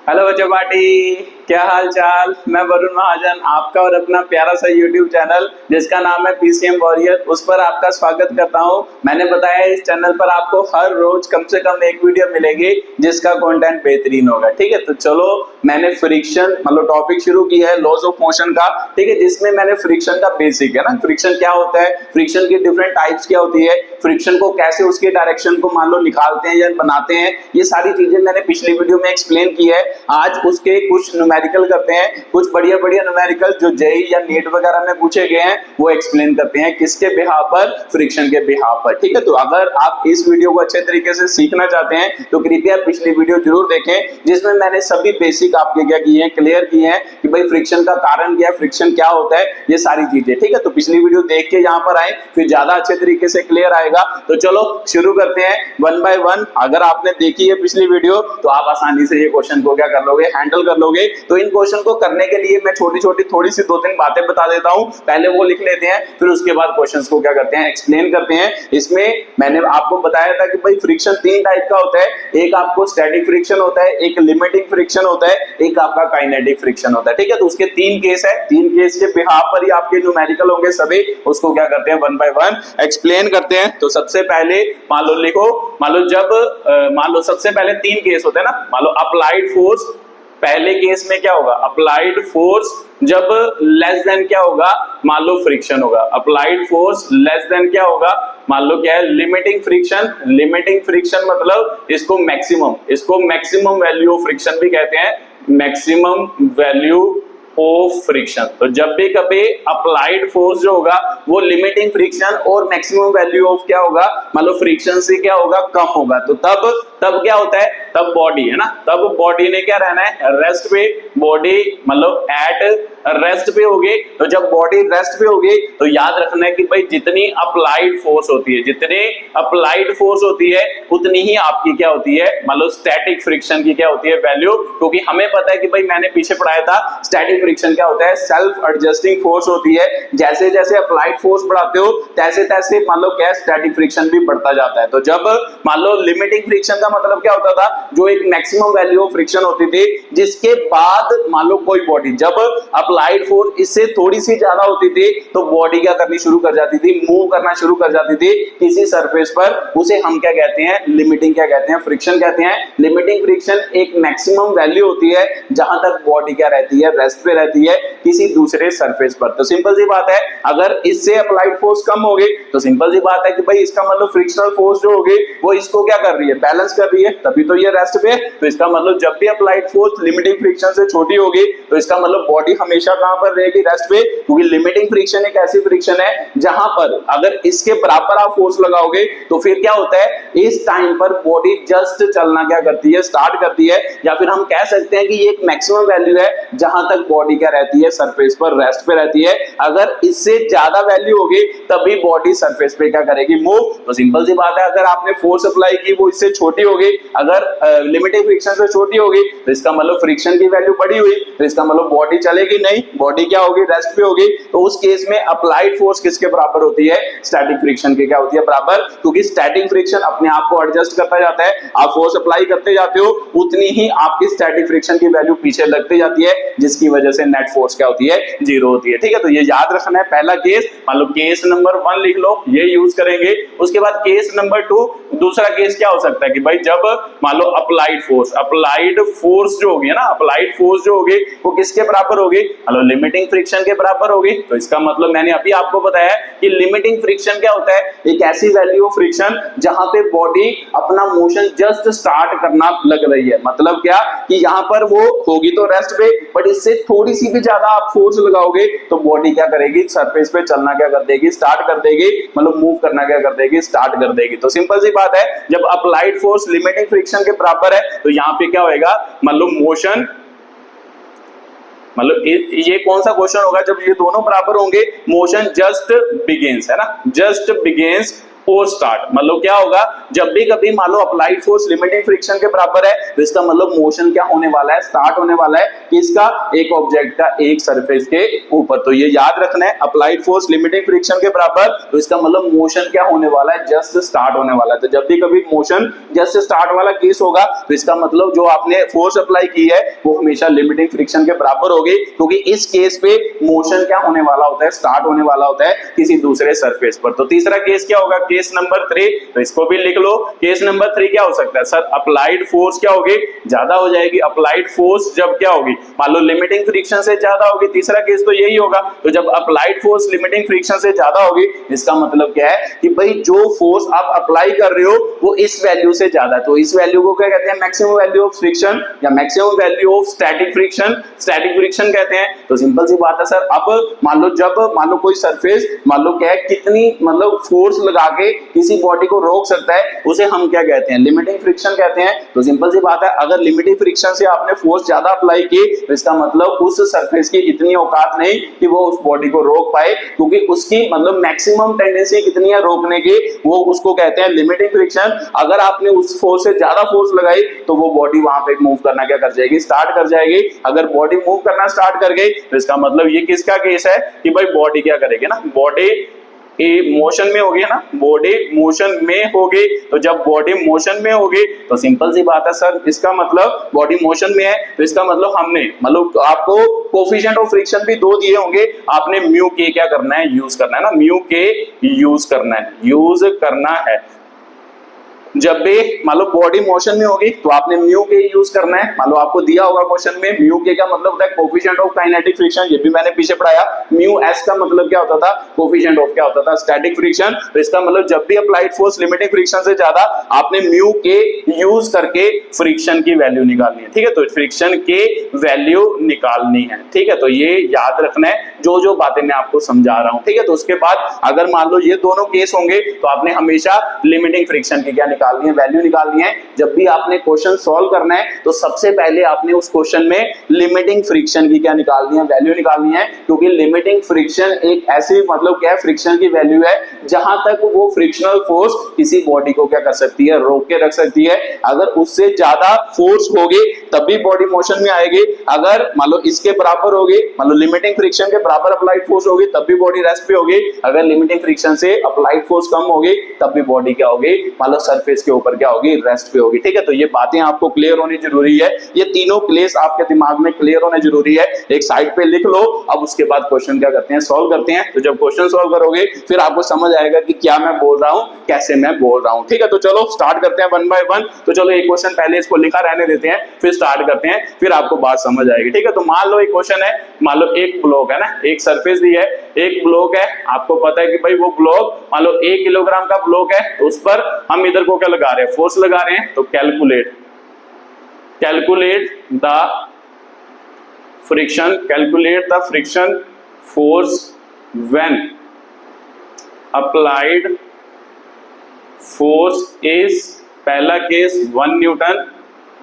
Hello बच्चों party, क्या हाल चाल। मैं वरुण महाजन, आपका और अपना प्यारा सा यूट्यूब चैनल जिसका नाम है पीसीएम वॉरियर, उस पर आपका स्वागत करता हूं। मैंने बताया इस चैनल पर आपको हर रोज कम से कम एक वीडियो मिलेगी जिसका कंटेंट बेहतरीन होगा। ठीक है, तो चलो मैंने फ्रिक्शन मतलब टॉपिक शुरू किया है लॉज ऑफ मोशन का। ठीक है, जिसमें मैंने फ्रिक्शन का बेसिक है ना, फ्रिक्शन क्या होता है, फ्रिक्शन की डिफरेंट टाइप्स क्या होती है, फ्रिक्शन को कैसे उसके डायरेक्शन को मान लो निकालते हैं या बनाते हैं, ये सारी चीजें मैंने पिछली वीडियो में एक्सप्लेन की है। आज उसके कुछ न्यूमेरिकल करते हैं, कुछ बढ़िया बढ़िया न्यूमेरिकल जो जेई या नीट वगैरह में पूछे गए हैं वो एक्सप्लेन करते हैं किसके बिहाफ पर, फ्रिक्शन के बिहाफ पर। ठीक है, तो अगर आप इस वीडियो को अच्छे तरीके से सीखना चाहते हैं तो कृपया पिछली वीडियो जरूर देखें, जिसमें मैंने सभी बेसिक आपके क्या किए हैं, क्लियर किए हैं कि भाई फ्रिक्शन का कारण क्या है, फ्रिक्शन क्या होता है, ये सारी चीजें। ठीक है, तो पिछली वीडियो देख के यहाँ पर आए फिर ज्यादा अच्छे तरीके से क्लियर आएगा। तो चलो शुरू करते हैं वन बाय वन। अगर आपने देखी है पिछली वीडियो तो आप आसानी से ये क्वेश्चन को क्या कर लोगे, हैंडल कर लोगे। तो इन क्वेश्चन को करने के लिए मैं छोटी छोटी थोड़ी सी दो तीन बातें बता देता हूं, पहले वो लिख लेते हैं, फिर उसके बाद क्वेश्चंस को क्या करते हैं, एक्सप्लेन करते हैं। इसमें मैंने आपको बताया था कि भाई फ्रिक्शन तीन टाइप का होता है, एक आपको स्टैटिक फ्रिक्शन होता है, एक लिमिटिंग फ्रिक्शन होता है, एक आपका काइनेटिक फ्रिक्शन होता है। ठीक है, तो उसके तीन केस है, तीन केस के बिहाफ पर ही आपके न्यूमेरिकल होंगे सभी, उसको क्या करते हैं वन बाय वन एक्सप्लेन करते हैं। तो सबसे पहले मान लो लिखो, मान लो जब मान लो सबसे पहले तीन केस होते हैं ना, मान लो अप्लाइड फोर्स, पहले केस में क्या होगा, अप्लाइड फोर्स जब लेस देन क्या होगा, मान लो फ्रिक्शन होगा। अप्लाइड फोर्स लेस देन क्या होगा, मान लो क्या है, लिमिटिंग फ्रिक्शन। लिमिटिंग फ्रिक्शन मतलब इसको मैक्सिमम वैल्यू ऑफ फ्रिक्शन भी कहते हैं, मैक्सिमम वैल्यू ऑफ फ्रिक्शन। तो जब भी कभी अप्लाइड फोर्स जो होगा वो लिमिटिंग फ्रिक्शन और मैक्सिमम वैल्यू ऑफ क्या होगा, मतलब फ्रिक्शन से क्या होगा, कम होगा, तो तब क्या होता है, तब बॉडी है ना, तब बॉडी ने क्या रहना है, रेस्ट पे। बॉडी मतलब एट रेस्ट पे होगी। तो जब बॉडी रेस्ट पे होगी तो याद रखना है कि भाई जितनी अप्लाइड फोर्स होती है, जितने अप्लाइड फोर्स होती है उतनी ही आपकी क्या होती है, मतलब स्टैटिक फ्रिक्शन की क्या होती है वैल्यू। क्योंकि हमें पता है कि भाई मैंने पीछे पढ़ाया था स्टैटिक फ्रिक्शन क्या होता है, सेल्फ एडजस्टिंग फोर्स होती है। जैसे जैसे अप्लाइड फोर्स बढ़ाते हो तैसे तैसे मान लो क्या स्टैटिक फ्रिक्शन भी बढ़ता जाता है। तो जब मान लो लिमिटिंग फ्रिक्शन का मतलब क्या होता था, जो एक मैक्सिमम वैल्यू ऑफ फ्रिक्शन होती थी जिसके बाद मान लो कोई बॉडी, जब अप्लाइड फोर्स इससे थोड़ी सी ज्यादा होती थी तो बॉडी क्या करनी शुरू कर जाती थी, मूव करना शुरू कर जाती थी किसी सरफेस पर, उसे हम क्या कहते हैं, लिमिटिंग क्या कहते हैं, फ्रिक्शन कहते हैं। लिमिटिंग फ्रिक्शन एक मैक्सिमम वैल्यू होती है जहां तक बॉडी क्या रहती है, रेस्ट पे रहती है किसी दूसरे सरफेस पर। तो सिंपल सी बात है, अगर इससे अप्लाइड फोर्स कम होगी तो सिंपल सी बात है कि भाई इसका मतलब फ्रिक्शनल फोर्स जो होगी वो इसको क्या कर रही है, बैलेंस कर रही है, तभी तो ये रेस्ट पे। तो इसका मतलब जब भी अप्लाइड फोर्स लिमिटिंग फ्रिक्शन से छोटी होगी तो इसका मतलब बॉडी हमेशा कहां पर रहेगी, रेस्ट पे। क्योंकि लिमिटिंग फ्रिक्शन एक ऐसी फ्रिक्शन है जहां पर अगर इसके बराबर आप फोर्स लगाओगे तो फिर क्या होता है, इस टाइम पर बॉडी जस्ट चलना क्या करती है, स्टार्ट करती है। या फिर हम कह सकते हैं कि ये एक मैक्सिमम वैल्यू है जहां तक बॉडी क्या रहती है, सरफेस पर रेस्ट पे रहती है। अगर इससे ज्यादा वैल्यू होगी तभी बॉडी सरफेस पे क्या करेगी, मूव। तो सिंपल सी बात है, अगर आपने फोर्स अप्लाई की वो इससे छोटी होगी, अगर लिमिटिंग फ्रिक्शन से छोटी होगी तो इसका मतलब फ्रिक्शन की वैल्यू बढ़ी हुई, तो इसका मतलब बॉडी चलेगी नहीं, बॉडी क्या होगी, रेस्ट पे होगी। तो उस केस में अप्लाइड फोर्स किसके बराबर होती है, स्टैटिक फ्रिक्शन के क्या होती है, बराबर। क्योंकि स्टैटिक फ्रिक्शन अपने आप को एडजस्ट करता जाता है, आप फोर्स अप्लाई करते जाते हो उतनी ही आपकी स्टैटिक फ्रिक्शन की वैल्यू पीछे लगती जाती है, जिसकी वजह से नेट फोर्स क्या होती है, जीरो होती है। ठीक है, तो ये याद रखना है पहला केस। मान लो केस नंबर 1 लिख लो, ये यूज करेंगे। उसके बाद केस नंबर 2, दूसरा केस क्या हो सकता है कि भाई जब मान लो अप्लाइड फोर्स जो होगी ना, अप्लाइड फोर्स जो होगी वो किसके बराबर होगी, मतलब लिमिटिंग फ्रिक्शन के बराबर होगी। तो इसका मतलब मैंने अभी आपको बताया कि लिमिटिंग फ्रिक्शन क्या होता है, एक ऐसी वैल्यू ऑफ फ्रिक्शन जहां पे बॉडी अपना मोशन जस्ट स्टार्ट करना लग रही है। मतलब क्या कि यहां पर वो होगी तो रेस्ट पे, बट इससे थोड़ी सी भी ज्यादा आप फोर्स लगाओगे तो बॉडी क्या करेगी, सरफेस पे चलना क्या कर देगी, स्टार्ट कर देगी, मतलब मूव करना क्या कर देगी, स्टार्ट कर देगी। तो सिंपल सी बात है, जब अप्लाइड फोर्स लिमिटिंग फ्रिक्शन के बराबर है तो यहां पे क्या होएगा, मतलब मोशन, मतलब ये कौन सा क्वेश्चन होगा जब ये दोनों बराबर होंगे, मोशन जस्ट बिगिंस है ना, जस्ट बिगिंस फोर्स स्टार्ट, मतलब क्या होगा, जब भी कभी मान लो अप्लाइड फोर्स लिमिटिंग फ्रिक्शन के बराबर है तो इसका मतलब मोशन क्या होने वाला है, स्टार्ट होने वाला है किसका, एक ऑब्जेक्ट का एक सरफेस के ऊपर। तो ये याद रखना है, अप्लाइड फोर्स लिमिटिंग फ्रिक्शन के बराबर, तो इसका मतलब मोशन क्या होने वाला है, जस्ट स्टार्ट होने वाला है। तो जब भी कभी मोशन जस्ट स्टार्ट वाला केस होगा तो इसका मतलब जो आपने फोर्स अप्लाई की है वो हमेशा लिमिटिंग फ्रिक्शन के बराबर होगी, क्योंकि इस केस पे मोशन क्या होने वाला होता है, स्टार्ट होने वाला होता है किसी दूसरे सरफेस पर। तो तीसरा केस क्या होगा, केस नंबर 3, तो इसको भी लिख लो। केस नंबर 3 क्या हो सकता है सर, अप्लाइड फोर्स क्या होगी, ज्यादा हो जाएगी। अप्लाइड फोर्स जब क्या होगी, मान लो लिमिटिंग फ्रिक्शन से ज्यादा होगी, तीसरा केस तो यही होगा। तो जब अप्लाइड फोर्स लिमिटिंग फ्रिक्शन से ज्यादा होगी इसका मतलब क्या है कि भाई जो फोर्स आप अप्लाई कर रहे हो वो इस वैल्यू से ज्यादा है। तो इस वैल्यू को क्या कहते हैं, मैक्सिमम वैल्यू ऑफ फ्रिक्शन या maximum value of static friction, static friction कहते हैं। तो सिंपल सी बात है सर, अब मान लो जब मान लो कोई सरफेस मान लो क्या है, कितनी मतलब फोर्स लगा के किसी बॉडी को रोक सकता है उसे हम क्या कहते हैं, लिमिटिंग फ्रिक्शन कहते हैं। तो सिंपल सी बात है, अगर लिमिटिंग फ्रिक्शन से आपने फोर्स ज्यादा अप्लाई की तो इसका मतलब उस सरफेस की इतनी औकात नहीं कि वो उस बॉडी को रोक पाए, क्योंकि उसकी मतलब मैक्सिमम टेंडेंसी कितनी है रोकने की, वो उसको कहते हैं लिमिटिंग फ्रिक्शन। अगर आपने उस फोर्स से ज्यादा फोर्स लगाई तो वो बॉडी वहां पे मूव करना क्या कर जाएगी, स्टार्ट कर जाएगी। अगर बॉडी मूव करना स्टार्ट कर गई तो इसका मतलब ये किसका केस है कि भाई बॉडी क्या करेगी ना, बॉडी मोशन में होगी ना, बॉडी मोशन में होगी। तो जब बॉडी मोशन में होगी तो सिंपल सी बात है सर, इसका मतलब बॉडी मोशन में है तो इसका मतलब हमने मतलब आपको कोफिशिएंट ऑफ फ्रिक्शन भी 2 दिए होंगे, आपने म्यू के क्या करना है, यूज करना है ना, म्यू के यूज करना है, यूज करना है। जब भी मान लो बॉडी मोशन में होगी तो आपने म्यू के यूज करना है। मान लो आपको दिया होगा क्वेश्चन में, म्यू के का मतलब होता है कोफिशिएंट ऑफ काइनेटिक फ्रिक्शन, ये भी मैंने पीछे पढ़ाया। म्यू एस का मतलब क्या होता था, कोफिशिएंट ऑफ क्या होता था, स्टैटिक फ्रिक्शन। तो इसका मतलब जब भी अप्लाइड फोर्स लिमिटिंग फ्रिक्शन से ज्यादा, आपने म्यू के यूज करके फ्रिक्शन की वैल्यू निकालनी है, ठीक है। तो फ्रिक्शन के वैल्यू निकालनी है, ठीक है। तो ये याद रखना है जो जो बातें मैं आपको समझा रहा हूं, ठीक है। तो उसके बाद अगर मान लो ये दोनों केस होंगे तो आपने हमेशा लिमिटिंग फ्रिक्शन की क्या निकालनी है, वैल्यू निकालनी है। जब भी आपने क्वेश्चन सॉल्व करना है तो सबसे पहले आपने उस क्वेश्चन में लिमिटिंग फ्रिक्शन की क्या निकालनी है, वैल्यू निकालनी है। क्योंकि लिमिटिंग फ्रिक्शन एक ऐसी मतलब क्या है, फ्रिक्शन की वैल्यू है जहां तक वो फ्रिक्शनल फोर्स किसी बॉडी को क्या कर सकती है, रोक के रख सकती है। अगर उससे ज्यादा फोर्स होगी तब भी बॉडी मोशन में आएगी, अगर मान लो इसके बराबर होगी, मान लो लिमिटिंग फ्रिक्शन के बराबर अप्लाइड फोर्स होगी तब भी बॉडी रेस्ट पे होगी, अगर लिमिटिंग फ्रिक्शन से अप्लाइड फोर्स कम होगी तब भी बॉडी क्या होगी, मान लो सरफेस के ऊपर क्या होगी, रेस्ट पे होगी, ठीक है। तो ये बातें आपको क्लियर होनी जरूरी है, ये तीनों केस आपके दिमाग में क्लियर होने जरूरी है। एक साइड पे लिख लो। अब उसके बाद क्वेश्चन क्या करते हैं, सॉल्व करते हैं। तो जब क्वेश्चन सॉल्व करोगे फिर आपको समझ आएगा कि क्या मैं बोल रहा हूं, कैसे मैं बोल रहा हूं, ठीक है। तो चलो स्टार्ट करते हैं 1 बाय 1। तो चलो एक क्वेश्चन पहले इसको लिखा रहने देते हैं, फिर स्टार्ट करते हैं, फिर आपको बात समझ आएगी, ठीक है। तो मान लो एक क्वेश्चन है, मान लो एक ब्लॉक है ना, एक सरफेस दी है, एक ब्लॉक है, आपको पता है कि भाई वो ब्लॉक मान लो 1 किलोग्राम का ब्लॉक है, तो उस पर हम इधर को क्या लगा रहे हैं, फोर्स लगा रहे हैं। तो calculate the friction force when applied force is, पहला केस 1 न्यूटन,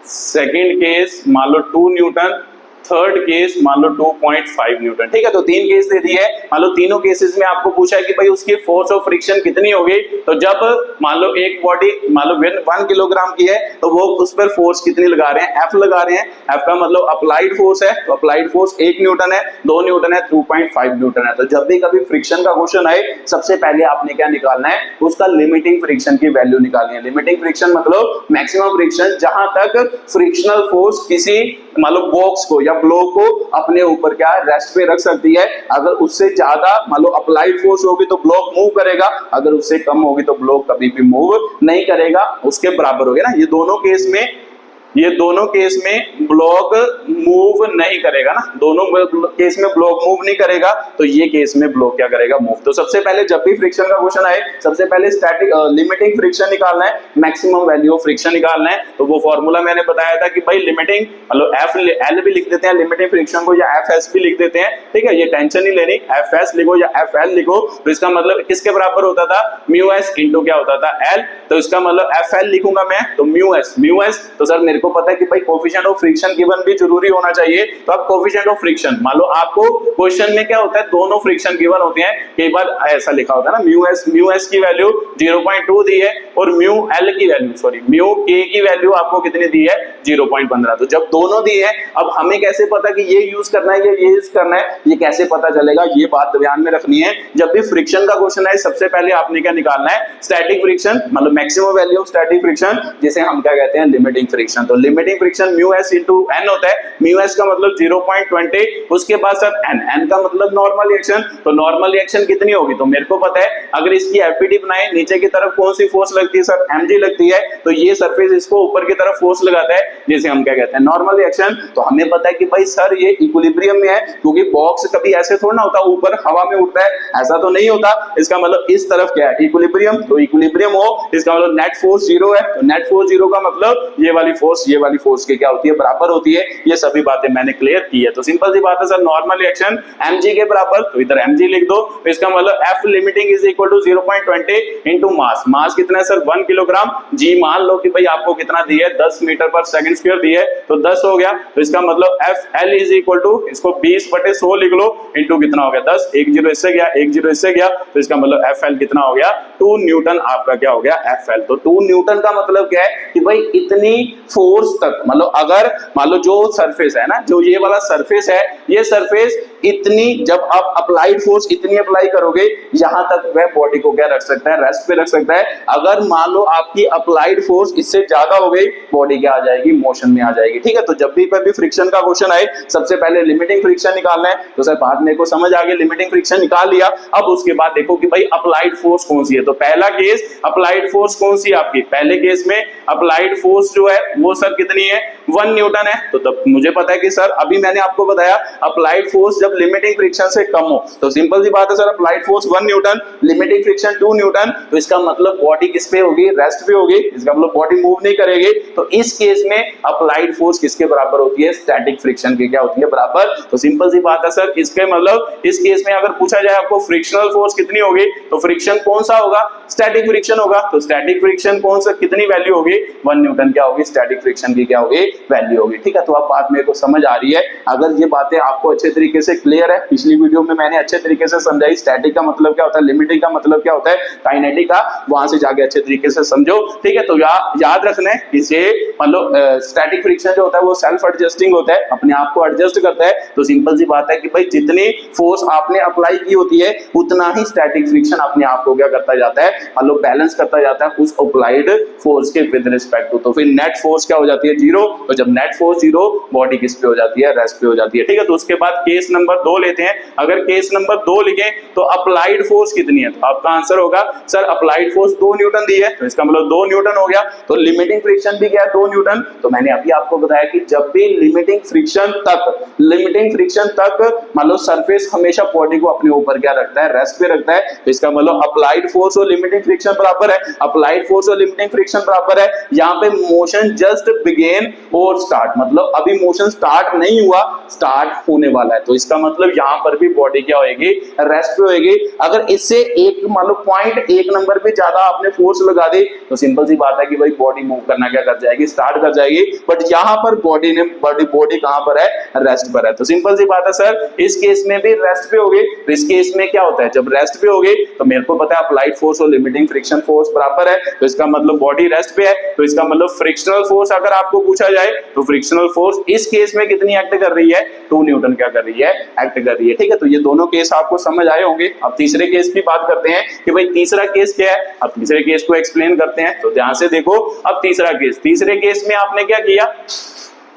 सेकंड केस मान लो 2 न्यूटन, थर्ड केस मान लो 2.5 न्यूटन, ठीक है। तो 3 केस दे दिए, मान लो तीनों केसेस में आपको पूछा है कि भाई उसकी फोर्स ऑफ फ्रिक्शन कितनी होगी। तो जब मान लो एक बॉडी मान लो 1 किलोग्राम की है तो वो उस पर फोर्स कितनी लगा रहे हैं, F लगा रहे हैं। F का मतलब अप्लाइड फोर्स है, तो अप्लाइड फोर्स 1 न्यूटन है, 2 न्यूटन है, 2.5 न्यूटन है। तो जब भी कभी फ्रिक्शन का क्वेश्चन आए सबसे पहले आपने क्या निकालना है, उसका लिमिटिंग फ्रिक्शन की वैल्यू निकालनी है। लिमिटिंग फ्रिक्शन मतलब मैक्सिमम फ्रिक्शन, जहां तक फ्रिक्शनल फोर्स किसी मान लो बॉक्स को या ब्लॉक को अपने ऊपर क्या रेस्ट पे रख सकती है। अगर उससे ज्यादा मान लो अप्लाइड फोर्स होगी तो ब्लॉक मूव करेगा, अगर उससे कम होगी तो ब्लॉक कभी भी मूव नहीं करेगा, उसके बराबर हो गया ना। ये दोनों केस में ब्लॉक मूव नहीं करेगा ना, दोनों केस में ब्लॉक मूव नहीं करेगा, तो ये केस में ब्लॉक क्या करेगा, मूव। तो सबसे पहले जब भी फ्रिक्शन का क्वेश्चन आए सबसे पहले स्टैटिक लिमिटिंग फ्रिक्शन निकालना है, मैक्सिमम वैल्यू ऑफ फ्रिक्शन निकालना है। तो वो फॉर्मूला मैंने बताया था कि भाई लिमिटिंग मतलब एफ एल भी लिख देते हैं लिमिटिंग फ्रिक्शन को, या एफ एस भी लिख देते हैं, ठीक है। ये टेंशन नहीं लेनी, एफ एस लिखो या एफ एल लिखो। तो इसका मतलब किसके बराबर होता था, म्यू एस इंटू क्या होता था, एल। तो इसका मतलब एफ एल लिखूंगा मैं तो म्यू एस, तो सर मेरे को पता है कि भाई कोफिशिएंट ऑफ फ्रिक्शन गिवन भी जरूरी होना चाहिए, तो अब कोफिशिएंट ऑफ फ्रिक्शन मान लो आपको क्वेश्चन में क्या होता है, दोनों फ्रिक्शन गिवन होते हैं, कई बार ऐसा लिखा होता है ना म्यू एस की वैल्यू 0.2 दी है और म्यू के की वैल्यू आपको कितनी दी है 0.15। तो जब दोनों दी है, अब हमें कैसे पता कि ये यूज करना है या ये यूज करना है, ये कैसे पता चलेगा, ये बात ध्यान में रखनी है। जब भी फ्रिक्शन का क्वेश्चन है, सबसे पहले आपने क्या निकालना है, स्टैटिक फ्रिक्शन, मतलब maximum value of static friction, जिसे हम क्या कहते हैं, लिमिटिंग फ्रिक्शन। तो limiting friction mu s into N होता है, म्यू एस का मतलब 0.20, उसके बाद सर एन का मतलब नॉर्मल रिएक्शन, तो नॉर्मल रिएक्शन कितनी होगी, तो मेरे को पता है अगर इसकी एफपीडी बनाए, नीचे की तरफ कौन सी फोर्स लगती है सर, mg लगती है, तो ये सरफेस इसको ऊपर की तरफ फोर्स लगाता है, जिसे हम क्या कहते हैं, नॉर्मल रिएक्शन। तो हमें पता है कि भाई सर ये इक्विलिब्रियम में है, क्योंकि बॉक्स कभी ऐसे थोड़ा ना होता ऊपर हवा में उड़ता है, ऐसा तो नहीं होता, इसका मतलब इस तरफ क्या है, इक्विलिब्रियम। तो इक्विलिब्रियम हो, इसका मतलब नेट फोर्स 0 है, तो नेट फोर्स 0 का मतलब ये वाली फोर्स की क्या होती है, बराबर होती है। ये सभी बातें मैंने क्लियर की है। तो सिंपल सी बात है सर, नॉर्मल रिएक्शन mg के बराबर, तो इधर mg लिख दो, तो इसका मतलब F limiting is equal to 0.20 into mass. Mass कितना है सर, 1 किलोग्राम। g मान लो कि भाई आपको कितना दी है, 10 मीटर पर सेकंड स्क्वायर दी है, तो 10 हो गया। तो इसका मतलब FL इज इक्वल टू, इसको 20/100 लिख लो, इनटू कितना हो गया 10, 1 0 इससे गया, 1 0 इससे गया, तो इसका मतलब FL कितना हो गया, 2 न्यूटन आपका क्या हो गया, FL। तो 2 न्यूटन का मतलब क्या है कि भाई इतनी फोर्स तक, मतलब अगर मान लो जो सरफेस है ना, जो ये वाला सरफेस है, ये सरफेस इतनी, जब आप अप्लाइड फोर्स इतनी अप्लाई करोगे, यहां तक वह बॉडी को क्या रख सकता है, रेस्ट पे रख सकता है। अगर मान लो आपकी अप्लाइड फोर्स इससे ज्यादा हो गई, बॉडी क्या आ जाएगी, मोशन में आ जाएगी। ठीक है, तो जब भी कभी फ्रिक्शन का क्वेश्चन आए, सबसे पहले लिमिटिंग फ्रिक्शन निकालना है। तो सर बात मेरे को समझ आ गई, लिमिटिंग फ्रिक्शन निकाल लिया। अब उसके बाद देखो कि भाई अप्लाइड फोर्स कौन सी है। तो पहला केस, अप्लाइड फोर्स कौन सी है आपकी, पहले केस में अप्लाइड फोर्स जो है वो सर कितनी है, 1 न्यूटन है। तो तब मुझे पता है कि सर अभी मैंने आपको बताया अप्लाइड फोर्स जब लिमिटिंग फ्रिक्शन से कम हो, तो सिंपल सी बात है sir, applied force 1 Newton, limiting friction 2 Newton, तो इसका मतलब बॉडी किस पे होगी, रेस्ट पे होगी, इसका मतलब बॉडी मूव नहीं करेगी। तो इस केस में अप्लाइड फोर्स किसके बराबर होती है, स्टैटिक फ्रिक्शन की क्या होती है, बराबर। तो सिंपल सी बात है सर, इसके मतलब इस केस में अगर पूछा जाए आपको फ्रिक्शनल फोर्स कितनी होगी, तो फ्रिक्शन कौन सा होगा, स्टैटिक फ्रिक्शन होगा। तो स्टैटिक फ्रिक्शन कौन सा, कितनी वैल्यू होगी, 1 न्यूटन क्या होगी, स्टैटिक फ्रिक्शन की क्या होगी, वैल्यू होगी। ठीक है, तो अब बात मेरे को समझ आ रही है। अगर ये बातें आपको अच्छे तरीके से क्लियर है, पिछली वीडियो में मैंने अच्छे तरीके से समझाई, स्टैटिक का मतलब क्या होता है, लिमिटिंग का मतलब क्या होता है, काइनेटिक का, वहां से जाके अच्छे तरीके से समझो। ठीक है, तो याद रखना है, इसे मतलब स्टैटिक फ्रिक्शन जो होता है वो सेल्फ एडजस्टिंग होता है, अपने आप को एडजस्ट करता है। तो सिंपल सी बात है कि भाई जितनी फोर्स आपने अप्लाई की होती है, उतना ही स्टैटिक फ्रिक्शन अपने आप को क्या करता जाता है, मतलब बैलेंस करता जाता है उस अप्लाइड फोर्स के विद रिस्पेक्ट टू। तो फिर नेट फोर्स क्या हो जाती है, 0। तो जब नेट फोर्स 0, बॉडी किस पे हो जाती है, रेस्ट पे हो जाती है। ठीक है, तो उसके बाद केस नंबर 2 लेते हैं। अगर केस नंबर 2 लिखें तो अप्लाइड फोर्स कितनी है, तो आपका आंसर होगा सर अप्लाइड फोर्स 2 न्यूटन दी है, तो इसका मतलब 2 न्यूटन हो गया। तो लिमिटिंग फ्रिक्शन भी क्या है, 2 न्यूटन। तो मैंने अभी आपको बताया कि जब भी लिमिटिंग फ्रिक्शन तक मान लो सरफेस हमेशा बॉडी को अपने ऊपर क्या रखता है, रेस्ट पे रखता है, तो इसका मतलब अप्लाइड फोर्स और लिमिटिंग फ्रिक्शन बराबर है। अप्लाइड फोर्स और लिमिटिंग फ्रिक्शन बराबर है। यहाँ पे मोशन जस्ट बिगेन और स्टार्ट, मतलब अभी मोशन स्टार्ट नहीं हुआ, स्टार्ट होने वाला है। तो इसका मतलब यहाँ पर भी बॉडी क्या होगी, रेस्ट पे होगी। अगर इससे एक मान लो पॉइंट 1 नंबर पे ज्यादा आपने फोर्स लगा दी, तो सिंपल सी बात है कि भाई बॉडी मूव करना क्या कर जाएगी, स्टार्ट कर जाएगी। बट यहाँ पर बॉडी कहां पर है, रेस्ट पर है। तो सिंपल सी बात है सर, इस केस में भी रेस्ट पे होगी। तो इस केस में क्या होता है, जब रेस्ट पे होगी तो मेरे को पता है अप्लाइड फोर्स और लिमिटिंग फ्रिक्शन फोर्स बराबर है, तो इसका मतलब बॉडी रेस्ट पे है। तो इसका मतलब फ्रिक्शनल फोर्स अगर आपको पूछा जाए, तो फ्रिक्शनल फोर्स इस केस में कितनी एक्ट कर रही है, 2 न्यूटन क्या कर रही है, एक्ट कर रही है। ठीक है, तो ये दोनों केस आपको समझ आए होंगे। अब तीसरे केस की बात करते हैं कि भाई तीसरा केस क्या है। अब तीसरे केस को एक्सप्लेन करते हैं, तो ध्यान से देखो। अब तीसरे केस में आपने क्या किया,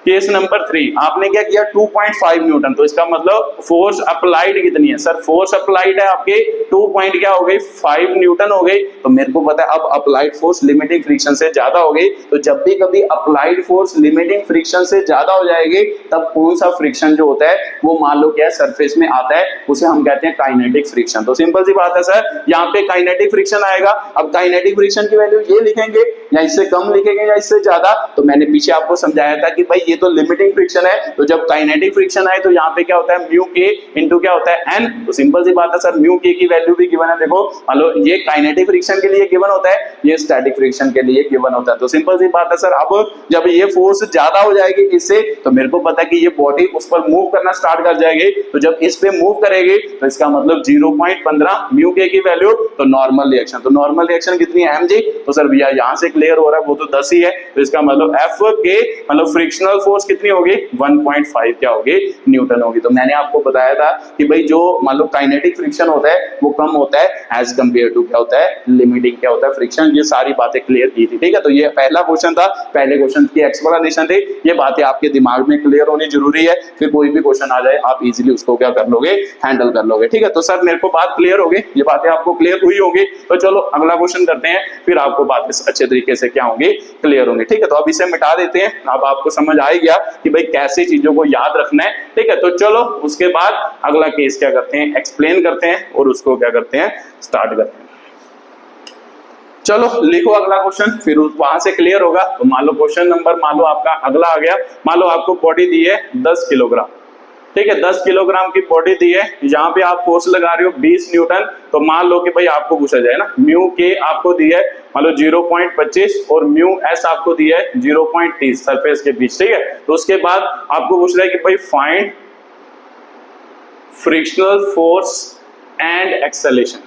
केस नंबर 3 आपने क्या किया, 2.5 न्यूटन। तो इसका मतलब फोर्स अप्लाइड कितनी है, सर फोर्स अप्लाइड है आपके 2 पॉइंट क्या हो गई, 5 न्यूटन हो गई। तो मेरे को पता है अब अप्लाइड फोर्स लिमिटिंग फ्रिक्शन से ज्यादा हो गई। तो जब भी कभी अप्लाइड फोर्स लिमिटिंग फ्रिक्शन से ज्यादा हो जाएगी, तब कौन सा फ्रिक्शन जो होता है वो मान लो क्या सरफेस में आता है, उसे हम कहते हैं काइनेटिक फ्रिक्शन। तो सिंपल सी बात है सर, यहाँ पे काइनेटिक फ्रिक्शन आएगा। अब काइनेटिक फ्रिक्शन की वैल्यू ये लिखेंगे या इससे कम लिखेंगे या इससे ज्यादा, तो मैंने पीछे आपको समझाया था कि भाई ये तो लिमिटिंग फ्रिक्शन है। तो जब काइनेटिक फ्रिक्शन आए तो यहाँ पे क्या होता है म्यू के इंटू क्या होता है एन। तो सिंपल सी बात है सर, म्यू के की वैल्यू भी गिवन है। देखो मान लो ये काइनेटिक फ्रिक्शन के लिए गिवन होता है, ये स्टैटिक फ्रिक्शन के लिए गिवन होता है। तो सिंपल सी बात है सर, अब जब ये फोर्स ज्यादा हो जाएगी इससे, तो मेरे को पता है कि ये बॉडी उस पर मूव करना स्टार्ट कर जाएगी। तो जब इस पे मूव करेगी तो इसका मतलब 0.15 म्यू के की वैल्यू, तो नॉर्मल रिएक्शन। तो नॉर्मल रिएक्शन कितनी है mg। तो सर भैया यहाँ से क्लियर हो रहा है वो तो 10 ही है। तो इसका मतलब एफ के मतलब फ्रिक्शनल फोर्स कितनी होगी 1.5 क्या होगी न्यूटन होगी। तो मैंने आपको बताया था कि भाई जो मान लो काइनेटिक फ्रिक्शन होता है वो कम होता है एज कंपेयर टू क्या होता है लिमिटिंग क्या होता है फ्रिक्शन। ये सारी बातें क्लियर की थी, ठीक है। तो ये पहला क्वेश्चन था, पहले क्वेश्चन की एक्सप्लेनेशन थी। ये बातें आपके दिमाग में क्लियर होनी जरूरी है, फिर कोई भी क्वेश्चन आ जाए आप इजीली उसको क्या कर लोगे हैंडल कर लोगे, ठीक है। तो सर मेरे को बात क्लियर हो गई, ये बातें आपको क्लियर हुई होगी। तो चलो अगला क्वेश्चन करते हैं, फिर आपको बातें अच्छे तरीके से क्या होंगी क्लियर होंगी, ठीक है। तो अब इसे मिटा देते हैं। अब आपको समझ आ गया कि भाई कैसे चीजों को याद रखना है, ठीक है। तो चलो उसके बाद अगला केस क्या करते हैं एक्सप्लेन करते हैं और उसको क्या करते हैं स्टार्ट करते हैं। चलो लिखो अगला क्वेश्चन, फिर वहां से क्लियर होगा। तो मान लो क्वेश्चन नंबर मान लो आपका अगला आ गया। मान लो आपको बॉडी दी है 10 किलोग्राम, ठीक है। 10 किलोग्राम की बॉडी दी है, यहाँ पे आप फोर्स लगा रहे हो 20 न्यूटन। तो मान लो कि भाई आपको पूछा जाए ना म्यू के आपको दी है मान लो 0.25 और म्यू एस आपको दी है 0.30 सरफेस के बीच, ठीक है। तो उसके बाद आपको पूछ रहा है कि भाई find frictional force and acceleration,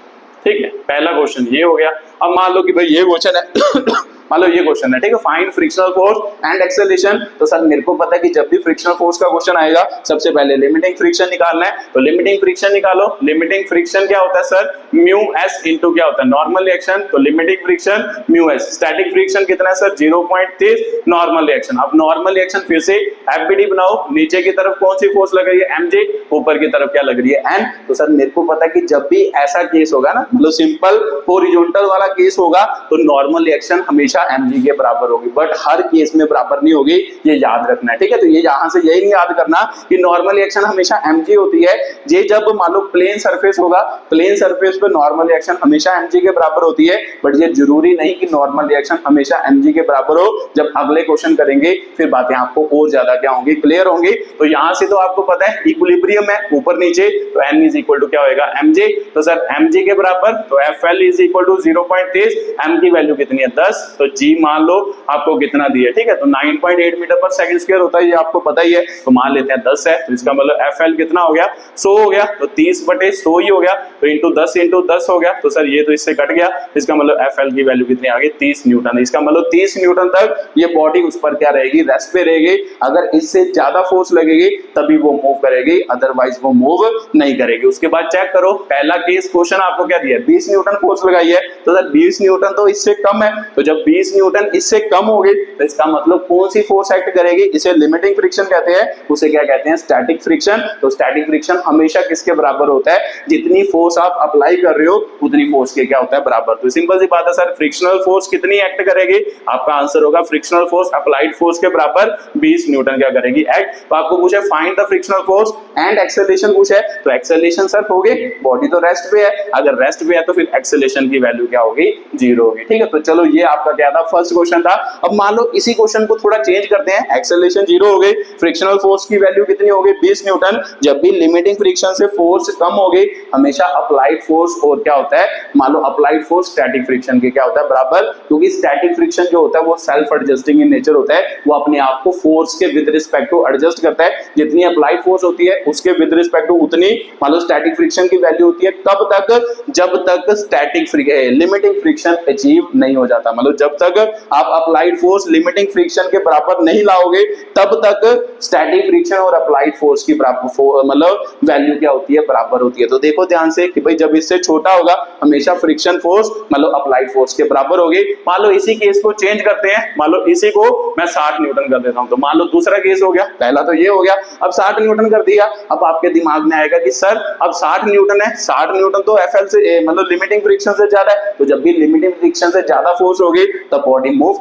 ठीक है। पहला क्वेश्चन ये हो गया। अब मान लो कि भाई ये क्वेश्चन है मान लो ये क्वेश्चन है, ठीक है, find frictional force and acceleration. तो सर मेरे को पता है कि जब भी फ्रिक्शनल फोर्स का क्वेश्चन आएगा सबसे पहले लिमिटिंग फ्रिक्शन निकालना है। तो लिमिटिंग फ्रिक्शन निकालो। लिमिटिंग फ्रिक्शन क्या होता है सर म्यू एस इंटू क्या होता है नॉर्मल रिएक्शन। तो limiting friction mu S. Static friction कितना है सर 0.30 नॉर्मल रिएक्शन। अब नॉर्मल रिएक्शन फिर से एफबीडी बनाओ, नीचे की तरफ कौन सी फोर्स लग रही है एमजे, ऊपर की तरफ क्या लग रही है एन। तो सर मेरे को पता है कि जब भी ऐसा केस होगा ना मतलब सिंपल हॉरिजॉन्टल वाला केस होगा तो नॉर्मल रिएक्शन हमेशा mg के बराबर होगी, बट हर केस में बराबर नहीं होगी, ये याद रखना है, ठीक है। तो ये यहां से यही नहीं याद करना कि नॉर्मल रिएक्शन हमेशा mg होती है। ये जब मान लो प्लेन सरफेस होगा, प्लेन सरफेस पे नॉर्मल रिएक्शन हमेशा mg के बराबर होती है, बट ये जरूरी नहीं कि नॉर्मल रिएक्शन हमेशा mg के बराबर हो। जब अगले क्वेश्चन करेंगे फिर बातें आपको और ज्यादा क्या होंगी क्लियर होंगी। तो यहां से तो आपको पता है इक्विलिब्रियम है ऊपर नीचे, तो n इज इक्वल टू क्या होगा mj। तो सर mg के बराबर तो fl is equal to 0.30, m की वैल्यू कितनी है 10, तो g मान लो आपको कितना दिया, ठीक है। तो 9.8 मीटर पर सेकंड स्क्वायर होता है, ये आपको पता ही है। तो मान लेते हैं 10 है, तो इसका मतलब fl कितना हो गया 100 हो गया। तो 30/100 ही हो गया, तो इंटू 10 हो गया। तो सर ये तो इससे कट गया, इसका मतलब fl की वैल्यू कितनी आ गई 30 न्यूटन। इसका मतलब 30 न्यूटन तक ये बॉडी उस पर क्या रहेगी रेस्ट पे रहेगी। अगर इससे ज्यादा फोर्स लगेगी तभी वो मूव करेगी, अदरवाइज वो मूव नहीं करेगी। उसके बाद चेक करो पहला केस क्वेश्चन आपको क्या दिया 20 न्यूटन फोर्स लगाई है। तो सर 20 न्यूटन तो इससे कम है, तो जब 20 न्यूटन इससे कम होगी तो इसका मतलब कौन सी फोर्स एक्ट करेगी, इसे लिमिटिंग फ्रिक्शन कहते हैं, उसे क्या कहते हैं स्टैटिक फ्रिक्शन। तो स्टैटिक फ्रिक्शन हमेशा किसके बराबर होता है, जितनी फोर्स आप अप्लाई कर रहे हो उतनी फोर्स के क्या होता है बराबर। तो सिंपल सी बात है सर फ्रिक्शनल फोर्स कितनी एक्ट करेगी, आपका आंसर होगा फ्रिक्शनल फोर्स अप्लाइड फोर्स के बराबर 20 न्यूटन क्या करेगी एक्ट। तो आपको पूछे find the frictional force and acceleration पूछे, तो एक्सेलरेशन सर हो गई, बॉडी तो रेस्ट पे है, अगर रेस्ट पे है तो फिर एक्सेलरेशन की वैल्यू क्या होगी 0 होगी, ठीक है। तो चलो ये आपका क्या था फर्स्ट क्वेश्चन था। अब मान लो इसी क्वेश्चन को थोड़ा चेंज करते हैं, एक्सेलरेशन 0 हो गई, फ्रिक्शनल फोर्स की वैल्यू कितनी हो गई 20 न्यूटन। जब भी लिमिटिंग फ्रिक्शन से फोर्स कम हो गई हमेशा अप्लाइड फोर्स और क्या होता है मान लो अप्लाइड फोर्स स्टैटिक फ्रिक्शन के क्या होता है बराबर, क्योंकि स्टैटिक फ्रिक्शन जो होता है वो सेल्फ एडजस्टिंग इन नेचर होता है, वो अपने आप को फोर्स के विद रिस्पेक्ट टू एडजस्ट करता है। जितनी अप्लाइड फोर्स होती है उसके विद रिस्पेक्ट टू उतनी मान लो स्टैटिक फ्रिक्शन की वैल्यू होती है। कब तक, जब तक स्टैटिक लिमिटिंग फ्रिक्शन अचीव नहीं हो जाता, मतलब जब तक आप अप्लाइड फोर्स लिमिटिंग फ्रिक्शन के बराबर नहीं लाओगे तब तक स्टैटिक फ्रिक्शन और अप्लाइड फोर्स की बराबर मतलब वैल्यू क्या होती है बराबर होती है। तो देखो ध्यान से कि भाई जब इससे छोटा होगा हमेशा फ्रिक्शन फोर्स मतलब अप्लाइड फोर्स के बराबर होगी। मान लो इसी केस को चेंज करते हैं, मान लो इसी को मैं 60 न्यूटन कर देता हूं। तो मान लो दूसरा केस हो गया, पहला तो ये हो गया, अब 60 न्यूटन कर दिया अब आपके दिमाग में आएगा कि सर अब 60 न्यूटन है, 60 न्यूटन तो एफएल से मतलब लिमिटिंग फ्रिक्शन से ज्यादा है, तो जब भी लिमिटिंग फ्रिक्शन से ज्यादा फोर्स होगी तब बॉडी मूव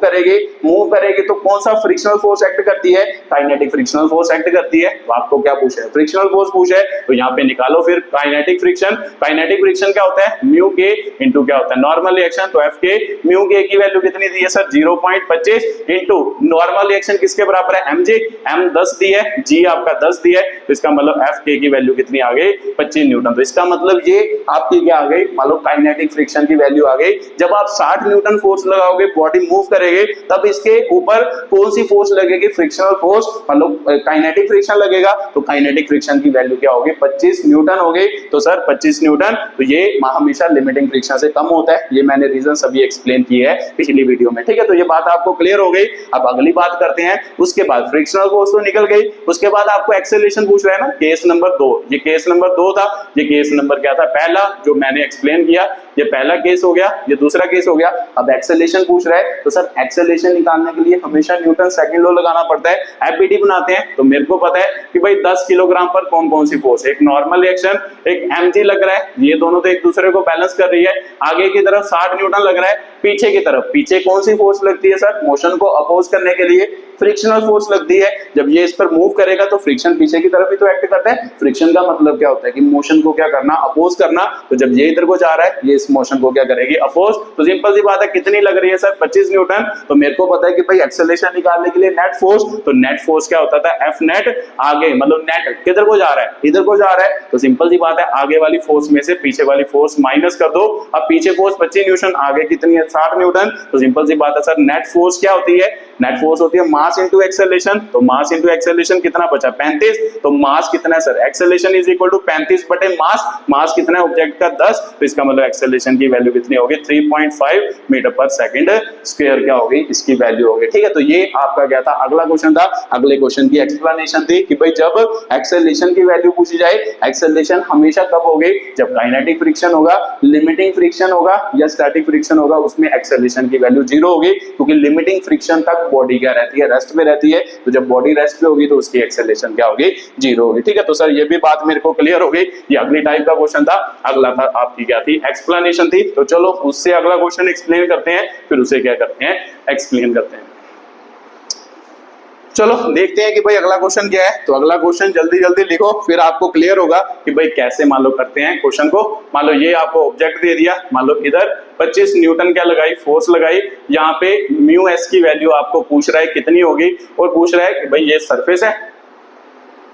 करेगी तो कौन सा फ्रिक्शनल फोर्स एक्ट करती है? काइनेटिक फ्रिक्शनल फोर्स एक्ट करती है। तो आपको क्या पूछा है? फ्रिक्शनल फोर्स पूछा है, तो यहाँ पे निकालो फिर काइनेटिक फ्रिक्शन क्या होता है? म्यू के इंटू क्या होता है? Normal reaction. तो एफ के म्यू के की वैल्यू कितनी दी है सर? 0.25 इंटू नॉर्मल रिएक्शन किसके बराबर है? एम जी, एम 10 दी है, जी आपका 10 दी है, तो इसका मतलब एफ के की वैल्यू कितनी आ गई? 25 न्यूटन। तो इसका मतलब ये आपकी क्या आ गई? मान लो काइनेटिक फ्रिक्शन की वैल्यू आ गई। जब आप 60 न्यूटन फोर्स लगाओगे, बॉडी मूव करेगी, तब इसके ऊपर कौन सी फोर्स लगेगी? फ्रिक्शनल फोर्स, मतलब काइनेटिक फ्रिक्शन लगेगा, तो काइनेटिक फ्रिक्शन की वैल्यू क्या होगी? 25 न्यूटन हो गई। तो सर 25 न्यूटन, तो ये हमेशा लिमिटिंग फ्रिक्शन से कम होता है। ये मैंने रीजन सभी एक्सप्लेन किए हैं पिछली वीडियो में, ठीक है। तो ये बात आपको क्लियर हो गई। अब अगली बात करते हैं। उसके बाद फ्रिक्शनल फोर्स तो निकल गई, उसके बाद आपको एक्सेलरेशन पूछ रहा है ना, केस नंबर 2। ये केस नंबर 2 था, ये केस नंबर क्या था? पहला, जो मैंने एक्सप्लेन किया, ये पहला केस हो गया, ये दूसरा केस हो गया। अब एक्सेलरेशन पूछ रहा है, तो सर एक्सेलरेशन निकालने के लिए हमेशा न्यूटन सेकंड लॉ लगाना पड़ता है। एफबीडी बनाते हैं, तो मेरे को पता है कि भाई 10 किलोग्राम पर कौन कौन सी फोर्स, एक नॉर्मल रिएक्शन, एक एमजी लग रहा है, ये दोनों तो एक दूसरे को बैलेंस कर रही है। आगे की तरफ 60 न्यूटन लग रहा है, पीछे की तरफ, पीछे कौन सी फोर्स लगती है सर? मोशन को अपोज करने के लिए फ्रिक्शनल फोर्स लगती है। जब ये इस पर मूव करेगा तो फ्रिक्शन पीछे की तरफ ही तो एक्ट करता है। फ्रिक्शन का मतलब क्या होता है कि मोशन को क्या करना? अपोज करना। तो जब ये इधर को जा रहा है, ये इस मोशन को क्या करेगी? अपोज। तो सिंपल सी बात है, कितनी लग रही है सर? 25 न्यूटन। तो मेरे को पता है कि भाई एक्सेलरेशन निकालने के लिए नेट फोर्स, तो नेट फोर्स क्या होता था? F net. आगे मतलब नेट किधर को जा रहा है? इधर को जा रहा है, तो सिंपल सी बात है, आगे वाली फोर्स में से पीछे वाली फोर्स माइनस कर दो। अब पीछे फोर्स 25 न्यूटन, आगे कितनी है? 60 न्यूटन। तो सिंपल सी बात है सर, नेट फोर्स क्या होती है? नेट फोर्स होती है मास इंटू एक्सेलरेशन। तो मास इंटू एक्सेलरेशन कितना बचा? 35। तो मास कितना है sir? Acceleration is equal to 35 बटे मास। मास कितना है ऑब्जेक्ट का? 10। तो इसका मतलब एक्सेलरेशन की वैल्यू कितनी होगी? 3.5 मीटर पर सेकंड स्क्वायर क्या होगी? इसकी वैल्यू होगी, ठीक है। तो ये आपका क्या था? अगला क्वेश्चन था। अगले क्वेश्चन की एक्सप्लेनेशन थी कि भाई जब एक्सेलरेशन की वैल्यू पूछी जाए, एक्सेलरेशन हमेशा कब होगी? जब काइनेटिक फ्रिक्शन होगा, लिमिटिंग फ्रिक्शन होगा या स्टैटिक फ्रिक्शन होगा, उसमें एक्सेलरेशन की वैल्यू 0 होगी, क्योंकि लिमिटिंग फ्रिक्शन तक बॉडी क्या रहती है? रेस्ट में रहती है। तो जब बॉडी रेस्ट पे होगी तो उसकी एक्सेलरेशन क्या होगी? 0 होगी, ठीक है। तो सर ये भी बात मेरे को क्लियर हो गई। ये अगली टाइप का क्वेश्चन था। अगला था आपकी क्या थी? एक्सप्लेनेशन थी। तो चलो उससे अगला क्वेश्चन एक्सप्लेन करते हैं, फिर उसे क्या करते हैं? एक्सप्लेन करते हैं। चलो देखते हैं कि भाई अगला क्वेश्चन क्या है। तो अगला क्वेश्चन जल्दी जल्दी लिखो, फिर आपको क्लियर होगा कि भाई कैसे मान लो करते हैं क्वेश्चन को। मान लो ये आपको ऑब्जेक्ट दे दिया, मान लो इधर 25 न्यूटन क्या लगाई? फोर्स लगाई। यहाँ पे म्यू एस की वैल्यू आपको पूछ रहा है कितनी होगी, और पूछ रहा है कि भाई ये सरफेस है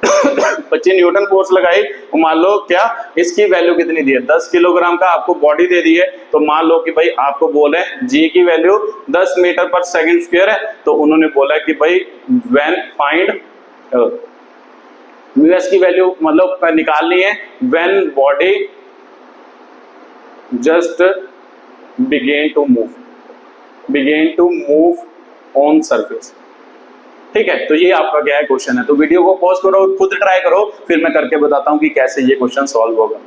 25 न्यूटन फोर्स लगाई, तो मान लो क्या इसकी वैल्यू कितनी दी है? 10 किलोग्राम का आपको बॉडी दे दी है। तो मान लो कि भाई आपको बोले जी की वैल्यू 10 मीटर पर सेकंड स्क्वायर है, तो उन्होंने बोला कि भाई व्हेन फाइंड म्यू एस की वैल्यू मतलब निकालनी है when body just begin to move on surface, ठीक है। तो ये आपका क्या है? क्वेश्चन है। तो वीडियो को पॉज करो, खुद ट्राई करो, फिर मैं करके बताता हूं कि कैसे ये क्वेश्चन सॉल्व होगा।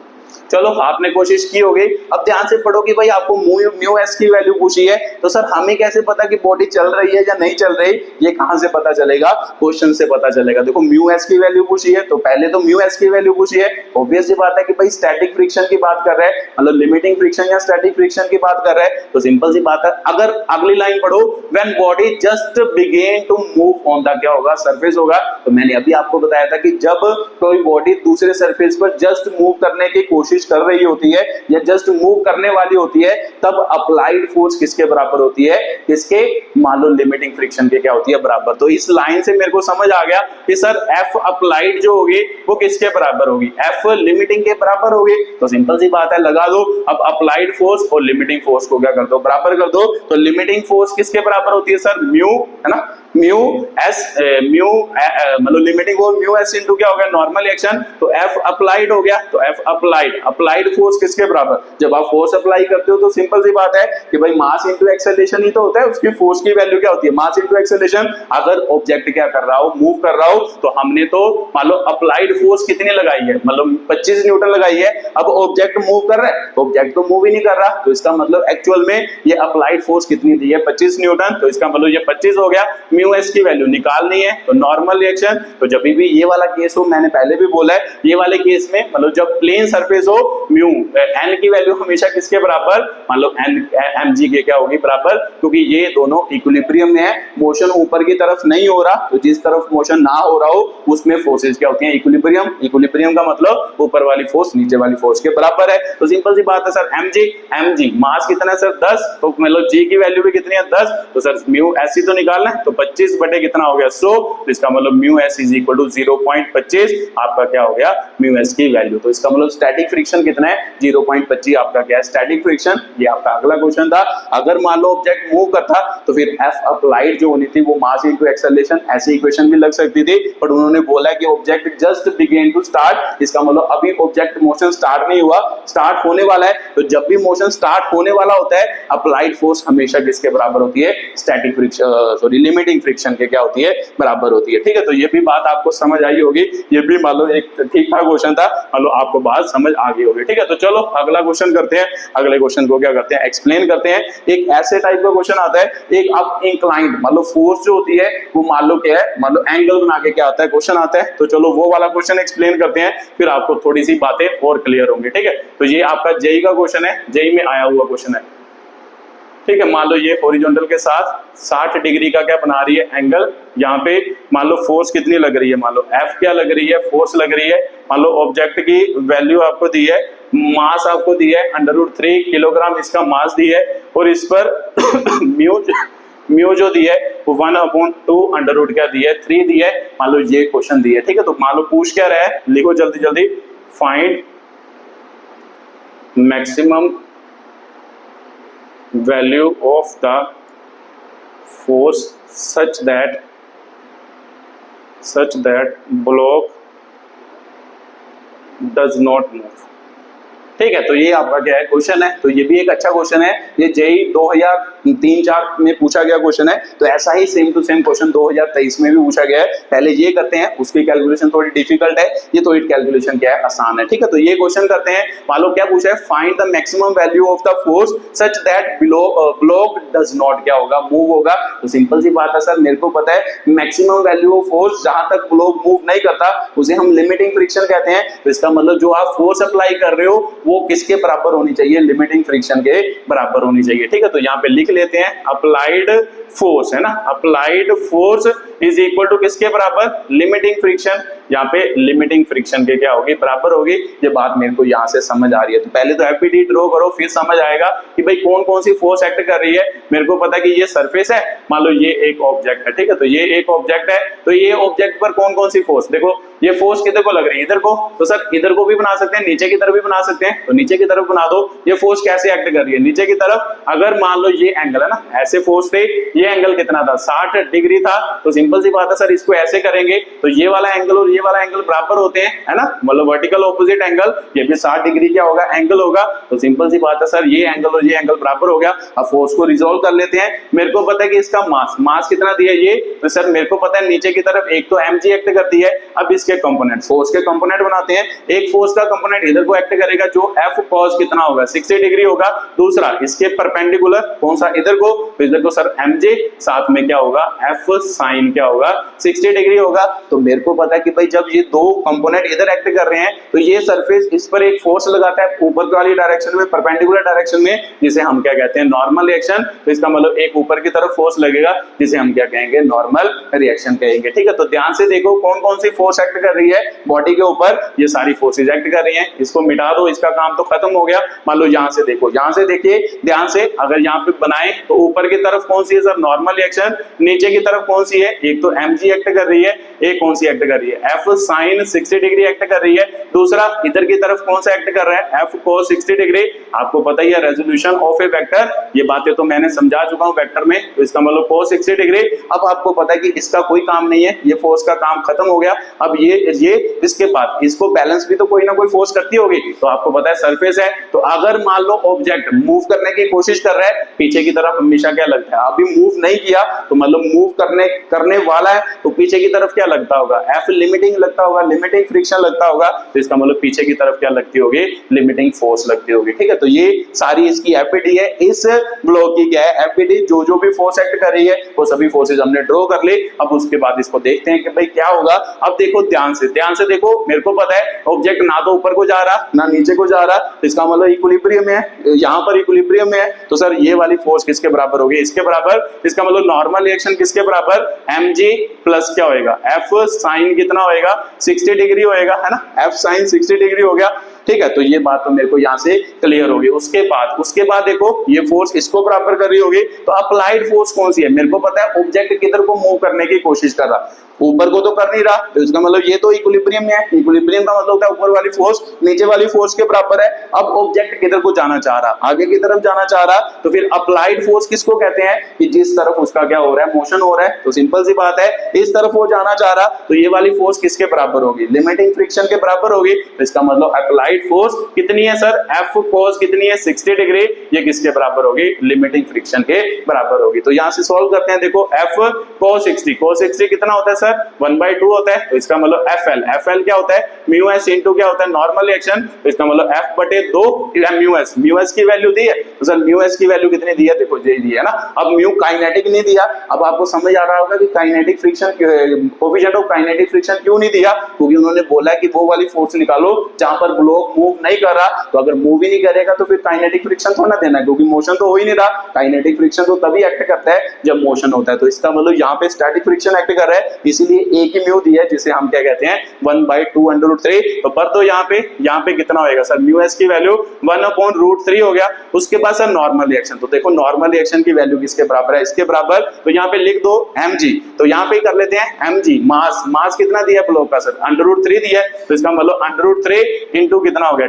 चलो आपने कोशिश की होगी। अब ध्यान से पढ़ो कि भाई आपको म्यू एस की वैल्यू पूछी है, तो सर हमें कैसे पता कि बॉडी चल रही है या नहीं चल रही? ये कहां से पता चलेगा? क्वेश्चन से पता चलेगा। देखो म्यू एस की वैल्यू पूछी है, तो पहले तो म्यू एस की वैल्यू पूछी है, ऑब्वियस सी बात है कि भाई स्टैटिक फ्रिक्शन की बात कर रहे हैं, मतलब लिमिटिंग फ्रिक्शन या स्टैटिक फ्रिक्शन की बात कर रहे हैं। तो सिंपल सी बात है, अगर अगली लाइन पढ़ो when body just begin to move on the क्या होगा? सरफेस होगा। तो मैंने अभी आपको बताया था कि जब कोई बॉडी दूसरे सरफेस पर जस्ट मूव करने की कोशिश कर रही होती है या जस्ट मूव करने वाली होती है, तब अप्लाइड फोर्स किसके बराबर होती है? किसके? मान लो लिमिटिंग फ्रिक्शन के क्या होती है? बराबर। तो इस लाइन से मेरे को समझ आ गया कि सर एफ अप्लाइड जो होगी वो किसके बराबर होगी? एफ लिमिटिंग के बराबर होगी। तो सिंपल सी बात है, लगा दो। अब अप्लाइड फोर्स और लिमिटिंग फोर्स को क्या कर दो? बराबर कर दो। तो लिमिटिंग फोर्स किसके बराबर होती है सर? म्यू, है ना, म्यू एस, म्यू मतलब limiting force mu s into क्या हो गया? Normal reaction. तो एफ अप्लाइड हो गया। तो एफ अप्लाइड फोर्स किसके बराबर? जब आप फोर्स अप्लाई करते हो तो सिंपल सी बात है कि भाई मास इंटू एक्सेलरेशन ही तो होता है, उसकी फोर्स की वैल्यू क्या होती है? Mass into acceleration. अगर ऑब्जेक्ट क्या कर रहा हो? मूव कर रहा हो, तो हमने तो मान लो अप्लाइड फोर्स कितनी लगाई है? मतलब 25 न्यूटन लगाई है। अब ऑब्जेक्ट मूव कर रहा है, ऑब्जेक्ट तो मूव ही नहीं कर रहा, तो इसका मतलब एक्चुअल में ये अप्लाइड फोर्स कितनी दी है? 25 न्यूटन। तो इसका मतलब ये 25 हो गया। म्यू म्यू एस की वैल्यू निकालनी है। तो नॉर्मल रिएक्शन, तो जब भी ये वाला केस हो, मैंने पहले भी बोला है, ये वाले केस में मतलब जब प्लेन सरफेस हो, म्यू एन की वैल्यू हमेशा किसके बराबर, मान लो एन एम जी के क्या होगी बराबर, क्योंकि ये दोनों इक्विलिब्रियम में है, मोशन ऊपर की तरफ नहीं हो रहा, तो जिस तरफ मोशन ना हो रहा हो उसमें फोर्सेज क्या होती हैं, इक्विलिब्रियम। इक्विलिब्रियम का मतलब ऊपर वाली फोर्स नीचे वाली फोर्स के बराबर है। तो सिंपल सी बात है सर, एम जी मास कितना है सर 10, तो मतलब जी की वैल्यू भी कितनी है 10, तो सर म्यू एस ही तो निकालना है, तो 25 बटे कितना हो गया 100, तो इसका मतलब mu s is equal to 0.25 आपका क्या हो गया म्यू एस की वैल्यू। तो इसका मतलब स्टैटिक फ्रिक्शन कितना है 0.25 आपका क्या है स्टैटिक फ्रिक्शन। ये आपका अगला क्वेश्चन था। अगर मान लो ऑब्जेक्ट मूव करता तो फिर एफ अप्लाइड जो होनी थी वो मास इनटू एक्सेलरेशन, ऐसी इक्वेशन भी लग सकती थी, बट उन्होंने बोला कि object just begin to start, इसका मतलब अभी ऑब्जेक्ट मोशन स्टार्ट नहीं हुआ, स्टार्ट होने वाला है। तो जब भी मोशन स्टार्ट होने वाला होता है, अप्लाइड फोर्स हमेशा किसके बराबर होती है, static friction sorry limiting friction के क्या होती है बराबर होती है। ठीक है, तो ये भी बात आपको समझ आई होगी, ये भी मान लो एक ठीक ठाक क्वेश्चन था, मान लो आपको बात समझ आ गई होगी। ठीक है, तो चलो अगला क्वेश्चन करते हैं। अगले क्वेश्चन को क्या करते हैं, एक्सप्लेन करते हैं। एक ऐसे टाइप का क्वेश्चन आता है, एक अप इंक्लाइंड मतलब फोर्स जो होती है वो मान लो क्या है, मान लो एंगल बना के क्या आता है क्वेश्चन आता है। तो चलो वो वाला क्वेश्चन एक्सप्लेन करते हैं, फिर आपको थोड़ी सी बातें और क्लियर होंगी। ठीक है, तो ये आपका जेई का क्वेश्चन है, जेई में आया हुआ क्वेश्चन है। ठीक है, मान लो ये हॉरिजॉन्टल के साथ 60 डिग्री का क्या बना रही है एंगल, यहाँ पे मान लो फोर्स कितनी लग रही है, मान लो एफ क्या लग रही है, फोर्स लग रही है। मान लो ऑब्जेक्ट की वैल्यू आपको दी है, मास आपको दी है √3 किलोग्राम इसका मास दी है, और इस पर म्यू जो दी है वो 1/2 अंडर क्या दी है 3 दी है। मान लो ये क्वेश्चन दी है। ठीक है, तो मान लो पूछ क्या रहा है, लिखो जल्दी जल्दी, find maximum value of the force such that block does not move। ठीक है, तो ये आपका क्या है क्वेश्चन है, तो ये भी एक अच्छा क्वेश्चन है, ये जेई 2003-4 में पूछा गया क्वेश्चन है। तो ऐसा ही सेम टू सेम क्वेश्चन 2023 में भी पूछा गया है। पहले ये करते हैं, उसकी कैलकुलेशन थोड़ी डिफिकल्ट है, ये थोड़ी कैलकुलेशन क्या है आसान है। ठीक है, तो ये क्वेश्चन करते हैं। मान लो क्या पूछा है, find the maximum value of the force such that block does not क्या होगा मूव होगा। तो सिंपल सी बात है सर, मेरे को पता है मैक्सिमम वैल्यू ऑफ फोर्स जहां तक ब्लॉक मूव नहीं करता उसे हम लिमिटिंग फ्रिक्शन कहते हैं। तो इसका मतलब जो आप फोर्स अप्लाई कर रहे हो वो किसके बराबर होनी चाहिए, लिमिटिंग फ्रिक्शन के बराबर होनी चाहिए। ठीक है, तो यहाँ पे लिख लेते हैं अप्लाइड फोर्स है ना, applied force is equal to किसके बराबर, लिमिटिंग फ्रिक्शन। यहाँ पे लिमिटिंग फ्रिक्शन के क्या होगी बराबर होगी। ये बात मेरे को यहाँ से समझ आ रही है, तो पहले तो एफबीडी ड्रॉ करो, फिर समझ आएगा कि भाई कौन कौन सी फोर्स एक्ट कर रही है। मेरे को पता है कि ये सरफेस है, मान लो ये एक ऑब्जेक्ट है। ठीक है, तो ये एक ऑब्जेक्ट है, तो ये ऑब्जेक्ट पर कौन कौन सी फोर्स, देखो ये फोर्स किधर को लग रही है, इधर को, तो सर इधर को भी बना सकते हैं, नीचे की तरफ भी बना सकते हैं, तो नीचे की तरफ बना दो। ये फोर्स कैसे एक्ट कर रही है, नीचे की तरफ। अगर मान लो ये एंगल है ना, ऐसे फोर्स थे, ये एंगल कितना था 60 डिग्री था, तो सिंपल सी बात है सर, इसको ऐसे करेंगे तो ये वाला एंगल और ये वाला एंगल बराबर होते हैं, है ना, मतलब वर्टिकल ऑपोजिट एंगल, ये भी 60 डिग्री क्या होगा एंगल होगा। तो सिंपल सी बात है सर, ये एंगल और ये एंगल बराबर हो गया। अब फोर्स को रिजोल्व कर लेते हैं। मेरे को पता है कि इसका मास कितना दिया ये, तो सर मेरे को पता है नीचे की तरफ एक तो mg एक्ट करती है। अब इसके कंपोनेंट, फोर्स के कंपोनेंट बनाते हैं। एक फोर्स का कंपोनेंट इधर को एक्ट करेगा जो F cos कितना होगा 60 डिग्री होगा। दूसरा इसके परपेंडिकुलर कौन सा, इधर को, तो इधर को सर mj, साथ में क्या होगा F sin क्या होगा 60 डिग्री होगा। तो मेरे को पता है कि भाई जब ये दो कंपोनेंट इधर एक्ट कर रहे हैं तो ये सरफेस इस पर एक फोर्स लगाता है ऊपर वाली डायरेक्शन में, परपेंडिकुलर डायरेक्शन में, जिसे हम क्या कहते हैं नॉर्मल रिएक्शन। तो इसका मतलब एक ऊपर की तरफ फोर्स लगेगा जिसे हम क्या कहेंगे नॉर्मल रिएक्शन कहेंगे। ठीक है, तो ध्यान से देखो कौन कौन सी फोर्स एक्ट कर रही है बॉडी के ऊपर, ये सारी फोर्सेज एक्ट कर रही हैं। इसको मिटा दो, इसका काम तो खत्म हो गया। मान लो यहाँ से देखो, यहाँ से देखिए ध्यान से, अगर यहाँ पे बनाए तो ऊपर की तरफ कौन सी है सर नॉर्मल रिएक्शन, नीचे की तरफ कौन सी है, एक तो mg एक्ट कर रही है, एक कौन सी एक्ट कर रही है F sin 60 डिग्री एक्ट कर रही है। दूसरा इधर की तरफ कौन सा एक्ट कर रहा है F cos 60 डिग्री। आपको पता ही है रेजोल्यूशन ऑफ ए वेक्टर, ये बातें तो मैंने समझा चुका हूं वेक्टर में, तो इसका मतलब cos 60 डिग्री। अब आपको पता है कि इसका कोई काम नहीं है, ये फोर्स का काम खत्म हो गया। अब ये इसके बाद इसको बैलेंस भी तो कोई ना कोई फोर्स करती होगी, तो आपको पता है सरफेस है। तो अगर मान लो ऑब्जेक्ट मूव करने की कोशिश कर रहा है, पीछे की तरफ हमेशा क्या लगता है, अभी मूव नहीं किया तो मतलब मूव करने वाला है, तो पीछे की तरफ क्या लगता होगा F लिमिटिंग लगता होगा, लिमिटिंग फ्रिक्शन लगता होगा। तो इसका मतलब पीछे की तरफ क्या लगती होगी, लिमिटिंग फोर्स लगती होगी। ठीक है, तो ये सारी इसकी एफबीडी है। इस ब्लॉक की क्या है एफबीडी, जो भी फोर्स एक्ट कर रही है वो सभी फोर्सेज हमने ड्रॉ कर ले। अब उसके बाद इसको देखते हैं कि भाई क्या होगा। अब देखो ध्यान से देखो, मेरे को पता है ऑब्जेक्ट ना तो ऊपर को जा रहा ना नीचे को जा रहा, तो इसका मतलब इक्विलिब्रियम में है, यहाँ पर इक्विलिब्रियम में है। तो सर ये वाली फोर्स किसके बराबर होगी? इसके बराबर। इसका मतलब नॉर्मल रिएक्शन किसके बराबर? mg प्लस क्या होएगा? f साइन कितना होएगा? 60 डिग्री होएगा, है ना। f साइन 60 डिग्री हो गया, ठीक है। तो ये बात तो मेरे को यहाँ से क्लियर होगी। उसके बाद देखो ये फोर्स इसको बराबर कर रही होगी, तो अप्लाइड फोर्स कौन सी है? मेरे को पता है ऑब्जेक्ट किधर को मूव करने की कोशिश कर रहा, ऊपर को तो कर नहीं रहा, तो इसका मतलब ये तो इक्विलिब्रियम में है। इक्विलिब्रियम का मतलब होता है ऊपर वाली फोर्स नीचे वाली फोर्स के बराबर है। अब ऑब्जेक्ट किधर को जाना चाह रहा? आगे की तरफ जाना चाह रहा, तो फिर अप्लाइड फोर्स किसको कहते हैं? कि जिस तरफ उसका क्या हो रहा है? मोशन हो रहा है। तो सिंपल सी बात है, इस तरफ वो जाना चाह रहा, तो ये वाली फोर्स किसके बराबर होगी? लिमिटिंग फ्रिक्शन के बराबर होगी। तो इसका मतलब अप्लाइड फोर्स कितनी है सर? F cos कितनी है? 60 डिग्री। ये किसके बराबर होगी? लिमिटिंग फ्रिक्शन के बराबर होगी। तो यहां से सॉल्व करते हैं। देखो F cos 60 कितना होता है सर? 1/2 होता है। तो इसका मतलब FL क्या होता है? म्यू एस इंटू क्या होता है? Normal reaction. तो इसका मतलब F/2 म्यू एस की वैल्यू दी है। तो सर म्यू एस की वैल्यू कितनी दी है? देखो यही दी है ना। अब म्यू काइनेटिक नहीं दिया। अब आपको समझ आ रहा होगा कि kinetic friction, coefficient of kinetic friction क्यों नहीं दिया? क्योंकि उन्होंने बोला कि वो वाली फोर्स निकालो जहां पर ब्लॉक मूव नहीं कर रहा। तो अगर मूव ही नहीं करेगा तो फिर काइनेटिक फ्रिक्शन थोड़ा ना देना, क्योंकि मोशन तो हो ही नहीं रहा। काइनेटिक फ्रिक्शन तो तभी एक्ट करता है जब मोशन होता है। तो इसका मतलब यहाँ पे स्टैटिक फ्रिक्शन एक्ट कर रहा है, इसीलिए एक ही म्यू दिया है, जिसे हम क्या कहते हैं? 1/2√3। तो पर तो यहाँ पे कितना होएगा सर? म्यू एस की वैल्यू 1/√3 हो गया। उसके बाद सर नॉर्मल रिएक्शन। तो देखो नॉर्मल रिएक्शन की वैल्यू किसके बराबर है? इसके बराबर। तो यहाँ पे लिख दो mg। तो यहाँ पे कर लेते हैं mg। मास कितना दिया ब्लॉक का सर? √3 दिया है। तो इसका मतलब √3 इंटू कितना हो गया?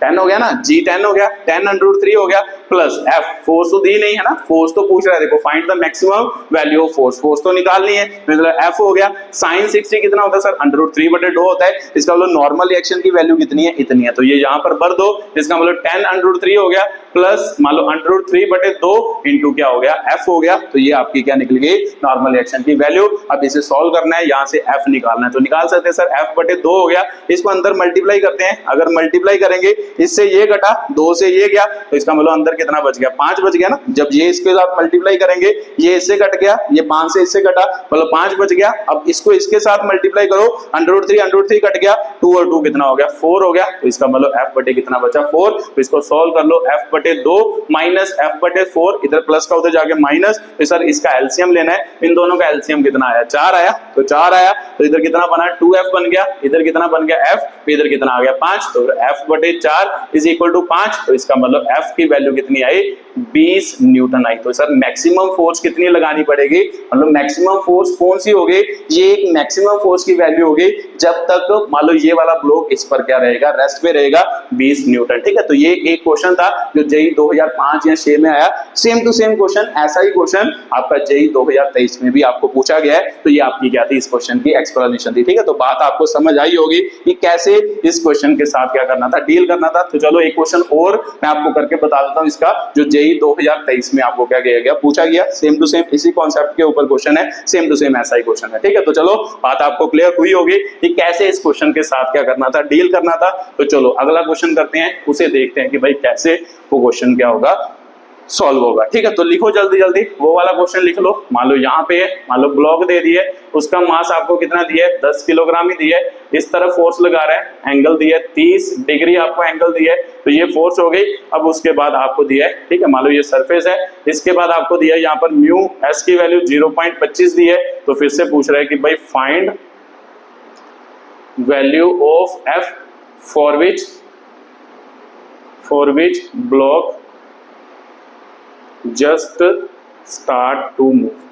10 हो गया ना, G10 हो गया, 10√3 हो गया, प्लस F फोर्स तो दी नहीं है ना, फोर्स तो पूछ रहा है। देखो find the maximum value of force तो निकालनी है, मतलब F हो गया। sin 60 कितना होता है सर? √3/2 होता है। इसका मतलब नॉर्मल रिएक्शन की वैल्यू कितनी है? इतनी है। तो ये यहाँ पर भर दो। इसका मतलब 10√3 हो गया, प्लस मान लो √3/2 इंटू क्या हो गया? F हो गया। तो ये आपकी क्या निकल गई? नॉर्मल रिएक्शन की वैल्यू। अब इसे सॉल्व करना है, यहाँ से F निकालना है। तो निकाल सकते हैं सर, F/2 हो गया। इसको अंदर मल्टीप्लाई करते हैं। अगर मल्टीप्लाई करेंगे, इससे ये घटा, 2 से ये गया, तो इसका मतलब अंदर कितना बच गया? 5 बच गया ना। जब ये इसके साथ मल्टीप्लाई करेंगे, ये इससे कट गया, ये 5 से इससे कटा, मतलब 5 बच गया। अब इसको इसके साथ मल्टीप्लाई करो, √3 कट गया, 2 और 2 कितना हो गया? 4 हो गया। तो इसका मतलब F/, कितना बचा? 4। तो इसको सॉल्व कर लो, F/2 माइनस F/4, इधर प्लस का उधर जाके माइनस। तो सर इसका एलसीएम लेना है। इन दोनों का एलसीएम कितना आया? 4 आया। तो 4 आया, तो इधर कितना बना? 2F बन गया। इधर कितना बन गया? F। इधर कितना आ गया? 5। तो F/4 इज इक्वल टू 5। तो इसका मतलब F की वैल्यू कितनी आई? 20 न्यूटन आई। तो सर मैक्सिमम फोर्स कितनी लगानी पड़ेगी? मतलब मैक्सिमम फोर्स कौन सी होगी? ये एक मैक्सिमम फोर्स की वैल्यू होगी जब तक मान लो ये वाला ब्लॉक इस पर क्या रहेगा? रेस्ट पे रहेगा, 20 न्यूटन। ठीक है। तो ये एक क्वेश्चन था जो जेई 2005 या 6 में आया। सेम टू सेम क्वेश्चन, ऐसा ही क्वेश्चन आपका जेई 2023 में भी आपको पूछा गया है। तो ये आपकी क्या थी? इस क्वेश्चन की एक्सप्लेनेशन थी। ठीक है। तो बात आपको समझ आई होगी कि कैसे इस क्वेश्चन के साथ क्या करना था, डील करना था। तो चलो एक क्वेश्चन और मैं आपको करके बता देता हूं इसका, जो जेई 2023 में आपको क्या किया गया? पूछा गया। सेम टू सेम इसी कॉन्सेप्ट के ऊपर क्वेश्चन है, सेम टू सेम ऐसा ही क्वेश्चन है। ठीक है। तो चलो बात आपको क्लियर हुई होगी कि कैसे इस क्वेश्चन के साथ क्या करना था, डील करना था। तो चलो अगला क्वेश्चन करते हैं, उसे देखते हैं कि भाई कैसे वो क्वेश्चन क्या होगा, सॉल्व होगा। ठीक है। तो लिखो जल्दी जल्दी वो वाला क्वेश्चन लिख लो। मान लो यहाँ पे मान लो ब्लॉक दे दिए, उसका मास आपको कितना दिया है? 10 किलोग्राम ही दिया है। इस तरफ फोर्स लगा रहा है, एंगल दिया है 30 डिग्री आपको एंगल दिया है। तो ये फोर्स हो गई। अब उसके बाद आपको दिया है, ठीक है, मान लो ये सरफेस है, इसके बाद आपको दिया है यहाँ पर म्यू एस की वैल्यू 0.25 दी है। तो फिर से पूछ रहा है कि भाई find value of F for which block just start to move.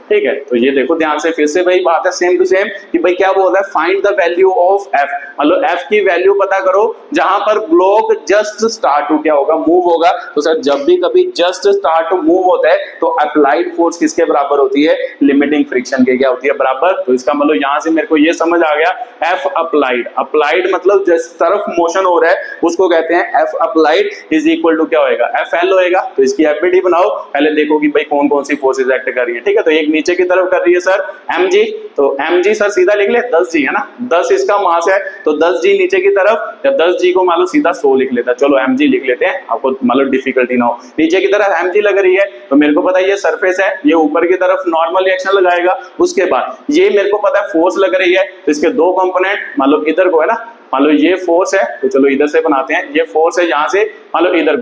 ठीक है। तो ये देखो ध्यान से, फिर से भाई बात है सेम टू सेम कि भाई क्या बोल रहा है? Find the value of F। मतलब F की वैल्यू पता करो जहां पर ब्लॉक जस्ट स्टार्ट टू क्या होगा? मूव होगा। तो सर जब भी कभी जस्ट स्टार्ट टू मूव होता है तो अप्लाइड फोर्स किसके बराबर होती है? लिमिटिंग फ्रिक्शन के क्या होती है? बराबर। तो इसका मतलब यहां से मेरे को ये समझ आ गया, F अप्लाइड। अप्लाइड मतलब जिस तरफ मोशन हो रहा है उसको कहते हैं F applied is equal to क्या होएगा? FL होएगा। तो इसकी एफबीडी बनाओ, पहले देखो कि भाई कौन कौन सी फोर्सेज एक्ट कर रही है। ठीक है। तो एक नीचे की तरफ कर रही है सर mg, तो mg सर सीधा लिख ले 10g है ना, 10 इसका मास है तो 10g नीचे की तरफ, या 10g को मान लो सीधा 100 लिख लेता, चलो mg लिख लेते हैं, आपको मान लो डिफिकल्टी ना हो। नीचे की तरफ mg लग रही है तो मेरे को पता है ये सरफेस है, ये ऊपर की तरफ नॉर्मल रिएक्शन लगाएगा। उसके बाद ये मेरे को पता है फोर्स लग रही है, तो इसके दो कंपोनेंट, मान लो इधर को है ना, मान लो ये फोर्स है, तो चलो इधर से बनाते हैं, ये फोर्स है यहाँ से, मान लो इधर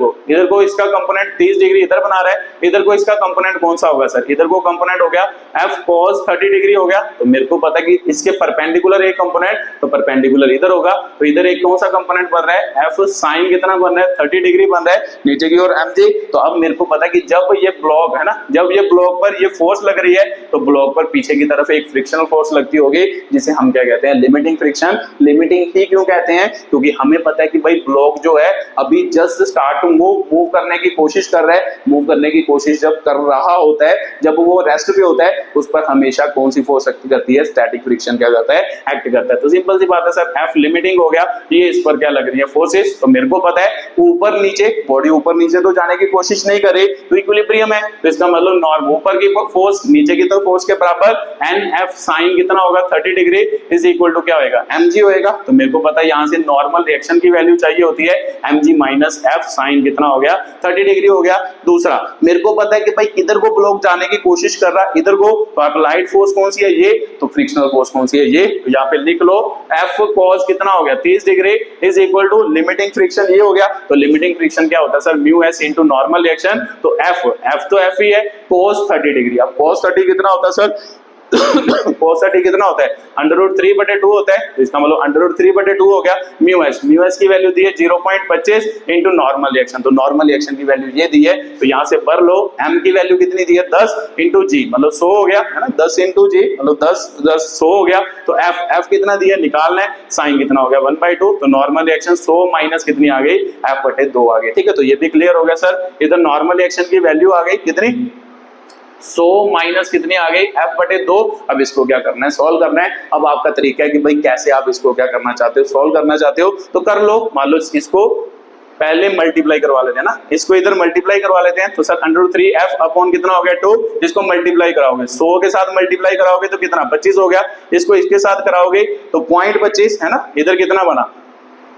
को इसका कंपोनेंट 30 डिग्री इधर बना रहा है, इधर को इसका कंपोनेंट कौन सा होगा सर, इधर को कंपोनेंट हो गया F cos 30 डिग्री हो गया। तो मेरे को पता है कि इसके परपेंडिकुलर एक कंपोनेंट, तो परपेंडिकुलर इधर होगा, तो इधर एक कौन सा कंपोनेंट बन रहा है, F sin कितना बन रहा है, 30 डिग्री बन रहा है, नीचे की ओर mg। तो अब मेरे को पता है कि जब ये ब्लॉक है ना, जब ये ब्लॉक पर ये फोर्स लग रही है, तो ब्लॉक पर पीछे की तरफ एक फ्रिक्शनल फोर्स लगती होगी, जिसे हम क्या कहते हैं, लिमिटिंग फ्रिक्शन। लिमिटिंग ही क्यों कहते हैं, क्योंकि हमें पता है कि भाई ब्लॉक जो है अभी जस्ट स्टार्ट टू मूव करने की कोशिश कर रहा है, मूव करने की कोशिश जब कर रहा होता है, जब वो रेस्ट पे होता है, उस पर हमेशा कौन सी फोर्स एक्ट करती है, स्टैटिक फ्रिक्शन क्या करता है, एक्ट करता है। तो सिंपल सी बात है सर, F लिमिटिंग हो गया, ये इस पर क्या लग रही है, फोर्सेस। तो मेरे को पता है ऊपर नीचे, बॉडी ऊपर नीचे तो जाने की कोशिश नहीं करे, तो इक्विलिब्रियम है, तो इसका मतलब नॉर्म ऊपर की फोर्स नीचे की तरफ फोर्स के बराबर NF sin कितना होगा, 30 डिग्री इज इक्वल टू क्या होगा, mg होएगा। तो मेरे को पता है यहाँ से नॉर्मल रिएक्शन की वैल्यू चाहिए होती है, mg माइनस F sin कितना हो गया, 30 डिग्री हो गया। दूसरा मेरे को पता है कि भाई इधर को ब्लॉक जाने की कोशिश कर रहा है, इधर को, तो अप्लाइड फोर्स कौन सी है, ये, तो फ्रिक्शनल फोर्स कौन सी है, ये। तो यहाँ पे लिख लो F cos कितना हो गया, 30 degree is equal to limiting friction, ये हो गया। तो लिमिटिंग फ्रिक्शन क्या होता है sir, mu s into normal reaction, तो F तो F ही है, cos 30 डिग्री। अब cos 30 कितना होता है सर, cos 30 कितना होता है, √3/2 होता है, तो इसका मतलब √3/2 हो गया। म्यू एस की वैल्यू दी है 0.25 इनटू नॉर्मल रिएक्शन, तो नॉर्मल रिएक्शन की वैल्यू ये दी है, तो यहाँ से भर लो, m की वैल्यू कितनी दी है, 10 इनटू g, मतलब 100 हो गया है ना, 10 इनटू g मतलब 10 100 हो गया। तो f कितना दिया, निकालना है, साइन कितना हो गया 1/2, तो नॉर्मल रिएक्शन 100 माइनस कितनी आ गई, F/2 आ गई। ठीक है, तो ये भी क्लियर हो गया सर, इधर नॉर्मल रिएक्शन की वैल्यू आ गई कितनी, 100 माइनस कितनी आ गई, F/2। अब इसको क्या करना है, सॉल्व करना है। अब आपका तरीका है कि भाई कैसे आप इसको क्या करना चाहते हो, सॉल्व करना चाहते हो, तो कर लो। मान लो इसको पहले मल्टीप्लाई करवा लेते हैं ना, इसको इधर मल्टीप्लाई करवा लेते हैं, तो सर √3F अपॉन कितना हो गया 2, जिसको मल्टीप्लाई कराओगे 100 के साथ मल्टीप्लाई कराओगे तो कितना 25 हो गया, इसको इसके साथ कराओगे तो 0.25 है ना, इधर कितना बना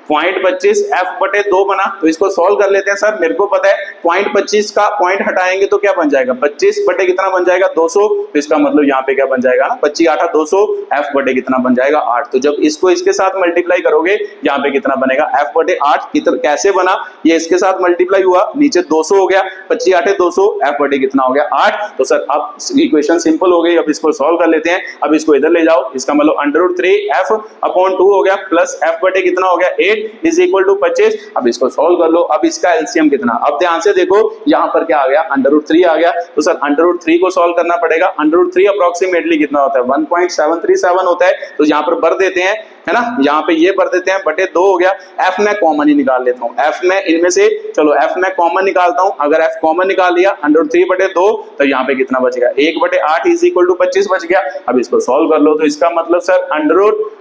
0.25 F/2 बना। तो इसको सॉल्व कर लेते हैं सर, मेरे को पता है 0.25 का पॉइंट हटाएंगे तो क्या बन जाएगा, 25 बटे कितना बन जाएगा 200, तो इसका मतलब यहाँ पे क्या बन जाएगा ना 25 8 200, F बटे कितना बन जाएगा 8। तो जब इसको इसके साथ मल्टीप्लाई करोगे यहाँ पे कितना बनेगा, F/8 कैसे बना, ये इसके साथ मल्टीप्लाई हुआ, नीचे 200 हो गया, 25 8 200, F बटे कितना हो गया 8। तो सर अब इक्वेशन सिंपल हो गई, अब इसको सॉल्व कर लेते हैं। अब इसको इधर ले जाओ, इसका मतलब √3F/2 हो गया प्लस F बटे कितना हो गया 8 इज इक्वल टू 25। अब इसको सॉल्व कर लो, अब इसका एलसीएम कितना, अब ध्यान से देखो यहाँ पर क्या आ गया, √3 आ गया। तो सर √3 को सॉल्व करना पड़ेगा, √3 अप्रोक्सीमेटली कितना होता है 1.737 होता है, तो यहाँ पर भर देते हैं है ना, यहाँ पे ये भर देते हैं, बटे 2 हो गया। F में कॉमन ही निकाल लेता हूँ, F में इनमें से चलो F में कॉमन निकालता हूँ, अगर F कॉमन निकाल लिया √3/2 तो यहाँ पे कितना बचेगा 1/8 इज इक्वल टू 25 बच गया। अब इसको सॉल्व कर लो, तो इसका मतलब सर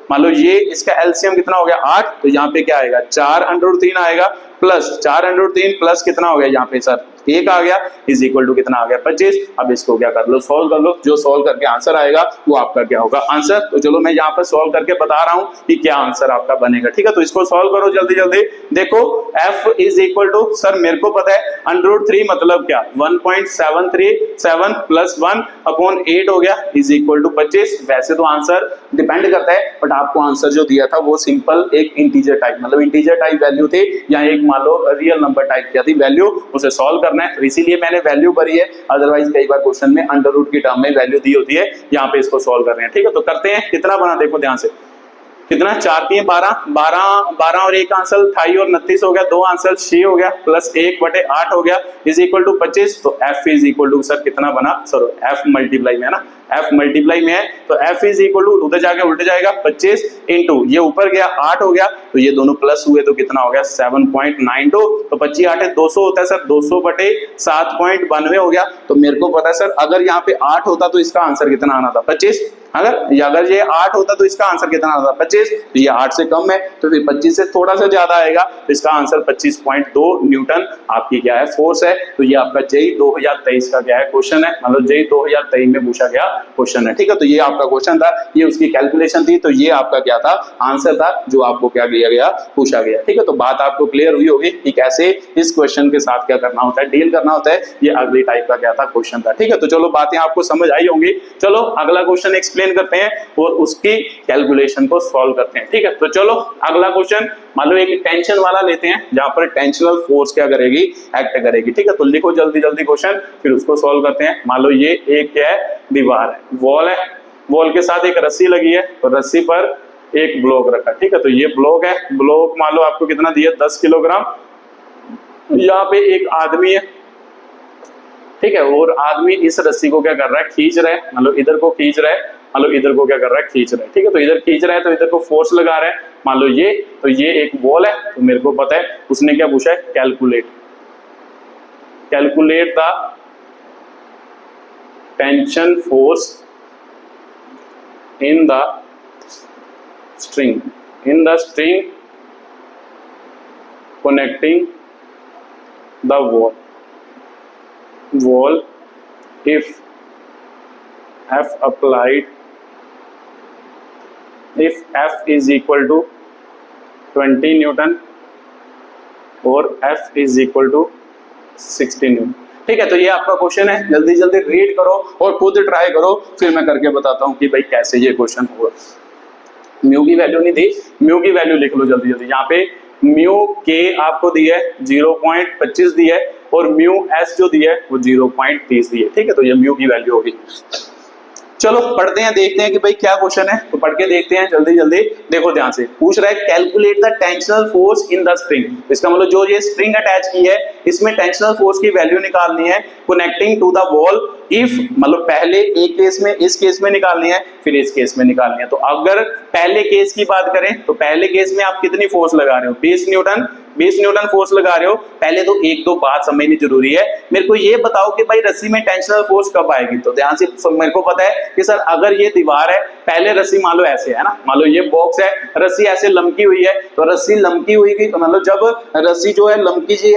मान लो ये इसका एलसीएम कितना हो गया 8, तो यहाँ पे क्या आएगा 4√3 आएगा प्लस 4√3 प्लस कितना हो गया यहाँ पे सर 1 आ गया इज इक्वल टू कितना आ गया 25। अब इसको क्या कर लो, सॉल्व कर लो, जो सॉल्व करके आंसर आएगा वो आपका क्या होगा आंसर। तो चलो मैं यहाँ पर सॉल्व करके बता रहा हूँ कि क्या आंसर आपका बनेगा। ठीक है, तो इसको सॉल्व करो जल्दी जल्दी। देखो F is equal to, sir मेरे को पता है √3 मतलब क्या 1.737 प्लस 1/8 हो गया इज इक्वल टू 25। वैसे तो आंसर डिपेंड करता है, बट आपको आंसर जो दिया था वो सिंपल एक इंटीजर टाइप, मतलब इंटीजर टाइप वैल्यू थी, या एक मान लो रियल नंबर टाइप क्या थी वैल्यू, उसे सॉल्व करना है, तो इसीलिए मैंने वैल्यू भरी है। अदरवाइज कई बार क्वेश्चन में अंडर रूट की टर्म में वैल्यू दी होती है, यहाँ पे इसको सॉल्व कर रहे हैं। ठीक है, तो करते हैं, कितना बना देखो ध्यान से, कितना 4 3 12 और 1 आंसर 28 और 29 हो गया, 2 आंसर 6 हो गया प्लस 1/8 हो गया इज इक्वल टू 25। तो F is equal to sir कितना बना, सर F मल्टीप्लाई में है ना, F मल्टीप्लाई में है, तो F इज इक्वल टू उधर जाके उल्ट जाएगा 25 इंटू ये ऊपर गया 8 हो गया, तो ये दोनों प्लस हुए तो कितना हो गया 7.92। तो 25 8 200 होता है सर, 200/7.92 हो गया। तो मेरे को पता है सर अगर यहाँ पे 8 होता तो इसका आंसर कितना आना था 25, अगर ये 8 होता तो इसका आंसर कितना आता 25। 25, तो ये 8 से कम है, तो फिर 25 से थोड़ा सा ज्यादा आएगा, तो इसका आंसर 25.2 न्यूटन आपकी क्या है, फोर्स है। तो ये आपका जेई 2023 का क्या है, क्वेश्चन है, मतलब जेई 2023 में पूछा गया क्वेश्चन है, ठीक है। तो ये आपका क्वेश्चन था, ये उसकी कैलकुलेशन थी, तो ये आपका क्या था, आंसर था जो आपको क्या किया गया, पूछा गया, ठीक है। तो बात आपको क्लियर हुई होगी कि कैसे इस क्वेश्चन के साथ क्या करना होता है, डील करना होता है। ये अगली टाइप का क्या था, क्वेश्चन था, ठीक है। तो चलो बातें आपको समझ आई होंगी। चलो अगला क्वेश्चन एक्सप्लेन करते हैं और उसकी कैलकुलेशन को सॉल्व करते हैं, ठीक है। तो चलो अगला क्वेश्चन, मान लो एक टेंशन वाला लेते हैं जहां पर टेंशनल फोर्स क्या करेगी, एक्ट करेगी, ठीक है। तो लिखो जल्दी जल्दी क्वेश्चन, फिर उसको सॉल्व करते हैं। मान लो ये एक क्या है, दीवार है, वॉल है, वॉल के साथ एक रस्सी लगी है और रस्सी पर एक ब्लॉक रखा, ठीक है। तो ये ब्लॉक है, ब्लॉक मान लो आपको कितना दिया, 10 किलोग्राम। यहाँ पे एक आदमी है, ठीक है, और आदमी इस रस्सी को क्या कर रहा है, खींच रहा है, मतलब इधर को खींच रहा है, मतलब इधर को क्या कर रहा है, खींच रहा है, ठीक है। तो इधर खींच रहा है तो इधर को फोर्स लगा रहा है, मान लो ये, तो ये एक वॉल है, तो मेरे को पता है उसने क्या पूछा है, calculate the tension force in the string connecting the wall if F is equal to 20 Newton और F is equal to 60 Newton, ठीक है। तो ये आपका क्वेश्चन है, जल्दी जल्दी रीड करो और खुद ट्राई करो, फिर मैं करके बताता हूँ कि भाई कैसे ये क्वेश्चन होगा। म्यू की वैल्यू नहीं दी, म्यू की वैल्यू लिख लो जल्दी जल्दी। यहाँ पे म्यू के आपको दी है 0.25 दी है और म्यू एस जो दी है वो 0.30 दी है, ठीक है। तो ये म्यू की वैल्यू होगी। चलो पढ़ते हैं, देखते हैं कि भाई क्या क्वेश्चन है, तो पढ़ के देखते हैं जल्दी जल्दी। देखो ध्यान से, पूछ रहा है calculate the tensional force in the spring. इसका मतलब जो ये स्प्रिंग अटैच की है इसमें टेंशनल फोर्स की वैल्यू निकालनी है, connecting to the wall if, मतलब पहले एक केस में, इस केस में निकालनी है, फिर इस केस में निकालनी है। तो अगर पहले केस की बात करें तो पहले केस में आप कितनी फोर्स लगा रहे हो, 20 न्यूटन फोर्स लगा रहे हो। पहले तो एक दो बात समझनी जरूरी है, मेरे को ये बताओ कि भाई रस्सी में टेंशनल फोर्स कब आएगी। तो ध्यान से, मेरे को पता है कि सर अगर ये दीवार है, पहले रस्सी मान लो ऐसे है ना, मान लो ये बॉक्स है, रस्सी ऐसे लमकी हुई है, तो रस्सी लमकी हुई की मतलब जब रस्सी जो है लमकी जी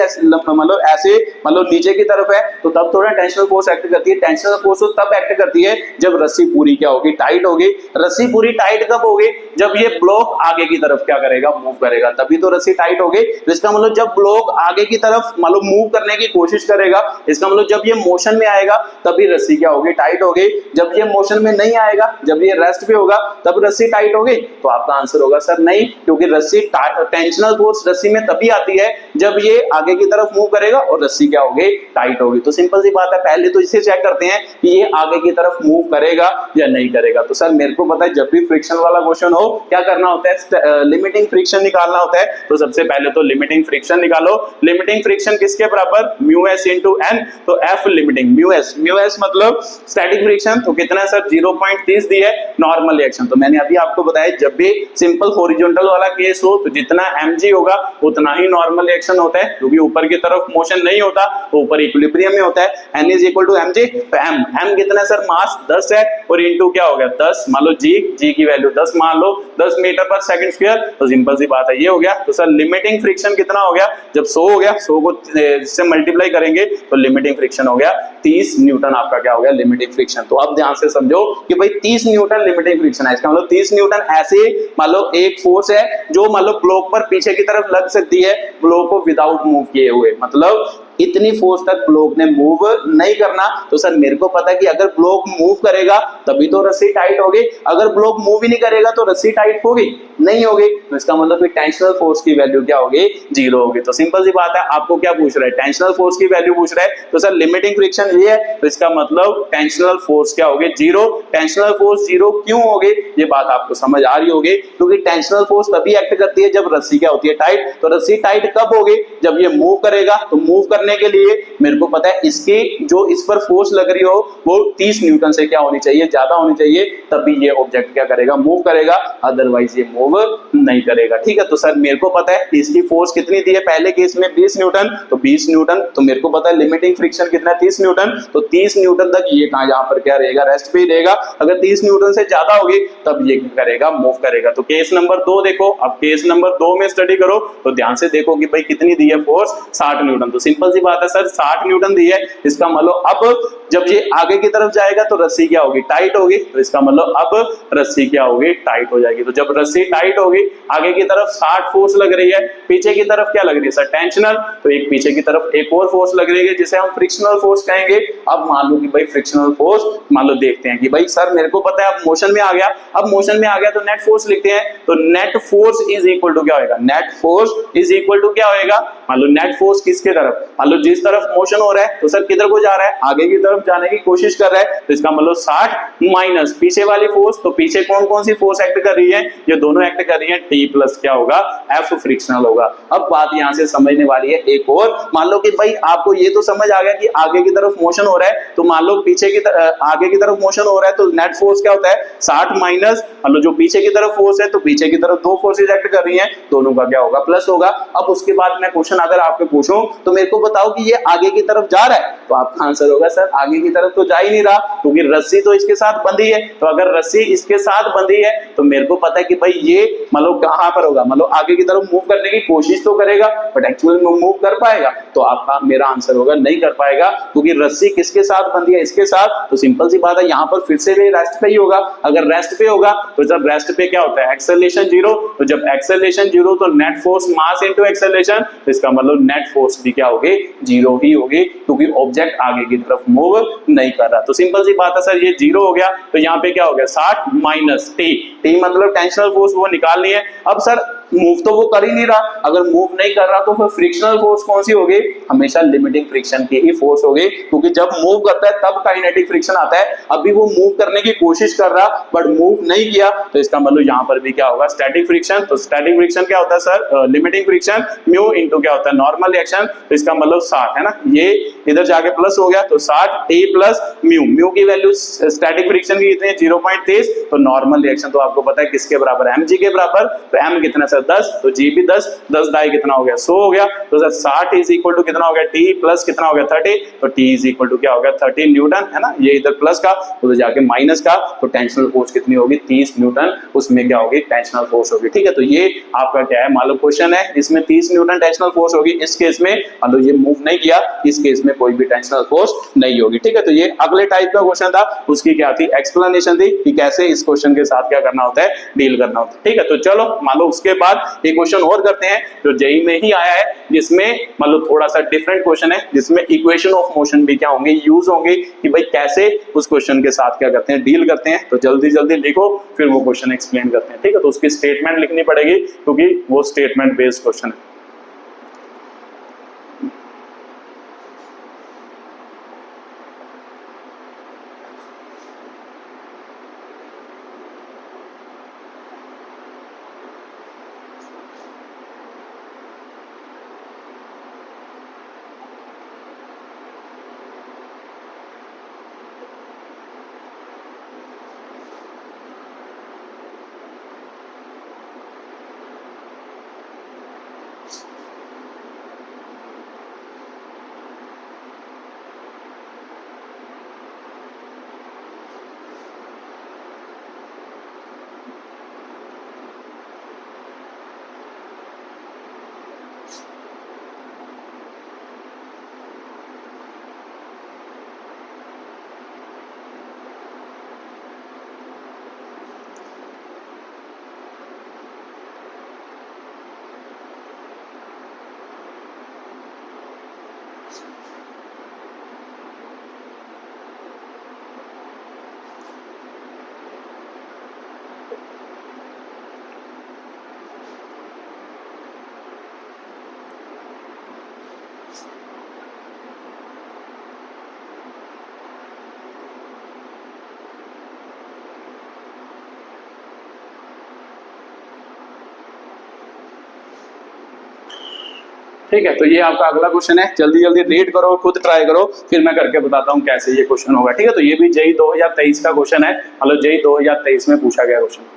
मतलब ऐसे मतलब नीचे की तरफ है, तो तब थोड़ा टेंशनल फोर्स एक्ट करती है। टेंशनल फोर्स तब एक्ट करती है जब रस्सी पूरी क्या होगी, टाइट होगी। रस्सी पूरी टाइट कब होगी, जब ये ब्लॉक आगे की तरफ क्या करेगा, मूव करेगा, तभी तो रस्सी टाइट होगी। तो इसका मतलब जब ब्लॉक आगे की तरफ मतलब मूव करने की कोशिश करेगा, इसका मतलब जब ये मोशन में आएगा तभी रस्सी क्या होगी, टाइट होगी। जब ये मोशन में नहीं आएगा, जब ये रेस्ट पे होगा, तब रस्सी टाइट होगी। तो आपका आंसर होगा सर नहीं, क्योंकि रस्सी टेंशनल फोर्स रस्सी में तभी आती है जब ये आगे की तरफ मूव करेगा और रस्सी क्या होगी, टाइट होगी। तो सिंपल सी बात है, पहले तो इसे चेक करते हैं कि ये आगे की तरफ मूव करेगा या नहीं करेगा। तो सर मेरे को पता है जब भी फ्रिक्शन वाला क्वेश्चन हो क्या करना होता है, लिमिटिंग फ्रिक्शन निकालना होता है। तो सबसे पहले तो लिमिटिंग फ्रिक्शन निकालो। लिमिटिंग फ्रिक्शन किसके बराबर, म्यू एस इंटू एन। तो एफ लिमिटिंग म्यू एस मतलब स्टैटिक फ्रिक्शन, तो कितना सर 0.30 दी है। नॉर्मल रिएक्शन तो मैंने अभी आपको बताया, जब भी सिंपल हॉरिजॉन्टल वाला केस हो तो जितना mg होगा उतना ही नॉर्मल रिएक्शन होता है, क्योंकि ऊपर की तरफ मोशन नहीं होता तो ऊपर इक्विलिब्रियम में होता है। n is equal to mg। तो m कितना सर, मास 10 है और इनटू क्या हो गया 10, मान लो g की वैल्यू 10 मान लो, 10 मीटर पर सेकंड स्क्वायर। तो सिंपल सी बात है, ये हो गया। तो सर लिमिटिंग फ्रिक्शन कितना हो गया, जब 100 हो गया, 100 को इससे मल्टीप्लाई करेंगे तो लिमिटिंग फ्रिक्शन हो गया 30 न्यूटन आपका क्या हो गया, लिमिटिंग फ्रिक्शन। तो अब ध्यान से समझो कि भाई 30 न्यूटन लिमिटिंग फ्रिक्शन है। इसका मतलब 30 न्यूटन ऐसे मान लो एक फोर्स है जो मान लो ब्लॉक पर पीछे की तरफ लग सकती है, ब्लॉक को विदाउट मूव किए हुए, मतलब इतनी फोर्स तक ब्लॉक ने मूव नहीं करना। तो सर मेरे को पता है कि अगर ब्लॉक मूव करेगा तभी तो रस्सी टाइट होगी, अगर ब्लॉक मूव ही नहीं करेगा तो रस्सी टाइट होगी नहीं होगी। तो इसका मतलब फिर टेंशनल फोर्स की वैल्यू क्या होगी, 0 होगी। तो सिंपल सी बात है, आपको क्या पूछ रहा है, टेंशनल फोर्स की वैल्यू पूछ रहा है। तो सर लिमिटिंग फ्रिक्शन ये है, तो इसका मतलब टेंशनल फोर्स क्या होगी, 0। टेंशनल फोर्स 0 क्यों होगी, ये बात आपको समझ आ रही होगी, क्योंकि टेंशनल फोर्स तभी एक्ट करती है जब रस्सी क्या होती है, टाइट। तो रस्सी टाइट कब होगी, जब ये मूव करेगा। तो मूव करने करने के लिए मेरे को पता है इसकी जो इस पर फोर्स लग रही हो वो 30 न्यूटन से क्या होनी चाहिए, ज्यादा होनी चाहिए, तभी ये ऑब्जेक्ट क्या करेगा, मूव करेगा, अदरवाइज ये मूव नहीं करेगा। ठीक है, तो सर मेरे को पता है इसकी फोर्स कितनी दी है, पहले केस में 20 न्यूटन, तो 20 न्यूटन, तो मेरे को पता है लिमिटिंग फ्रिक्शन कितना है, 30 न्यूटन, तो 30 न्यूटन तक ये कहां यहां पर क्या रहेगा, रेस्ट पे ही रहेगा। अगर 30 न्यूटन से ज्यादा होगी तब ये करेगा, मूव करेगा। तो केस नंबर 2 देखो, अब केस नंबर 2 में स्टडी करो तो ध्यान से देखो कि भाई कितनी दी है फोर्स, 60 न्यूटन। तो सिंपल सी बात है सर, 60 न्यूटन दी है, इसका मतलब अब जब ये आगे की तरफ जाएगा तो रस्सी क्या होगी, टाइट होगी, तो इसका मतलब अब रस्सी क्या होगी, टाइट हो जाएगी। तो जब रस्सी टाइट होगी, आगे की तरफ 60 फोर्स लग रही है, पीछे की तरफ क्या लग रही है सर, टेंशनल, तो एक पीछे की तरफ एक और फोर्स लग रही है जिसे हम फ्रिक्शनल फोर्स कहेंगे। अब मान लो कि भाई फ्रिक्शनल फोर्स, मान लो देखते हैं कि भाई सर मेरे को पता है अब मोशन में आ गया, अब मोशन में आ गया तो नेट फोर्स लिखते हैं, तो net force is equal to क्या होगा, net force is equal to क्या होगा, मान लो नेट फोर्स किसके तरफ, मान लो जिस तरफ मोशन हो रहा है तो सर किधर को जा रहा है, आगे की तरफ जाने की कोशिश कर रहा है, तो इसका मतलब 60 माइनस पीछे वाली फोर्स, तो पीछे कौन कौन सी फोर्स एक्ट कर रही है, ये दोनों एक्ट कर रही है, टी प्लस क्या होगा, एफ फ्रिक्शनल होगा। अब बात यहां से समझने वाली है एक और, मान लो कि भाई आपको ये तो समझ आ गया कि आगे की तरफ मोशन हो रहा है, तो मान लो पीछे की आगे की तरफ मोशन हो रहा है तो नेट फोर्स क्या होता है 60 माइनस, मान लो जो पीछे की तरफ फोर्स है तो पीछे की तरफ दो फोर्सेज एक्ट कर रही हैं, दोनों का क्या होगा, प्लस होगा। अब उसके बाद मैं क्वेश्चन अगर आपको पूछूं तो मेरे को बताओ कि ये आगे की तरफ जा रहा है, तो आपका आंसर होगा सर आगे की तरफ तो जा ही नहीं रहा, क्योंकि रस्सी तो इसके साथ बंधी है, तो अगर रस्सी इसके साथ बंधी है तो मेरे को पता है कि भाई ये मतलब कहां पर होगा, मतलब आगे की तरफ मूव करने की कोशिश तो करेगा बट एक्चुअली में मूव कर पाएगा, तो आपका मेरा आंसर होगा नहीं कर पाएगा, क्योंकि रस्सी किसके साथ बंधी है, इसके साथ, तो सिंपल सी बात है यहां पर फिर से भी रेस्ट पे ही होगा। अगर रेस्ट पे होगा तो जब रेस्ट पे क्या होता है, एक्सेलरेशन जीरो, तो जब एक्सेलरेशन जीरो तो net force mass into acceleration, तो इसका मतलब नेट फोर्स भी क्या होगी, जीरो ही होगी, क्योंकि ऑब्जेक्ट आगे की तरफ मूव नहीं कर रहा। तो सिंपल सी बात है सर, ये जीरो हो गया, तो यहाँ पे क्या हो गया 60 माइनस टी, टी मतलब टेंशनल फोर्स वो निकालनी है। अब सर मूव तो वो कर ही नहीं रहा, अगर मूव नहीं कर रहा तो फिर फ्रिक्शनल फोर्स कौन सी होगी, हमेशा लिमिटिंग फ्रिक्शन की ही फोर्स होगी, क्योंकि जब मूव करता है तब काइनेटिक फ्रिक्शन आता है, अभी वो मूव करने की कोशिश कर रहा बट मूव नहीं किया, तो इसका मतलब यहाँ पर भी क्या होगा, स्टैटिक फ्रिक्शन। तो स्टैटिक फ्रिक्शन क्या होता है sir, limiting friction mu into क्या होता है, नॉर्मल रिएक्शन, तो इसका मतलब 60 है ना, ये इधर जाके प्लस हो गया, तो 60 टी प्लस म्यू, म्यू की वैल्यू स्टैटिक फ्रिक्शन की कितनी है 0.23, तो नॉर्मल रिएक्शन तो आपको पता है किसके बराबर है, mg के बराबर, तो m कितना सर 10, तो g भी 10, 10 दाई कितना हो गया 100 हो गया, तो सर 60 इज इक्वल टू कितना हो गया, t प्लस कितना हो गया 30, तो t इज इक्वल टू क्या हो गया 30 न्यूटन, है ना, ये इधर प्लस का उधर जाके माइनस का, तो टेंशनल फोर्स कितनी होगी 30 न्यूटन, उसमें क्या होगी टेंशनल फोर्स होगी। ठीक है, तो ये आपका क्या है, मान लो क्वेश्चन है इसमें 30 न्यूटन टेंशनल फोर्स होगी, इस केस में मान लो ये मूव नहीं किया, इस केस में कोई भी टेंशनल फोर्स नहीं होगी। ठीक है, तो ये अगले टाइप का क्वेश्चन था, उसकी क्या थी एक्सप्लेनेशन थी कि कैसे इस क्वेश्चन के साथ क्या करना होता है, डील करना होता है। ठीक है, तो चलो मान लो उसके बाद एक क्वेश्चन और करते हैं जो जेई में ही आया है, जिसमें मान लो थोड़ा सा डिफरेंट क्वेश्चन है, जिसमें इक्वेशन ऑफ मोशन भी क्या होंगे, यूज होंगे, कि भाई कैसे उस क्वेश्चन के साथ क्या करते हैं, डील करते हैं। तो जल्दी जल्दी लिखो, फिर वो क्वेश्चन एक्सप्लेन करते हैं। ठीक है, तो उसकी स्टेटमेंट लिखनी पड़ेगी क्योंकि वो स्टेटमेंट बेस्ड क्वेश्चन है। ठीक है, तो ये आपका अगला क्वेश्चन है, जल्दी जल्दी रीड करो, खुद ट्राई करो, फिर मैं करके बताता हूँ कैसे ये क्वेश्चन होगा। ठीक है, तो ये भी जेईई 2023 का क्वेश्चन है, मतलब जेईई 2023 में पूछा गया क्वेश्चन।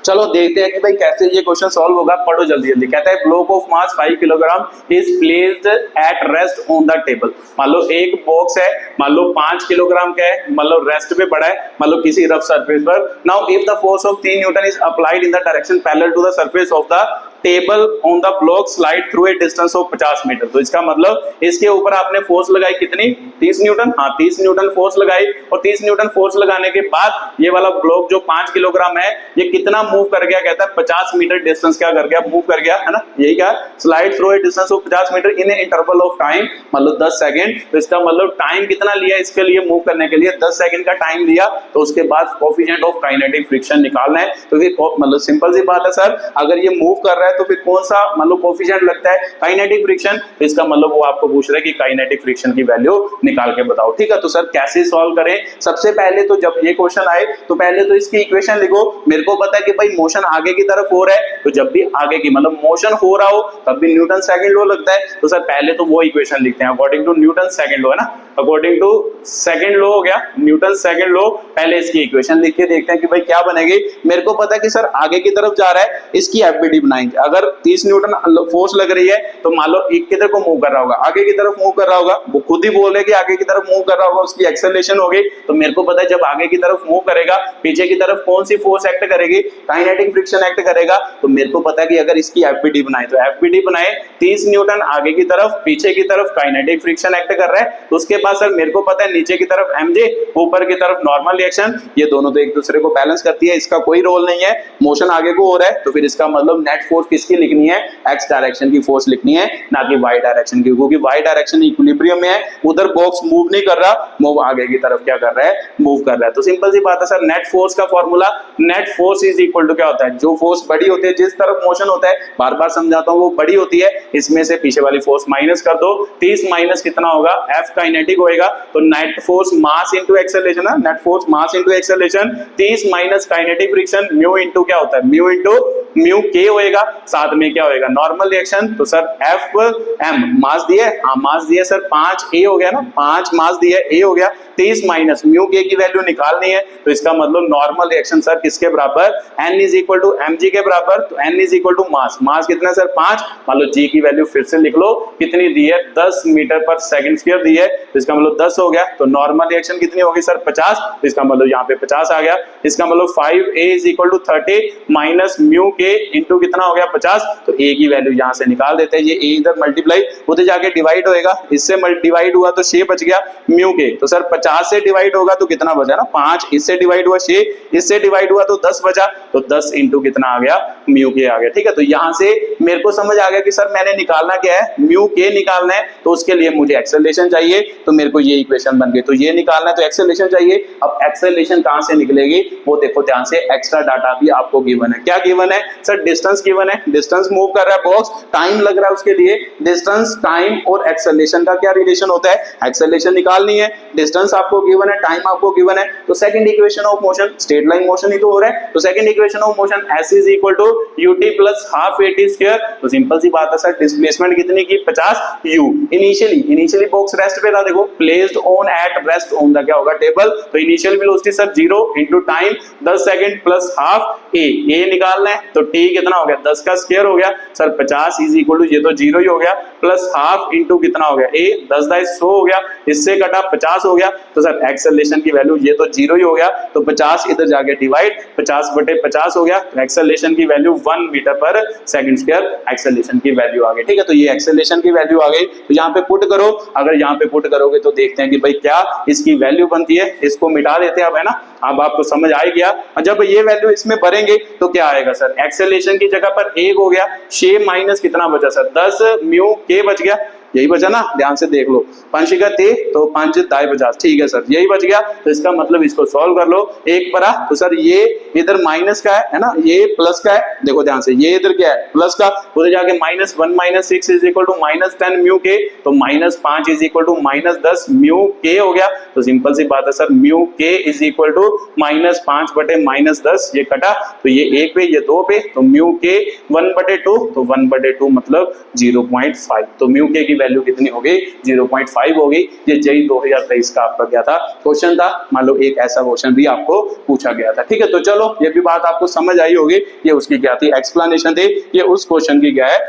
चलो देखते हैं कि भाई कैसे ये क्वेश्चन सॉल्व होगा, पढ़ो जल्दी जल्दी। कहता है block of mass 5 kilogram is placed at rest on the table. मान लो एक बॉक्स है, मान लो 5 किलोग्राम का है, मान लो रेस्ट पे पड़ा है, मान लो किसी रफ सरफेस पर। Now if the force of 3 newton is applied in the direction parallel to the surface of the table on the block slide through a distance of 50 meter. तो इसका मतलब इसके ऊपर आपने फोर्स लगाई कितनी, 30 न्यूटन। हाँ, 30 न्यूटन फोर्स लगाई, और 30 न्यूटन फोर्स लगाने के बाद ये वाला ब्लॉक जो 5 किलोग्राम है ये कितना मूव कर गया, कहता है 50 मीटर डिस्टेंस क्या कर गया, मूव कर गया, है ना। यही क्या, slide through a distance of 50 metre in a interval of time, मतलब 10 सेकंड। तो इसका मतलब टाइम कितना लिया इसके लिए मूव करने के लिए, 10 सेकंड का टाइम लिया। तो उसके बाद कोएफिशिएंट ऑफ काइनेटिक फ्रिक्शन निकालना है। तो फिर मतलब सिंपल सी बात है सर, अगर ये मूव कर रहा है तो फिर कौन सा मतलब कोएफिशिएंट लगता है, काइनेटिक फ्रिक्शन। तो इसका मतलब वो आपको पूछ रहा है कि काइनेटिक फ्रिक्शन की वैल्यू निकाल के बताओ। ठीक है, तो सर कैसे सॉल्व करें, सबसे पहले तो जब ये क्वेश्चन आए तो पहले तो इसकी इक्वेशन लिखो। मेरे को पता है कि भाई मोशन आगे की तरफ हो रहा है, तो जब भी आगे की मतलब मोशन हो रहा हो तब भी न्यूटन सेकंड लॉ लगता है। तो सर पहले तो वो इक्वेशन लिखते हैं according to Newton second law, है ना, अकॉर्डिंग टू सेकंड लॉ हो गया, न्यूटन सेकंड लॉ। पहले इसकी इक्वेशन लिख के देखते हैं कि भाई क्या बनेगी। मेरे को पता है कि सर आगे की तरफ जा रहा है, इसकी एफबीडी बनाएंगे। अगर 30 न्यूटन फोर्स लग रही है तो मान लो एक किधर को मूव कर रहा होगा, आगे की तरफ मूव कर रहा होगा, वो खुद ही बोल रहे कि आगे की तरफ मूव कर रहा होगा, उसकी एक्सेलरेशन होगी। तो मेरे को पता है जब आगे की तरफ मूव करेगा पीछे की तरफ कौन सी फोर्स एक्ट करेगी, काइनेटिक फ्रिक्शन एक्ट करेगा। तो मेरे को पता है कि अगर इसकी एफबीडी बनाए तो एफबीडी बनाए 30 न्यूटन आगे की तरफ, पीछे की तरफ काइनेटिक फ्रिक्शन एक्ट कर रहा है। तो उसके बाद सर मेरे को पता है नीचे की तरफ mj, ऊपर की तरफ नॉर्मल रिएक्शन, ये दोनों तो एक दूसरे को बैलेंस करती है, इसका कोई रोल नहीं है। मोशन आगे को हो रहा है तो फिर इसका मतलब नेट फोर्स किसकी लिखनी है, एक्स डायरेक्शन की फोर्स लिखनी है, ना कि वाई डायरेक्शन की, क्योंकि वाई डायरेक्शन इक्विलिब्रियम में है, उधर बॉक्स मूव नहीं कर रहा, मूव आगे की तरफ क्या कर रहा है, मूव कर रहा है। तो सिंपल सी बात है सर, नेट फोर्स का formula, net force is equal to क्या होता है, जो फोर्स बड़ी होती है, जिस तरफ मोशन होता है, बार बार समझाता हूं, वो बड़ी होती है, इसमें से पीछे वाली फोर्स माइनस कर दो। 30 माइनस कितना होगा, एफ काइनेटिक होएगा। तो net force mass into acceleration है, net force mass into acceleration, 30 minus kinetic friction, mu into क्या होता है, म्यू इनटू म्यू के होएगा, साथ में क्या होएगा, नॉर्मल रिएक्शन। तो सर एफ एम मास दिए, हाँ मास दिए सर 5 ए हो गया ना, 5 मास दिया ए हो गया, 30 माइनस म्यू के की वैल्यू निकालनी है। तो इसका मतलब नॉर्मल रिएक्शन सर किसके बराबर, n is equal to m g के बराबर। तो n is equal to mass, mass कितना सर 5, मान लो g की वैल्यू फिर से लिख लो, कितनी दी है, 10 मीटर पर सेकंड स्क्वायर दी है। तो इसका मतलब 10 हो गया। तो नॉर्मल रिएक्शन कितनी होगी सर 50, तो इसका मतलब यहाँ पे 50 आ गया। इसका मतलब 5a is equal to 30 minus mu के इंटू कितना हो गया 50। तो a की वैल्यू यहाँ से निकाल देते हैं, ये a इधर मल्टीप्लाई उधर जाके डिवाइड होएगा, इससे डिवाइड हुआ तो 6 बच गया म्यू के। तो सर 50 से डिवाइड होगा तो कितना बचा ना 5, इससे डिवाइड हुआ 6, इससे डिवाइड हुआ तो 10 बचा। तो 10 इंटू कितना आ गया, म्यू के आ गया। ठीक है, तो यहाँ से मेरे को समझ आ गया कि सर मैंने निकालना क्या है, म्यू के निकालना है। तो उसके लिए मुझे एक्सेलरेशन चाहिए, तो मेरे को ये इक्वेशन बन गई। तो ये निकालना है तो एक्सेलरेशन चाहिए। अब एक्सेलरेशन कहाँ से निकलेगी वो देखो ध्यान से, एक्स्ट्रा डाटा भी आपको गिवन है। क्या गिवन है सर, डिस्टेंस गिवन है, डिस्टेंस मूव कर रहा है बॉक्स, टाइम लग रहा है उसके लिए, डिस्टेंस टाइम और एक्सेलरेशन का क्या रिलेशन होता है, एक्सेलरेशन निकालनी है, डिस्टेंस आपको गिवन है, टाइम आपको गिवन है। तो second equation of motion, straight line motion ही तो हो रहा है, तो second equation of motion s is equal to ut plus half at square. तो सिंपल सी बात है सर, डिस्प्लेसमेंट कितनी की 50 u। इनिशियली बॉक्स रेस्ट पे था, देखो placed on at rest on the क्या होगा टेबल। तो initial velocity sir 0 into time 10 second plus half a निकालना है। तो t कितना हो गया, 10 का स्क्वायर हो गया सर 50 इज इक्वल टू, ये तो 0 ही हो गया, प्लस हाफ इंटू कितना हो गया a, 10 दाई 100 हो गया, इससे कटा 50 हो गया। तो सर एक्सेलरेशन की वैल्यू ये तो 0 ही हो गया, तो 50 इधर जाके डिवाइड, 50 बटे 50 हो गया। तो एक्सेलरेशन की वैल्यू 1 मीटर पर सेकंड स्क्वायर एक्सेलरेशन की वैल्यू आ गई। ठीक है, तो ये एक्सेलरेशन की वैल्यू आ गई। तो यहाँ पे पुट करो, अगर यहाँ पे पुट करोगे तो देखते हैं कि भाई क्या इसकी वैल्यू बनती है। इसको मिटा देते हैं अब, है ना, अब आपको समझ आ गया। जब ये वैल्यू इसमें भरेंगे तो क्या आएगा सर, एक्सेलरेशन की जगह पर 1 हो गया, 6 माइनस कितना बचा सर 10 म्यू के बच गया। यही बचा ना, ध्यान से देख लो, 5 3 तो 5 दाएं 50, ठीक है सर यही बच गया। तो इसका मतलब इसको सॉल्व कर लो, एक परा तो सर ये इधर माइनस का है ना, ये प्लस का है, देखो ध्यान से, ये इधर क्या है प्लस का, उधर जाके -1 - 6 इज इक्वल टू -10 म्यू के, तो -5 इज इक्वल टू -10 म्यू के हो गया। तो सिंपल सी बात है सर, म्यू के इज इक्वल टू -5 बटे -10, ये कटा तो ये 1 पे ये 2 पे, तो म्यू के 1/2, तो 1/2 मतलब 0.5, तो म्यू के की वैल्यू कितनी हो गई 0.5 हो गई। ये जेईई 2023 का आपका क्या था क्वेश्चन था, मान लो एक ऐसा क्वेश्चन भी आपको पूछा गया था, ठीक है। तो चलो ये भी बात आपको समझ आई होगी, ये उसकी क्या थी एक्सप्लेनेशन थी, ये उस क्वेश्चन की क्या है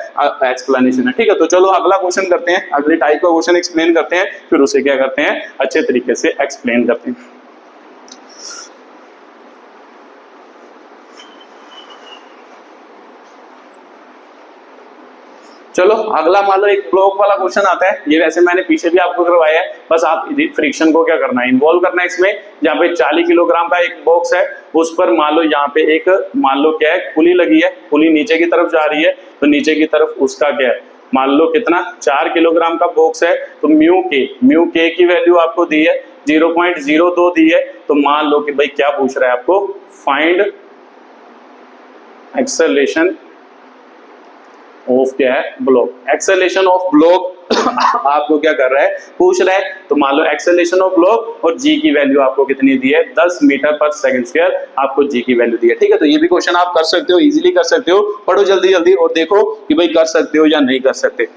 एक्सप्लेनेशन है, ठीक है। तो चलो अगला क्वेश्चन करते हैं, अगले टाइप का क्वेश्चन एक्सप्लेन करते हैं, फिर उसे क्या करते हैं अच्छे तरीके से एक्सप्लेन करते हैं। चलो अगला मान लो एक ब्लॉक वाला क्वेश्चन आता है, ये वैसे मैंने पीछे भी आपको करवाया है, बस आप फ्रिक्शन को क्या करना है इन्वॉल्व करना है इसमें। जहाँ पे 40 किलोग्राम का एक बॉक्स है, उस पर मान लो यहाँ पे एक मान लो क्या है पुली लगी है, पुली नीचे की तरफ जा रही है, तो नीचे की तरफ उसका क्या है मान लो कितना 4 किलोग्राम का बॉक्स है, तो म्यू के की वैल्यू आपको दी है 0.02 दी है। तो मान लो कि भाई क्या पूछ रहा है आपको, फाइंड एक्सेलरेशन ऑफ क्या है ब्लॉक, एक्सेलरेशन ऑफ ब्लॉक आपको क्या कर रहा है पूछ रहा है। तो मान लो एक्सेलरेशन ऑफ ब्लॉक और जी की वैल्यू आपको कितनी दी है 10 मीटर पर सेकंड स्क्वायर, आपको जी की वैल्यू दी है, ठीक है। तो ये भी क्वेश्चन आप कर सकते हो, इजीली कर सकते हो, पढ़ो जल्दी जल्दी और देखो कि भाई कर सकते हो या नहीं कर सकते।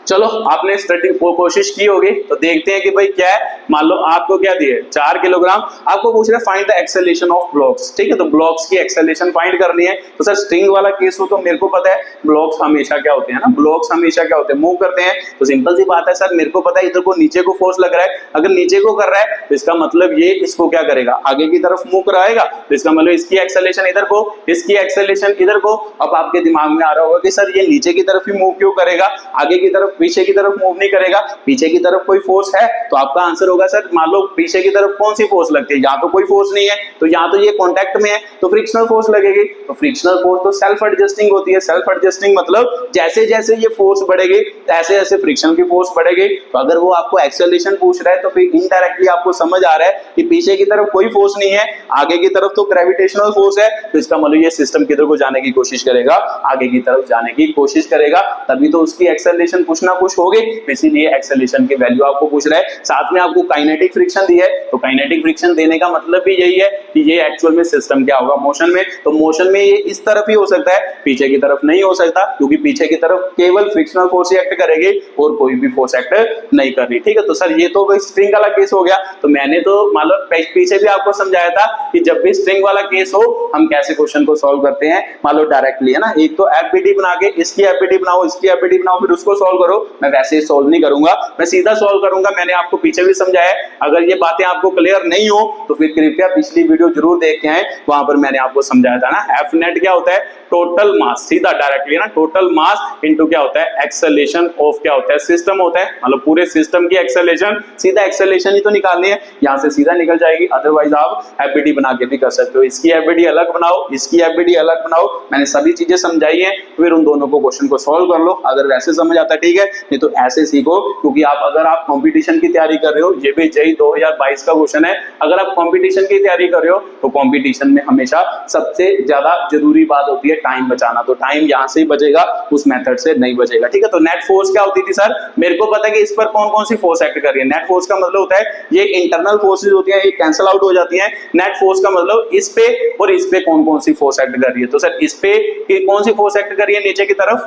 चलो आपने स्टडी को कोशिश की होगी, तो देखते हैं कि भाई क्या है। मान लो आपको क्या दिए 4 किलोग्राम, आपको पूछ रहे हैं find the acceleration of blocks, ठीक है। तो ब्लॉक्स की एक्सेलरेशन फाइंड करनी है। तो सर स्ट्रिंग वाला केस हो तो मेरे को पता है ब्लॉक्स हमेशा क्या होते हैं ना, ब्लॉक्स हमेशा क्या होते हैं मूव करते हैं। तो सिंपल सी बात है सर, मेरे को पता है इधर को नीचे को फोर्स लग रहा है, अगर नीचे को कर रहा है तो इसका मतलब ये इसको क्या करेगा आगे की तरफ मूव कराएगा, तो इसका मतलब इसकी एक्सेलरेशन इधर को, इसकी एक्सेलरेशन इधर को। अब आपके दिमाग में आ रहा होगा कि सर ये नीचे की तरफ ही मूव क्यों करेगा, आगे की तरफ पीछे की तरफ मूव नहीं करेगा, पीछे की तरफ कोई फोर्स है। तो आपका आंसर होगा सर मान लो पीछे की तरफ कौन सी फोर्स लगती है, यहाँ तो कोई फोर्स नहीं है, तो यहाँ तो ये कांटेक्ट में है तो फ्रिक्शनल फोर्स लगेगी। तो फ्रिक्शनल फोर्स तो सेल्फ एडजस्टिंग होती है, सेल्फ एडजस्टिंग मतलब जैसे जैसे ये फोर्स बढ़ेगी ऐसे ऐसे फ्रिक्शन की फोर्स बढ़ेगी। तो अगर वो आपको एक्सेलरेशन पूछ रहा है तो फिर इनडायरेक्टली आपको समझ आ रहा है कि पीछे की तरफ कोई फोर्स नहीं है, आगे की तरफ तो ग्रेविटेशनल फोर्स है, तो इसका मतलब ये सिस्टम किधर को जाने की कोशिश करेगा, आगे की तरफ जाने की कोशिश करेगा, तभी तो उसकी एक्सेलरेशन कुछ ना कुछ होगी। इसीलिए एक्सेलरेशन की वैल्यू आपको पूछ रहा है। साथ में आपको काइनेटिक फ्रिक्शन दी है, तो काइनेटिक फ्रिक्शन देने का मतलब भी यही है कि ये एक्चुअल में सिस्टम क्या होगा मोशन में, तो मोशन में ये इस तरफ ही हो सकता है, पीछे की तरफ नहीं हो सकता, क्योंकि पीछे की तरफ केवल फ्रिक्शनल फोर्स ही एक्ट करेगी और कोई भी फोर्स एक्ट नहीं कर रही, ठीक है। तो सर ये तो स्ट्रिंग वाला केस हो गया। तो मैंने तो मान लो पीछे भी आपको समझाया था कि जब भी स्ट्रिंग वाला केस हो हम कैसे क्वेश्चन को सॉल्व करते हैं, मान लो डायरेक्टली है ना, एक तो एफबीडी बना के इसकी एफबीडी बनाओ, इसकी एफबीडी बनाओ, फिर उसको सॉल्व करो। मैं वैसे ही सॉल्व नहीं करूंगा, मैं सीधा सॉल्व करूंगा। मैंने आपको पीछे भी समझाया, अगर ये बातें आपको क्लियर नहीं हो तो फिर कृपया पिछली वीडियो जरूर देख के आए, वहां पर मैंने आपको समझाया था ना एफ नेट क्या होता है, टोटल मास, सीधा डायरेक्टली ना टोटल मास इनटू क्या होता है एक्सेलरेशन ऑफ क्या होता है सिस्टम होता है, मतलब पूरे सिस्टम की एक्सेलरेशन, सीधा एक्सेलरेशन ही तो निकालनी है, यहां से सीधा निकल जाएगी। अदरवाइज आप एफबीडी बना के भी कर सकते हो, इसकी एफबीडी अलग बनाओ, इसकी एफबीडी अलग बनाओ, मैंने सभी चीजें समझाई है, फिर उन दोनों को क्वेश्चन को सॉल्व कर लो। अगर वैसे समझ आता है ठीक है, नहीं तो ऐसे सीखो, क्योंकि आप अगर आप कंपटीशन की तैयारी कर रहे हो, ये भी जेईई 2022 का क्वेश्चन है, अगर आप कंपटीशन की तैयारी कर रहे हो तो कंपटीशन में हमेशा सबसे ज्यादा जरूरी बात होती है टाइम बचाना, तो टाइम यहां से ही बचेगा, उस मेथड से नहीं बचेगा, ठीक है। तो नेट फोर्स क्या होती थी सर, मेरे को पता है कि इस पर कौन कौन सी फोर्स एक्ट कर रही है। नेट फोर्स का मतलब होता है ये इंटरनल फोर्सेज होती है, ये कैंसिल आउट हो जाती है। नेट फोर्स का मतलब इस पे और इस पे कौन कौन सी फोर्स एक्ट कर रही है। तो सर इस पे कौन सी फोर्स एक्ट कर रही है, नीचे की तरफ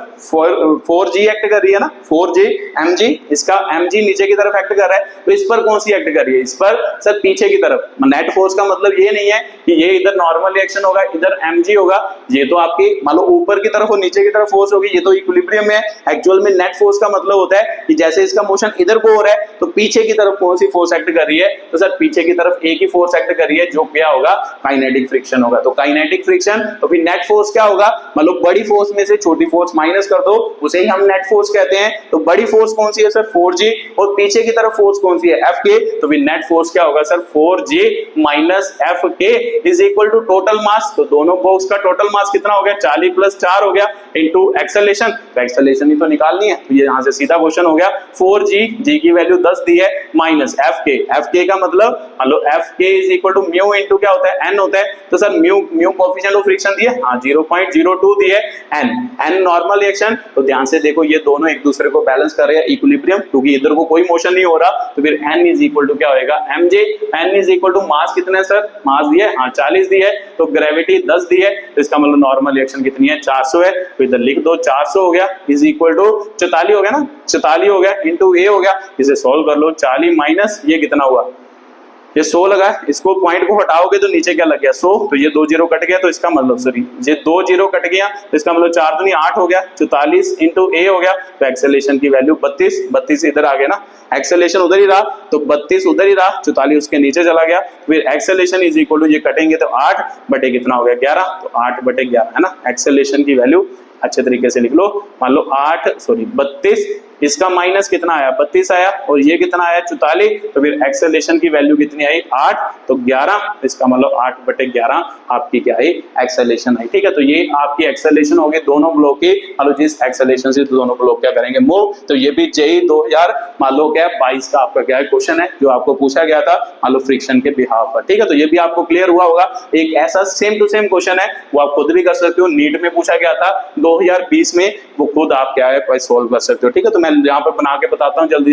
4G एक्ट कर रही है ना, 4G mg, इसका mg नीचे की तरफ एक्ट कर रहा है, तो इस पर कौन सी एक्ट कर रही है, इस पर सर पीछे की तरफ। नेट फोर्स का मतलब ये नहीं है कि ये इधर नॉर्मल रिएक्शन होगा, इधर mg होगा, ये तो आपकी मान लो ऊपर की तरफ और नीचे की तरफ फोर्स होगी, ये तो इक्विलिब्रियम में है। एक्चुअल में नेट फोर्स का मतलब होता है कि जैसे इसका मोशन इधर को हो रहा है तो पीछे की तरफ कौन सी फोर्स एक्ट कर रही है, तो सर पीछे की तरफ एक ही फोर्स एक्ट कर रही है, जो क्या होगा काइनेटिक फ्रिक्शन होगा। तो काइनेटिक फ्रिक्शन, तो फिर नेट फोर्स क्या होगा, मतलब बड़ी फोर्स में से छोटी फोर्स माइनस कर दो, उसे ही हम नेट फोर्स कहते हैं। तो बड़ी फोर्स कौन सी है सर 4G, और पीछे की तरफ फोर्स कौन सी है एफ के, तो फिर नेट फोर्स क्या होगा sir 4G minus F k is equal to total mass. तो दोनों बॉक्स का टोटल मास कितना हो गया 40 प्लस 4 हो गया इनटू एक्सेलरेशन, तो एक्सेलरेशन ही तो निकालनी है, तो ये यहां से सीधा क्वेश्चन हो गया 4G, G की वैल्यू 10 दी है, माइनस एफ के का मतलब मान लो F k is equal to mu into क्या होता है एन होता है, तो sir mu coefficient of friction दिया, हां 0.02 दिए, एन नॉर्मल रिएक्शन, तो ध्यान से देखो ये दोनों एक दूसरे को बैलेंस कर रहे हैं इक्विलिब्रियम, क्योंकि इधर को कोई मोशन नहीं हो रहा, तो फिर n इज इक्वल टू क्या होएगा mj, n is equal to mass कितना है सर, मास दिया है, हां 40 दिया है, तो ग्रेविटी 10 दी है, तो इसका मतलब नॉर्मल रिएक्शन कितनी है 400 है, तो इधर लिख दो 400 हो गया इज इक्वल टू 44 हो गया ना, 44 हो गया इनटू a हो गया, इसे सॉल्व कर लो 40 माइनस ये कितना हुआ, ये 100 लगा, इसको पॉइंट को हटाओगे तो नीचे क्या लग गया 100, तो ये 2 जीरो कट गया, तो इसका मतलब सॉरी ये 2 जीरो कट गया, तो इसका मतलब 4 दूनी 8 हो गया, 44 इनटू a हो गया, तो एक्सेलरेशन की वैल्यू 32 इधर आ गया ना, एक्सेलरेशन उधर ही रहा, तो 32 उधर ही रहा, 44 उसके नीचे चला गया, फिर एक्सेलरेशन इज इक्वल टू ये कटेंगे तो 8 बटे कितना हो गया 11, तो 8 बटे 11 है ना, एक्सेलरेशन की वैल्यू अच्छे तरीके से लिख लो, मान लो 32, इसका माइनस कितना आया 32 आया, और ये कितना आया 44, तो फिर एक्सेलरेशन की वैल्यू कितनी आई 8, तो 11, इसका मतलब 8 बटे 11 आपकी क्या आई एक्सेलरेशन आई, ठीक है, तो ये आपकी एक्सेलरेशन होगी दोनों ब्लॉक की, मान लो जिस एक्सेलरेशन से दोनों ब्लॉक क्या करेंगे मूव, तो ये भी जेई 2000 मान लो क्या 22 का आपका क्या है क्वेश्चन है जो आपको पूछा गया था मान लो फ्रिक्शन के बिहाफ पर, ठीक है, तो ये भी आपको क्लियर हुआ होगा। एक ऐसा सेम टू सेम क्वेश्चन है वो आप खुद भी कर सकते हो, नीट में पूछा गया था 2020 में, वो खुद आप क्या है सोल्व कर सकते हो, ठीक है, तो मैं यहाँ पर बना के बताता हूँ जल्दी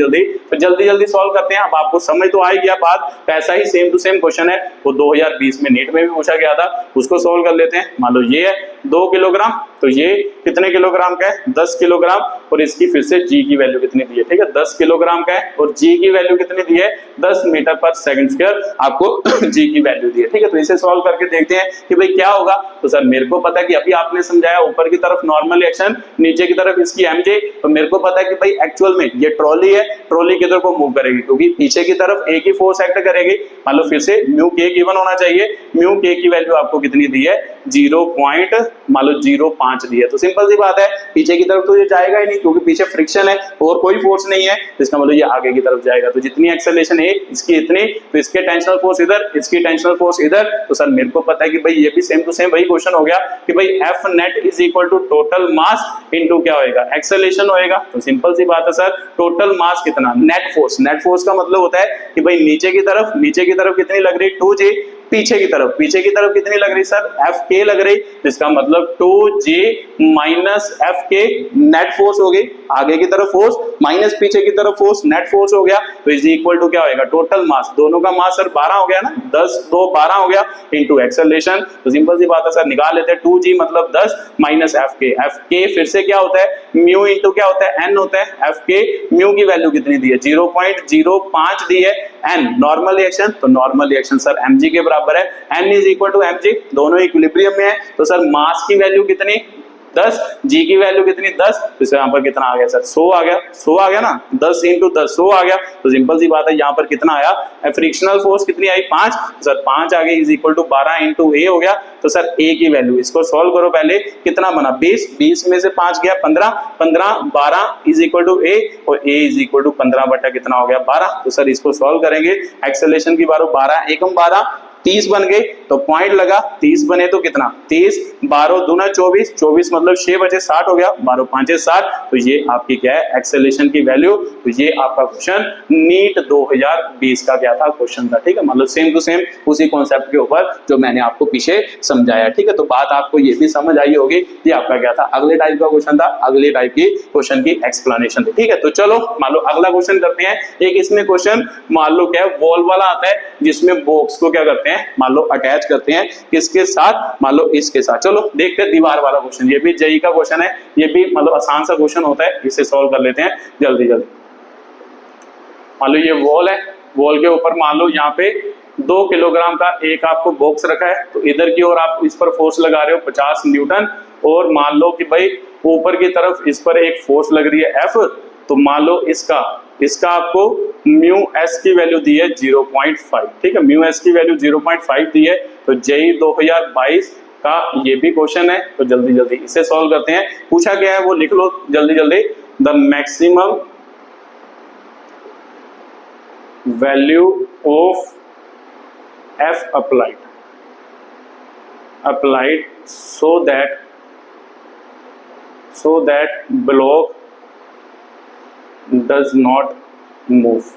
जल्दी सॉल्व करते हैं, अब आपको समझ तो आई गया बात, ऐसा ही सेम टू सेम क्वेश्चन है वो 2020 में नीट में भी पूछा गया था, उसको सोल्व कर लेते हैं। मान लो ये है 2 किलोग्राम, तो ये कितने किलोग्राम का है 10 किलोग्राम, और इसकी फिर से जी की वैल्यू कितनी दी है, ठीक है 10 किलोग्राम का है, और जी की वैल्यू कितनी दी है 10 मीटर पर सेकंड स्क्वायर आपको जी की वैल्यू दी है, ठीक है, तो इसे सॉल्व करके देखते हैं कि भाई क्या होगा। तो सर मेरे को पता है कि अभी आपने समझाया ऊपर की तरफ नॉर्मल रिएक्शन, नीचे की तरफ इसकी एमजे, तो मेरे को पता है कि भाई एक्चुअल में ये ट्रॉली है, ट्रॉली किधर को मूव करेगी, क्योंकि पीछे की तरफ एक ही फोर्स एक्ट करेगी, मान लो फिर से म्यू के गिवन होना चाहिए, म्यू के की वैल्यू आपको कितनी दी है 0.05 दी है, तो सिंपल सी बात है पीछे की तरफ तो ये जाएगा ही नहीं, क्योंकि पीछे फ्रिक्शन है और कोई फोर्स नहीं है, तो इसका मतलब ये आगे की तरफ जाएगा, तो जितनी एक्सेलरेशन है इसकी इतनी, तो इसके टेंशनल फोर्स इधर, इसकी टेंशनल फोर्स इधर, तो सर मेरे को पता है कि भाई ये भी सेम टू सेम वही क्वेश्चन हो गया कि भाई F net is equal to total mass into क्या होएगा एक्सेलरेशन होएगा, तो सिंपल सी बात है सर टोटल मास कितना नेट फोर्स का मतलब होता है कि भाई नीचे की तरफ कितनी लग रही 2G, पीछे की तरफ कितनी लग रही सर एफ के लग रही, इसका मतलब 2G माइनस एफ के नेट फोर्स हो गई, आगे की तरफ फोर्स माइनस पीछे की तरफ फोर्स नेट फोर्स हो गया, तो इज इक्वल टू क्या होगा टोटल मास, दोनों का मास सर 12 हो गया ना, 10 2 12 हो गया इनटू एक्सेलरेशन, तो सिंपल सी बात है सर निकाल लेते हैं 2G मतलब 10 माइनस एफ के फिर से क्या होता है म्यू इनटू क्या होता है एन होता है, एफ के म्यू की वैल्यू कितनी दी है 0.05 दी है, एन नॉर्मल रिएक्शन, तो नॉर्मल रिएक्शन सर mg के बराबर है, n is equal to mg, दोनों इक्विलिब्रियम में है, तो सर मास की वैल्यू कितनी 10, g की वैल्यू कितनी 10, तो यहाँ पर कितना आ गया सर 100 आ गया ना, 10 इंटू 10 100 आ गया, तो सिंपल सी बात है यहाँ पर कितना आया फ्रिक्शनल फोर्स कितनी आई 5, तो सर 5 आ गई is equal to 12 into a हो गया, तो सर a की वैल्यू इसको सॉल्व करो पहले कितना बना 20 में से 5 गया 15 12 इज इक्वल टू a, और a इज इक्वल टू 15 बटा कितना हो गया 12, तो सर इसको सॉल्व करेंगे एक्सेलरेशन की बारो 12 एकम 12 30 बन गए, तो पॉइंट लगा 30 बने तो कितना 30 12 दूना 24 मतलब 6 बचे 60 हो गया, 12 5 60, तो ये आपकी क्या है एक्सेलरेशन की वैल्यू, तो ये आपका क्वेश्चन नीट 2020 का क्या था क्वेश्चन था, ठीक है, मतलब सेम टू सेम उसी कॉन्सेप्ट के ऊपर जो मैंने आपको पीछे समझाया, ठीक है, तो बात आपको ये भी समझ आई होगी ये आपका क्या था अगले टाइप का क्वेश्चन था, अगले टाइप की क्वेश्चन की एक्सप्लेनेशन थी, ठीक है, तो चलो मान लो अगला क्वेश्चन करते हैं। एक इसमें क्वेश्चन मान लो क्या है वॉल वाला आता है, जिसमें बॉक्स को क्या करते हैं मान लो अटैच करते हैं किसके साथ मान लो इसके साथ, चलो देखते हैं दीवार वाला क्वेश्चन, ये भी जेई का क्वेश्चन है, ये भी मतलब आसान सा क्वेश्चन होता है, इसे सॉल्व कर लेते हैं जल्दी। मान लो ये वॉल है, वॉल के ऊपर मान लो यहाँ पे 2 किलोग्राम का एक आपको बॉक्स रखा है, तो इधर की ओर आप इस पर फोर्स लगा रहे हो 50 न्यूटन, और मान लो कि भाई ऊपर की तरफ इस पर एक फोर्स लग रही है एफ, तो मान लो इसका आपको म्यू एस की वैल्यू दी है 0.5, ठीक है, म्यू एस की वैल्यू 0.5 दी है, तो जेई 2022 का ये भी क्वेश्चन है, तो जल्दी इसे सॉल्व करते हैं। पूछा गया है वो लिख लो जल्दी the maximum value of F applied so that block does not move।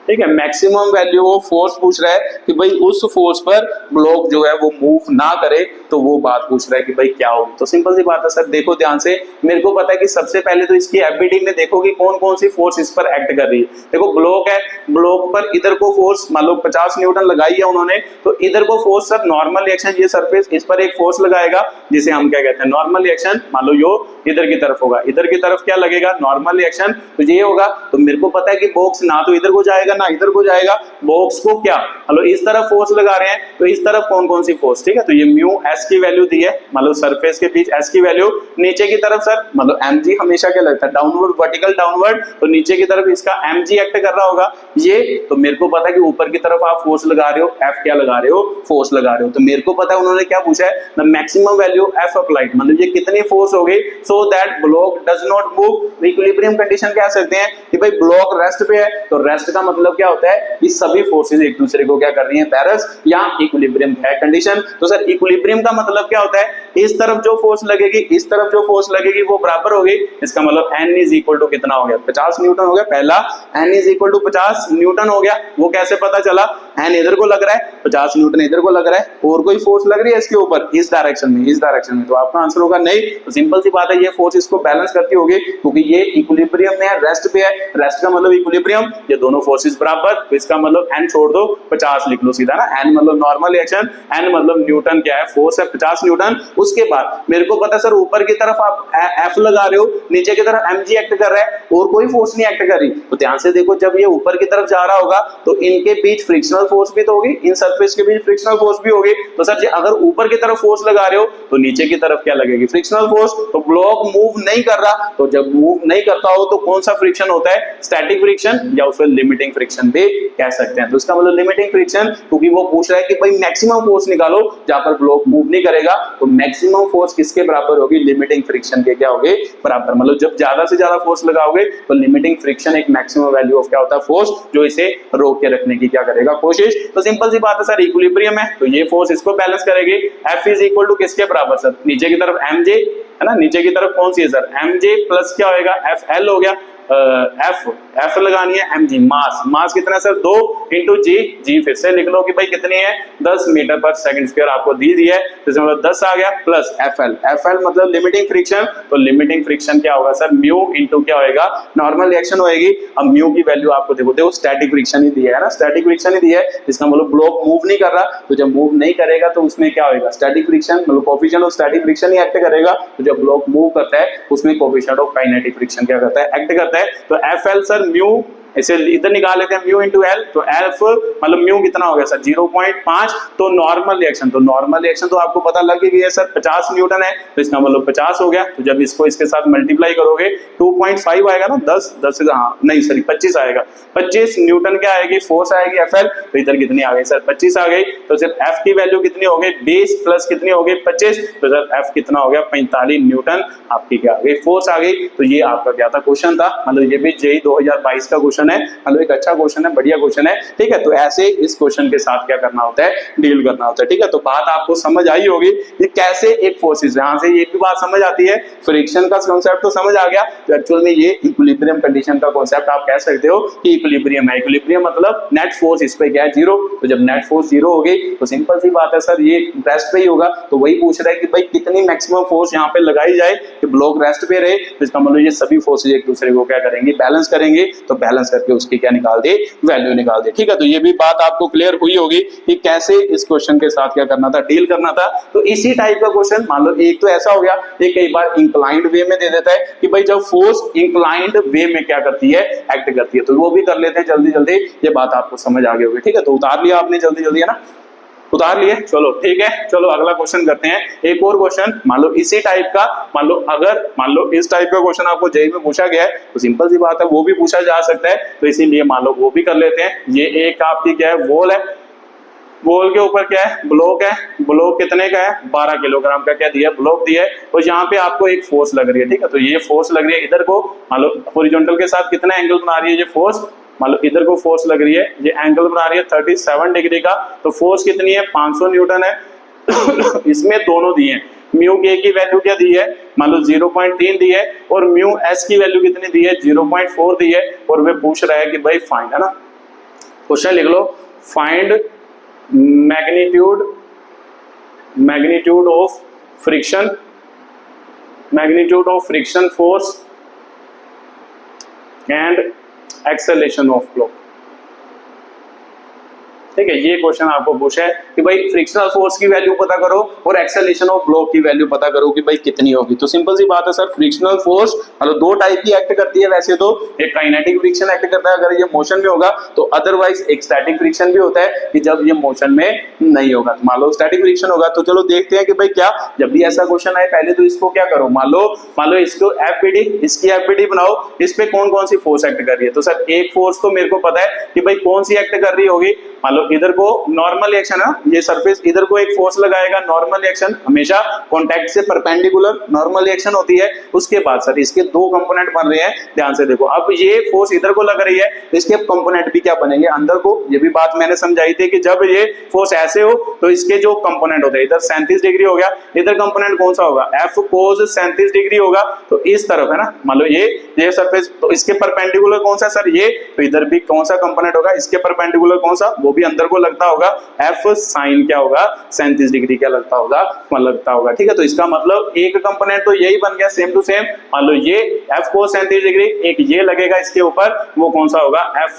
ठीक है, मैक्सिमम वैल्यू ऑफ फोर्स पूछ रहा है कि भाई उस फोर्स पर ब्लॉक जो है वो मूव ना करे, तो वो बात पूछ रहा है कि भाई क्या होगी। तो सिंपल सी बात है सर, देखो ध्यान से, मेरे को पता है कि सबसे पहले तो इसकी एफबीडी में देखो कि कौन कौन सी फोर्स इस पर एक्ट कर रही है। देखो ब्लॉक है, ब्लॉक पर इधर को फोर्स मान लो 50 न्यूटन लगाई है उन्होंने, तो इधर को फोर्स सर नॉर्मल रिएक्शन, ये सरफेस इस पर एक फोर्स लगाएगा जिसे हम क्या कहते हैं नॉर्मल रिएक्शन। मान लो यो इधर की तरफ होगा, इधर की तरफ क्या लगेगा नॉर्मल रिएक्शन, तो ये होगा। तो मेरे को पता है कि बॉक्स ना तो इधर को जाएगा ना इधर को जाएगा, बॉक्स को क्या हेलो इस तरफ फोर्स लगा रहे हैं, तो इस तरफ कौन कौन सी फोर्स, ठीक है। तो ये म्यू एस की वैल्यू दी है, मतलब सरफेस के बीच एस की वैल्यू, नीचे की तरफ सर मतलब mg हमेशा क्या लगता है डाउनवर्ड, वर्टिकल डाउनवर्ड, तो नीचे की तरफ इसका mg एक्ट कर रहा होगा ये। तो मेरे को पता है कि ऊपर की तरफ आप फोर्स लगा रहे हो, F क्या लगा रहे हो, फोर्स लगा रहे हो। तो मेरे को पता है उन्होंने क्या पूछा है, the maximum value F applied, मतलब ये कितनी फोर्स हो गई so that block does not move. Equilibrium condition कह सकते हैं कि भाई ब्लॉक रेस्ट पे है, तो रेस्ट का मतलब क्या होता है, ये सभी फोर्सेस एक दूसरे को क्या कर रही हैं, बैलेंस या इक्विलिब्रियम है कंडीशन। तो सर इक्विलिब्रियम का मतलब क्या होता है, इस तरफ जो फोर्स लगेगी इस तरफ जो फोर्स लगेगी वो बराबर होगी। इसका मतलब n इज इक्वल टू कितना हो गया, 50 न्यूटन हो गया पहला, n is equal to 50 newton हो गया। वो कैसे पता चला, n इधर को लग रहा है, 50 न्यूटन इधर को लग रहा है, और कोई फोर्स लग रही है इसके ऊपर इस डायरेक्शन में, इस डायरेक्शन में, तो आपका आंसर होगा नहीं। तो सिंपल सी बात है, ये फोर्स इसको बैलेंस करती होगी क्योंकि ये इक्विलिब्रियम में है, रेस्ट पे है, रेस्ट का मतलब इक्विलिब्रियम, ये दोनों फोर्सेस बराबर, तो इसका मतलब n छोड़ दो 50 लिख लो सीधा ना, n मतलब नॉर्मल रिएक्शन, n मतलब न्यूटन क्या है, फोर्स है 50 न्यूटन। उसके बाद मेरे को पता सर ऊपर की तरफ आप F लगा रहे हो, नीचे की तरफ mg एक्ट कर रहा है और कोई फोर्स नहीं एक्ट कर रही। तो ध्यान से देखो, जब ये ऊपर की तरफ जा रहा होगा तो इनके बीच फ्रिक्शनल फोर्स भी तो होगी, इन सरफेस के बीच फ्रिक्शनल फोर्स भी होगी। तो सर अगर ऊपर की तरफ फोर्स लगा रहे हो तो नीचे की तरफ क्या लगेगी, फ्रिक्शनल फोर्स। तो ब्लॉक मूव नहीं कर रहा, तो जब मूव नहीं करता हो तो कौन सा फ्रिक्शन होता है, स्टैटिक फ्रिक्शन या उसको लिमिटिंग फ्रिक्शन भी कह सकते हैं। तो इसका मतलब लिमिटिंग फ्रिक्शन, क्योंकि वो पूछ रहा है कि भाई मैक्सिमम फोर्स निकालो जहां पर ब्लॉक मूव नहीं करेगा, तो मैक्सिमम फोर्स किसके बराबर होगी, लिमिटिंग फ्रिक्शन के क्या होगी बराबर। मतलब जब ज्यादा से ज्यादा फोर्स लगाओगे तो लिमिटिंग फ्रिक्शन एक मैक्सिमम वैल्यू ऑफ क्या होता है, फोर्स, जो इसे रोक के रखने की क्या करेगा कोशिश। तो सिंपल सी बात है सर, इक्विलिब्रियम है तो ये फोर्स इसको बैलेंस करेगी। F इज इक्वल टू किसके बराबर सर, नीचे की तरफ mj है ना, नीचे की तरफ कौन सी है सर, mj प्लस क्या होगा FL हो गया, F लगानी है mg, मास कितना सर 2 इंटू जी फिर से लिख लो कि भाई कितनी है 10 मीटर पर सेकंड स्क्वायर आपको दी दी है, तो इसमें मतलब 10 आ गया, प्लस FL मतलब लिमिटिंग फ्रिक्शन। तो लिमिटिंग फ्रिक्शन क्या होगा सर, म्यू इंटू क्या होएगा, नॉर्मल रिएक्शन होएगी। अब म्यू की वैल्यू आपको देखो स्टैटिक फ्रिक्शन ही दिया है ना, स्टैटिक फ्रिक्शन ही दिया है, इसका मतलब ब्लॉक मूव नहीं कर रहा, तो जब मूव नहीं करेगा तो उसमें क्या होएगा, स्टैटिक फ्रिक्शन, मतलब coefficient of static friction he act करेगा। तो जब ब्लॉक मूव करता है उसमें कोएफिशिएंट ऑफ काइनेटिक फ्रिक्शन क्या करता है, एक्ट करता है। तो FL सर म्यू, इसे इधर निकाल लेते हैं म्यू इंटू एल, तो एफ मतलब म्यू कितना हो गया सर 0.5। तो नॉर्मल रिएक्शन, तो नॉर्मल रिएक्शन तो आपको पता लग गया सर 50 न्यूटन है, तो इसका मतलब 50 हो गया। तो जब इसको इसके साथ मल्टीप्लाई करोगे 2.5 आएगा ना, 10 हाँ नहीं सॉरी 25 आएगा, 25 न्यूटन क्या आएगी, फोर्स आएगी FL। तो इधर कितनी आ गई सर 25 आ गई। तो सर F की वैल्यू कितनी हो गई 20 प्लस कितनी हो गई 25, तो सर F कितना हो गया 45 न्यूटन आपकी क्या आ गई, फोर्स आ गई। तो ये आपका क्या था क्वेश्चन था, मतलब ये भी JEE 2022 का क्वेश्चन है, मतलब एक अच्छा क्वेश्चन है, बढ़िया क्वेश्चन है, ठीक है। तो ऐसे इस क्वेश्चन के साथ क्या करना होता है, डील करना होता है, ठीक है। तो बात आपको समझ आई होगी कि कैसे एक फोर्सेस, यहां से ये भी बात समझ आती है, फ्रिक्शन का कांसेप्ट तो समझ आ गया, तो एक्चुअल में ये इक्विलिब्रियम कंडीशन का कांसेप्ट आप कह सकते हो कि इक्विलिब्रियम है। इक्विलिब्रियम मतलब नेट फोर्स इस पे क्या है, जीरो। तो जब नेट फोर्स जीरो हो गई तो सिंपल सी बात है सर, ये रेस्ट पे ही होगा। तो वही पूछ रहा है कि भाई कितनी मैक्सिमम फोर्स यहाँ पे लगाई जाए कि ब्लॉक रेस्ट पे रहे। तो इसका मतलब ये सभी फोर्सेज एक दूसरे को क्या करेंगे, बैलेंस करेंगे। तो बैलेंस करके उसकी क्या निकाल दे, वैल्यू निकाल दे, ठीक है। तो ये भी बात आपको क्लियर हुई होगी कि कैसे इस क्वेश्चन के साथ क्या करना था, डील करना था। तो इसी टाइप का क्वेश्चन मान लो एक तो ऐसा हो गया, एक कई बार इंक्लाइंड वे में दे देता है कि भाई जब फोर्स इंक्लाइंड वे में क्या करती है, एक्ट करती है। तो वो भी कर लेते हैं जल्दी जल्दी, ये बात आपको समझ आ गई होगी, ठीक है। तो उतार लिया आपने जल्दी जल्दी, है ना, उतार लिए, चलो ठीक है। चलो अगला क्वेश्चन करते हैं, एक और क्वेश्चन मान लो इसी टाइप का, मान लो अगर मान लो इस टाइप का क्वेश्चन आपको जेईई में पूछा गया है तो सिंपल सी बात है वो भी पूछा जा सकता है। तो इसीलिए मान लो वो भी कर लेते हैं। ये एक आपकी क्या है, वॉल है, वॉल के ऊपर क्या है, ब्लॉक है। ब्लॉक कितने का है, 12 किलोग्राम का क्या दिया है, ब्लॉक दिया है। तो यहाँ पे आपको एक फोर्स लग रही है, ठीक है। तो ये फोर्स लग रही है इधर को, मान लो हॉरिजॉन्टल के साथ कितना एंगल बना रही है ये फोर्स, मान लो इधर को फोर्स लग रही है, ये एंगल बना रही है 37 डिग्री का, तो फोर्स कितनी है 500 न्यूटन है। इसमें दोनों दिए हैं, म्यू के की वैल्यू क्या दी है, मान लो 0.3 दी है, और म्यू एस की वैल्यू कितनी दी है 0.4 दी है, और वे पूछ रहा है कि भाई फाइंड, है ना, क्वेश्चन लिख लो, find magnitude of friction force and acceleration of flow. ठीक है, ये क्वेश्चन आपको पूछा है कि भाई फ्रिक्शनल फोर्स की वैल्यू पता करो और एक्सेलरेशन ऑफ ब्लॉक की वैल्यू पता करो कि भाई कितनी होगी। तो सिंपल सी बात है सर, फ्रिक्शनल फोर्स मतलब दो टाइप की एक्ट करती है वैसे तो, एक काइनेटिक फ्रिक्शन एक्ट करता है अगर ये मोशन में होगा, तो अदरवाइज एक स्टैटिक फ्रिक्शन भी होता है कि जब ये मोशन में नहीं होगा। मान लो स्टैटिक फ्रिक्शन होगा, तो चलो देखते हैं कि भाई क्या, जब भी ऐसा क्वेश्चन आए पहले तो इसको क्या करो, मान लो इसको एफबीडी, इसकी एफबीडी बनाओ, इस पे कौन कौन सी फोर्स एक्ट कर रही है। तो सर एक फोर्स तो मेरे को पता है कि भाई कौन सी एक्ट कर रही होगी, मान लो इधर को नॉर्मल एक्शन है, ये सरफेस इधर को एक फोर्स लगाएगा, नॉर्मल एक्शन हमेशा कॉन्टैक्ट से परपेंडिकुलर नॉर्मल एक्शन होती है। उसके बाद सर इसके दो कंपोनेंट बन रहे हैं, ध्यान से देखो, अब ये फोर्स इधर को लग रही है, इसके कंपोनेंट भी क्या बनेंगे अंदर को, ये भी बात मैंने समझाई थी कि जब ये फोर्स ऐसे हो तो इसके जो कंपोनेंट होते हैं, इधर 37 डिग्री हो गया, इधर कंपोनेंट कौन सा होगा, एफ कोस 37 डिग्री होगा, तो इस तरफ है ना, मान लो ये सरफेस, तो इसके परपेंडिकुलर कौन सा सर ये, तो इधर भी कौन सा कंपोनेंट होगा, इसके परपेंडिकुलर कौन सा, वो भी अंदर को लगता होगा, एफ साइन क्या होगा 37 डिग्री क्या लगता होगा, लगता होगा। ठीक है, तो इसका मतलब एक कंपोनेंट तो यही बन गया सेम टू सेम, मान लो ये एफ को 37 डिग्री, एक ये लगेगा इसके ऊपर, वो कौन सा होगा, एफ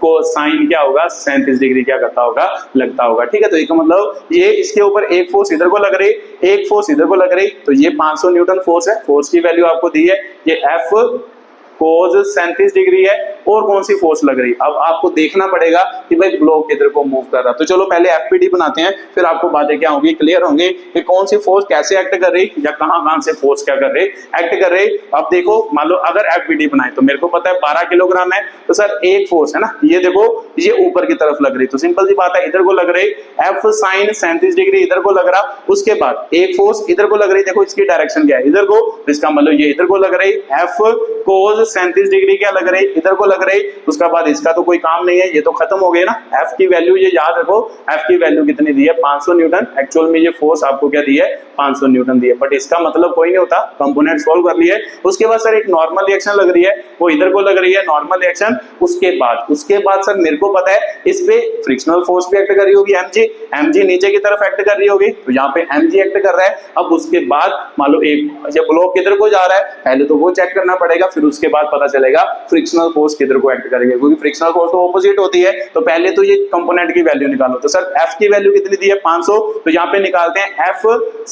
को साइन क्या होगा 37 डिग्री क्या करता होगा, लगता होगा। ठीक है, तो इसका मतलब ये इसके ऊपर एक फोर्स इधर को लग रही, एक फोर्स इधर को लग रही, तो ये 500 न्यूटन फोर्स है, फोर्स की वैल्यू आपको दी है, ये एफ कोस 37 डिग्री है, और कौन सी फोर्स लग रही, अब आपको देखना पड़ेगा कि भाई ब्लॉक किधर को मूव कर रहा। तो चलो पहले एफपीडी बनाते हैं, फिर आपको बातें क्या होंगी, क्लियर होंगी कि कौन सी फोर्स कैसे एक्ट कर रही या कहां से फोर्स क्या कर रही, एक्ट कर रही। अब देखो, मान लो अगर एफपीडी बनाए तो मेरे को पता है 12 किलोग्राम है, तो सर एक फोर्स है ना, ये देखो ये ऊपर की तरफ लग रही, तो सिंपल सी बात है इधर को लग रही, एफ साइन 37 डिग्री इधर को लग रहा, उसके बाद एक फोर्स इधर को लग रही, देखो इसकी डायरेक्शन क्या है इधर को, इसका मतलब ये इधर को लग रही, एफ कोस 37 डिग्री क्या लग रही, इधर को लग रही, उसका बाद इसका तो कोई काम नहीं है, ये तो खत्म हो गया ना। एफ की वैल्यू ये याद रखो, एफ की वैल्यू कितनी दी है 500 न्यूटन, एक्चुअल में ये फोर्स आपको क्या दी है 500 न्यूटन दी है, बट इसका मतलब कोई नहीं होता, कंपोनेंट सोल्व कर लिए। उसके बाद सर एक नॉर्मल रिएक्शन लग रही है, वो इधर को लग रही है नॉर्मल रिएक्शन, उसके बाद सर मेरे को पता है इस पे फ्रिक्शनल फोर्स भी एक्ट कर रही होगी, एमजी नीचे की तरफ एक्ट कर रही होगी, तो यहाँ पे एमजी एक्ट कर रहा है। अब उसके बाद मान लो एक जब ब्लॉक किधर को जा रहा है, पहले तो वो चेक करना पड़ेगा, फिर उसके बाद पता चलेगा फ्रिक्शनल फोर्स किधर को एक्ट करेगा, क्योंकि फ्रिक्शनल फोर्स तो ऑपोजिट होती है। तो पहले तो ये कंपोनेंट की वैल्यू निकालो, तो सर एफ की वैल्यू कितनी दी है 500, तो यहाँ पे निकालते हैं एफ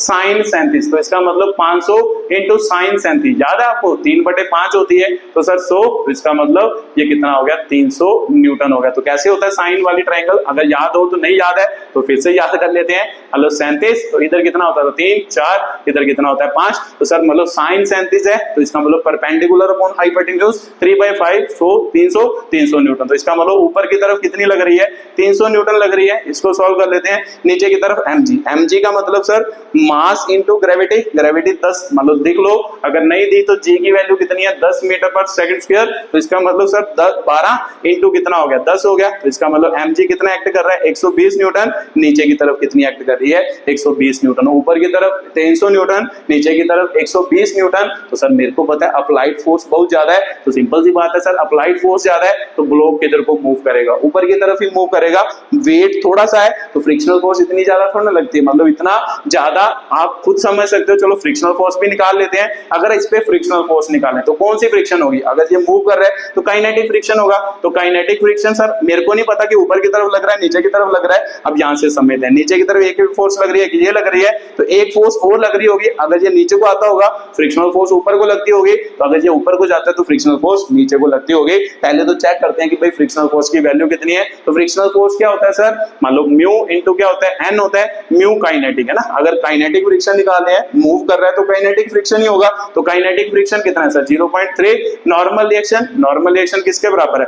साइन 37, तो इसका मतलब 500 इंटू साइन 37, याद है आपको 3/5 होती है, तो सर 100, तो इसका मतलब ये कितना हो गया 300 न्यूटन हो गया। तो कैसे होता है साइन वाली ट्रायंगल, अगर याद हो तो नहीं याद है तो फिर से याद कर लेते हैं। मतलब 37, तो इधर कितना होता है 3 4, इधर कितना होता है 5, तो सर मतलब साइन 37 है, तो इसका मतलब परपेंडिकुलर अपॉन हाइपोटेन्यूज 3/5, 100 300 न्यूटन, तो इसका मतलब ऊपर की तरफ कितनी लग रही है 300 न्यूटन लग रही है। इसको सॉल्व कर लेते हैं, नीचे की तरफ mg का मतलब सर मास इंटू ग्रेविटी 10, मतलब देख लो अगर नहीं दी तो g की वैल्यू कितनी है 10 मीटर पर सेकंड स्क्वायर, तो इसका मतलब सर 12 इंटू कितना हो गया 10 हो गया, तो इसका मतलब mg कितना एक्ट कर रहा है 120 न्यूटन, नीचे की तरफ कितनी एक्ट कर रही है 120 न्यूटन, ऊपर की तरफ 300 न्यूटन, नीचे की तरफ 120 न्यूटन। तो सर मेरे को पता है अप्लाइड फोर्स बहुत ज्यादा है, तो सिंपल सी बात है सर अप्लाइड फोर्स ज्यादा है तो ब्लॉक किधर को मूव करेगा, ऊपर की तरफ ही मूव करेगा। वेट थोड़ा सा है तो फ्रिक्शनल फोर्स इतनी ज्यादा थोड़ा ना लगती है, मतलब इतना ज्यादा आप खुद समझ सकते हो। चलो फ्रिक्शनल फोर्स भी निकाल लेते हैं, अगर इस पे फ्रिक्शनल फोर्स निकालें तो कौन सी फ्रिक्शन होगी, अगर ये मूव कर रहा है तो काइनेटिक फ्रिक्शन होगा, तो काइनेटिक फ्रिक्शन सर मेरे को नहीं पता कि ऊपर की तरफ लग रहा है नीचे की तरफ लग रहा है। अब यहां से समझते हैं, नीचे की तरफ एक फोर्स लग रही है कि ये लग रही है, तो एक फोर्स और लग रही होगी, अगर ये नीचे को आता होगा फ्रिक्शनल फोर्स ऊपर को लगती होगी, तो अगर ये ऊपर को जाता है तो फ्रिक्शनल फोर्स नीचे को लगती होगी। पहले तो चेक करते हैं कि भाई फ्रिक्शनल फोर्स की वैल्यू कितनी है, तो फ्रिक्शनल फोर्स क्या होता है सर, मान लो म्यू इंटू क्या होता है एन होता है, म्यू काइनेटिक है ना, अगर काइनेटिक फ्रिक्शन निकालते हैं मूव कर रहा है तो काइनेटिक फ्रिक्शन ही होगा, तो काइनेटिक फ्रिक्शन कितना है सर 0.3। नॉर्मल रिएक्शन किसके बराबर है,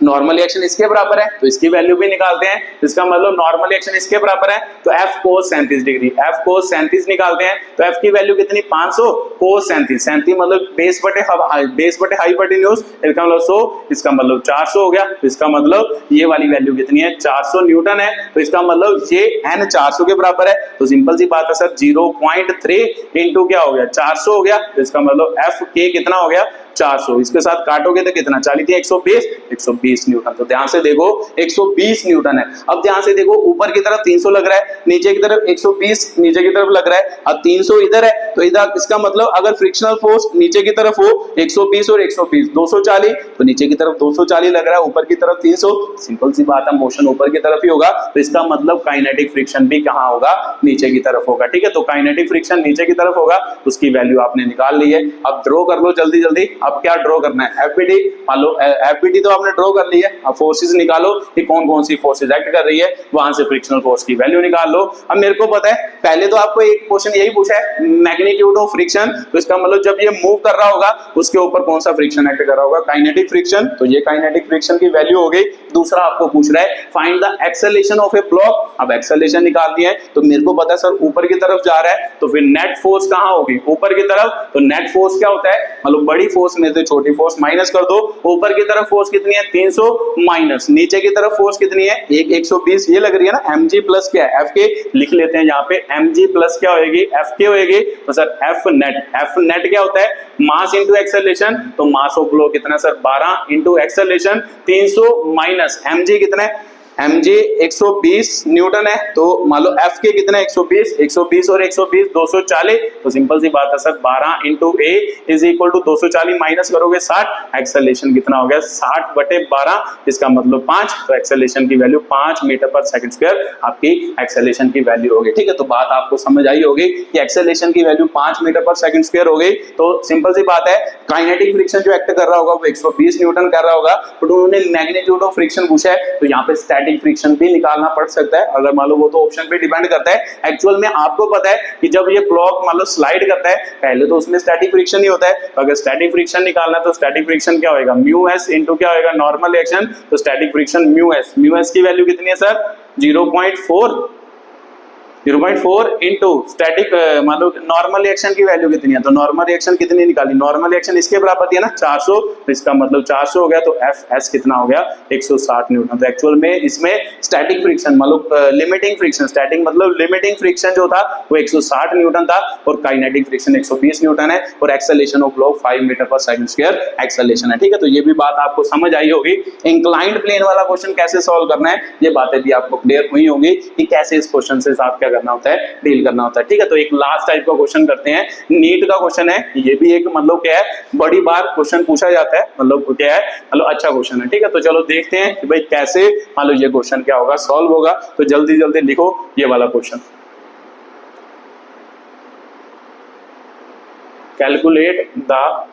नॉर्मल रिएक्शन इसके बराबर है तो इसकी वैल्यू भी निकालते हैं, इसका मतलब नॉर्मल रिएक्शन इसके बराबर है तो f cos 37 degree, f cos 37 निकालते हैं तो f की वैल्यू कितनी 500 cos 37, 37 मतलब बेस बटे हाइपोटेन्यूज, इसका मतलब 100, इसका मतलब 400 हो गया, तो इसका मतलब ये वाली वैल्यू कितनी है 400 न्यूटन है, तो इसका मतलब ये n 400 के बराबर है, तो सिंपल सी बात है सर 0.3 इंटू क्या हो गया 400 हो गया, तो इसका मतलब f k कितना हो गया 400, इसके साथ काटोगे तो कितना 40 थी 120 न्यूटन, तो ध्यान से देखो 120 न्यूटन है। अब ध्यान से देखो ऊपर की तरफ 300 लग रहा है, नीचे की तरफ 120 नीचे की तरफ लग रहा है, अब 300 इधर है तो इधर इसका मतलब अगर फ्रिक्शनल फोर्स नीचे की तरफ हो 120 और 120 240, तो नीचे की तरफ 240 लग रहा है, ऊपर की तरफ 300, सिंपल सी बात है मोशन ऊपर की तरफ ही होगा, तो इसका मतलब काइनेटिक फ्रिक्शन भी कहां होगा नीचे की तरफ होगा। ठीक है, तो काइनेटिक फ्रिक्शन नीचे की तरफ होगा, उसकी वैल्यू आपने निकाल ली है। अब ड्रॉ कर लो जल्दी जल्दी, अब क्या ड्रॉ करना है एफबीडी, मान लो एफबीडी तो आपने ड्रॉ कर ली है, अब फोर्सेस निकालो कि कौन कौन सी फोर्सेस एक्ट कर रही है, वहां से फ्रिक्शनल फोर्स की वैल्यू निकाल लो। अब मेरे को पता है पहले तो आपको एक क्वेश्चन यही पूछा है मैग्नीट्यूड ऑफ फ्रिक्शन, तो इसका मतलब जब ये मूव कर रहा होगा उसके ऊपर कौन सा फ्रिक्शन एक्ट कर रहा होगा, काइनेटिक फ्रिक्शन, तो ये काइनेटिक फ्रिक्शन की वैल्यू हो गई। दूसरा आपको पूछ रहा है find the acceleration of A block, अब एक्सेलरेशन निकालनी है तो मेरे को पता है सर ऊपर की तरफ जा रहा है तो फिर नेट फोर्स कहां होगी ऊपर की तरफ, तो नेट फोर्स क्या होता है मतलब बड़ी फोर्स में से छोटी फोर्स माइनस कर दो, ऊपर की तरफ फोर्स कितनी है 300 माइनस नीचे की तरफ फोर्स कितनी है 120, ये लग रही है ना mg प्लस क्या है fk, लिख लेते हैं यहाँ पे mg प्लस क्या होगी fk होगी, तो सर f नेट क्या होता है मास इंटू एक्सेलरेशन, तो मास ऑफ ब्लो कितना sir 12 into acceleration 300 minus mg कितना है mg 120 न्यूटन है, तो मान लो f के कितना 120 और 120 240, तो सिंपल सी बात है sir 12 into a is equal to 240 minus करोगे 60, एक्सेलरेशन कितना हो गया 60/12, इसका मतलब 5, तो एक्सेलरेशन की वैल्यू 5 मीटर पर सेकंड स्क्वायर आपकी एक्सेलरेशन की वैल्यू होगी। ठीक है, तो बात आपको समझ आई होगी कि एक्सेलरेशन की वैल्यू 5 मीटर पर सेकंड स्क्वायर हो गई, तो सिंपल सी बात है काइनेटिक फ्रिक्शन जो एक्ट कर रहा होगा वो 120 न्यूटन कर रहा होगा, बट उन्होंने मैग्नीट्यूड ऑफ फ्रिक्शन पूछा है तो यहाँ पे स्टैटिक फ्रिक्शन भी निकालना पड़ सकता है, अगर मान लो वो तो ऑप्शन पे डिपेंड करता है। एक्चुअल में आपको पता है कि जब ये ब्लॉक मान लो स्लाइड करता है पहले तो उसमें स्टैटिक फ्रिक्शन ही होता है, तो अगर स्टैटिक फ्रिक्शन निकालना है तो स्टैटिक फ्रिक्शन क्या होगा म्यू एस इंटू क्या होगा नॉर्मल रिएक्शन, तो स्टैटिक फ्रिक्शन म्यू एस की वैल्यू कितनी है सर 0.4 इंटू स्टैटिक मतलब नॉर्मल रिएक्शन की वैल्यू कितनी है, तो नॉर्मल रिएक्शन कितनी निकाली, नॉर्मल रिएक्शन इसके बराबर थी ना 400, तो इसका मतलब 400 हो गया, तो एफ एस कितना हो गया 160 न्यूटन। तो एक्चुअल में इसमें स्टैटिक फ्रिक्शन मतलब लिमिटिंग फ्रिक्शन, स्टैटिक मतलब लिमिटिंग फ्रिक्शन जो था वो 160 न्यूटन था और काइनेटिक फ्रिक्शन 120 न्यूटन है और एक्सेलरेशन ऑफ ब्लॉक 5 मीटर पर सेकंड स्क्वायर एक्सेलरेशन है। ठीक है, तो ये भी बात आपको समझ आई होगी। इंक्लाइंड प्लेन वाला क्वेश्चन कैसे सॉल्व करना है ये बातें भी आपको क्लियर हुई होंगी कि कैसे इस क्वेश्चन से साथ क्या करना होता है डील करना होता है। ठीक है, तो एक लास्ट टाइप का क्वेश्चन करते हैं, नीट का क्वेश्चन है, ये भी एक मतलब क्या है बड़ी बार क्वेश्चन पूछा जाता है, मतलब क्या है मतलब अच्छा क्वेश्चन है। ठीक है, तो चलो देखते हैं कि भाई कैसे मान लो ये क्वेश्चन क्या होगा सॉल्व होगा, तो जल्दी जल्दी लिखो ये वाला question. Calculate the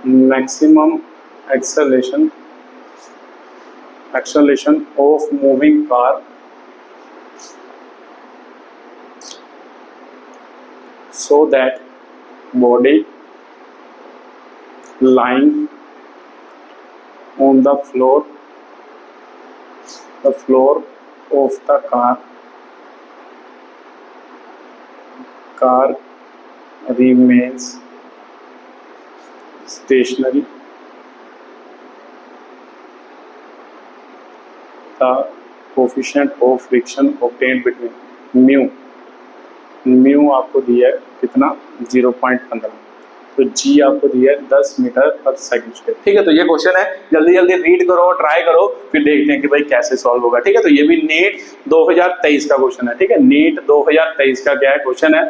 maximum acceleration of moving car so that body lying on the floor of the car remains stationary. The coefficient of friction obtained between mu आपको दिया है कितना 0.15, तो जी आपको दिया है 10 मीटर पर सेकंड स्क्वायर। ठीक है, तो ये क्वेश्चन है, जल्दी जल्दी रीड करो ट्राई करो फिर देखते हैं कि भाई कैसे सॉल्व होगा। ठीक है, तो ये भी नीट 2023 का क्वेश्चन है। ठीक है, नीट 2023 का क्या है क्वेश्चन है,